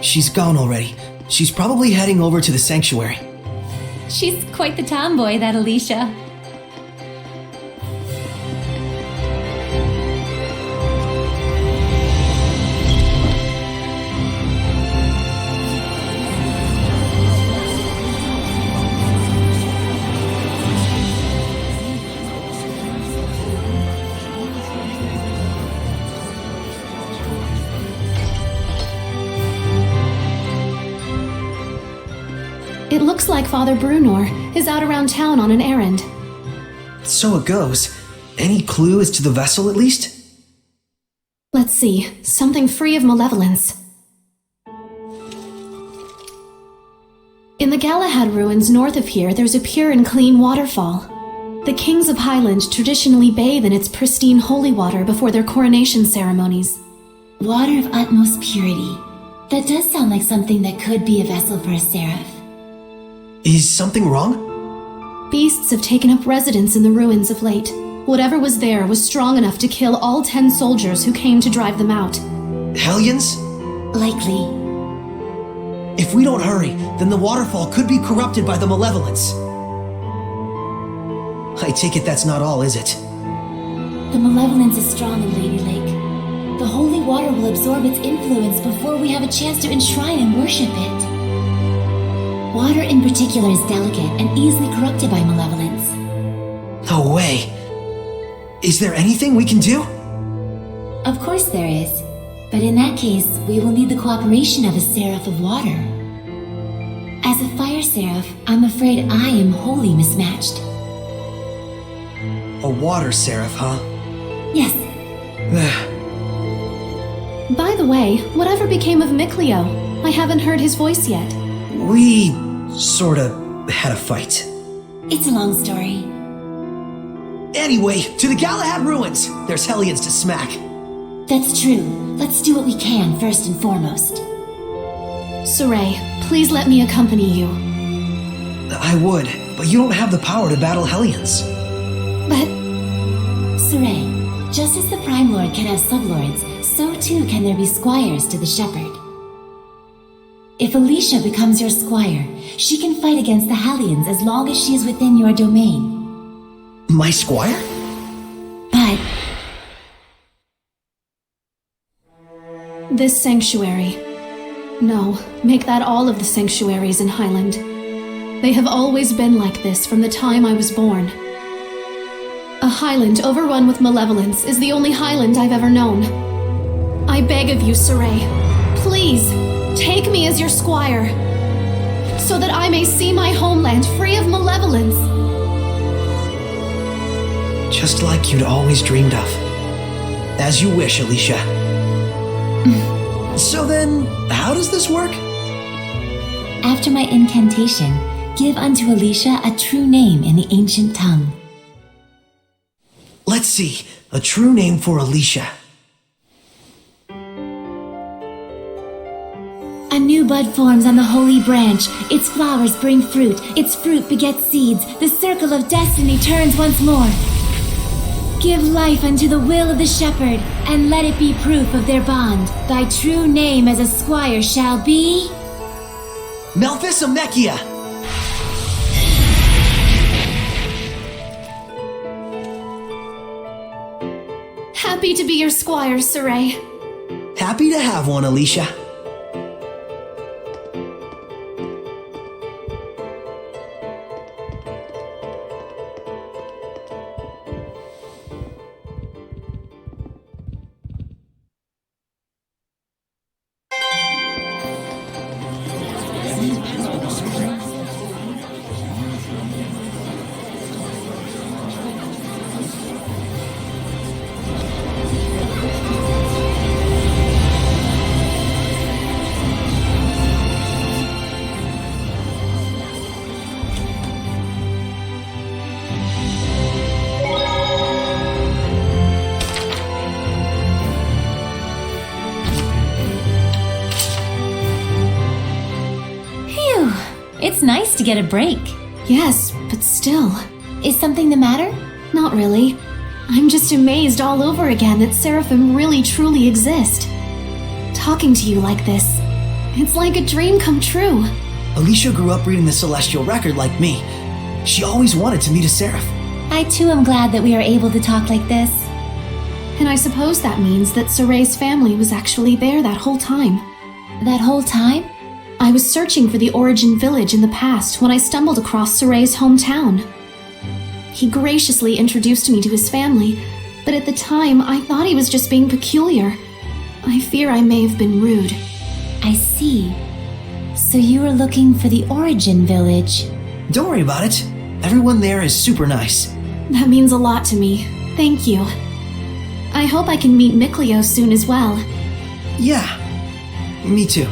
She's gone already. She's probably heading over to the sanctuary. She's quite the tomboy, that Alicia. It looks like Father Brunor is out around town on an errand. So it goes. Any clue as to the vessel, at least? Let's see. Something free of malevolence. In the Galahad ruins north of here, there's a pure and clean waterfall. The kings of Highland traditionally bathe in its pristine holy water before their coronation ceremonies. Water of utmost purity. That does sound like something that could be a vessel for a seraph. Is something wrong? Beasts have taken up residence in the ruins of late. Whatever was there was strong enough to kill all 10 soldiers who came to drive them out. Hellions? Likely. If we don't hurry, then the waterfall could be corrupted by the malevolence. I take it that's not all, is it? The malevolence is strong in Lady Lake. The holy water will absorb its influence before we have a chance to enshrine and worship it. Water in particular is delicate and easily corrupted by malevolence. No way. Is there anything we can do? Of course there is. But in that case, we will need the cooperation of a seraph of water. As a fire seraph, I'm afraid I am wholly mismatched. A water seraph, huh? Yes. By the way, whatever became of Mikleo? I haven't heard his voice yet. We sorta had a fight. It's a long story. Anyway, to the Galahad ruins! There's hellions to smack. That's true. Let's do what we can first and foremost. Saray, please let me accompany you. I would, but you don't have the power to battle hellions. But... Saray, just as the Prime Lord can have sublords, so too can there be squires to the shepherd. If Alicia becomes your squire, she can fight against the Hellions as long as she is within your domain. My squire? But... this sanctuary. No, make that all of the sanctuaries in Highland. They have always been like this from the time I was born. A Highland overrun with malevolence is the only Highland I've ever known. I beg of you, Saray, please, take me as your squire, so that I may see my homeland free of malevolence. Just like you'd always dreamed of. As you wish, Alicia. So then, how does this work? After my incantation, give unto Alicia a true name in the ancient tongue. Let's see, a true name for Alicia. new bud forms on the holy branch. Its flowers bring fruit. Its fruit begets seeds. The circle of destiny turns once more. Give life unto the will of the shepherd, and let it be proof of their bond. Thy true name as a squire shall be... Melphisamechia! Happy to be your squire, Saray. Happy to have one, Alicia. It's nice to get a break. Yes, but still. Is something the matter? Not really. I'm just amazed all over again that seraphim really truly exist. Talking to you like this, it's like a dream come true. Alicia grew up reading the Celestial Record like me. She always wanted to meet a seraph. I too am glad that we are able to talk like this. And I suppose that means that Saray's family was actually there that whole time. That whole time? I was searching for the Origin Village in the past when I stumbled across Saray's hometown. He graciously introduced me to his family, but at the time I thought he was just being peculiar. I fear I may have been rude. I see. So you were looking for the Origin Village. Don't worry about it. Everyone there is super nice. That means a lot to me. Thank you. I hope I can meet Mikleo soon as well. Yeah, me too.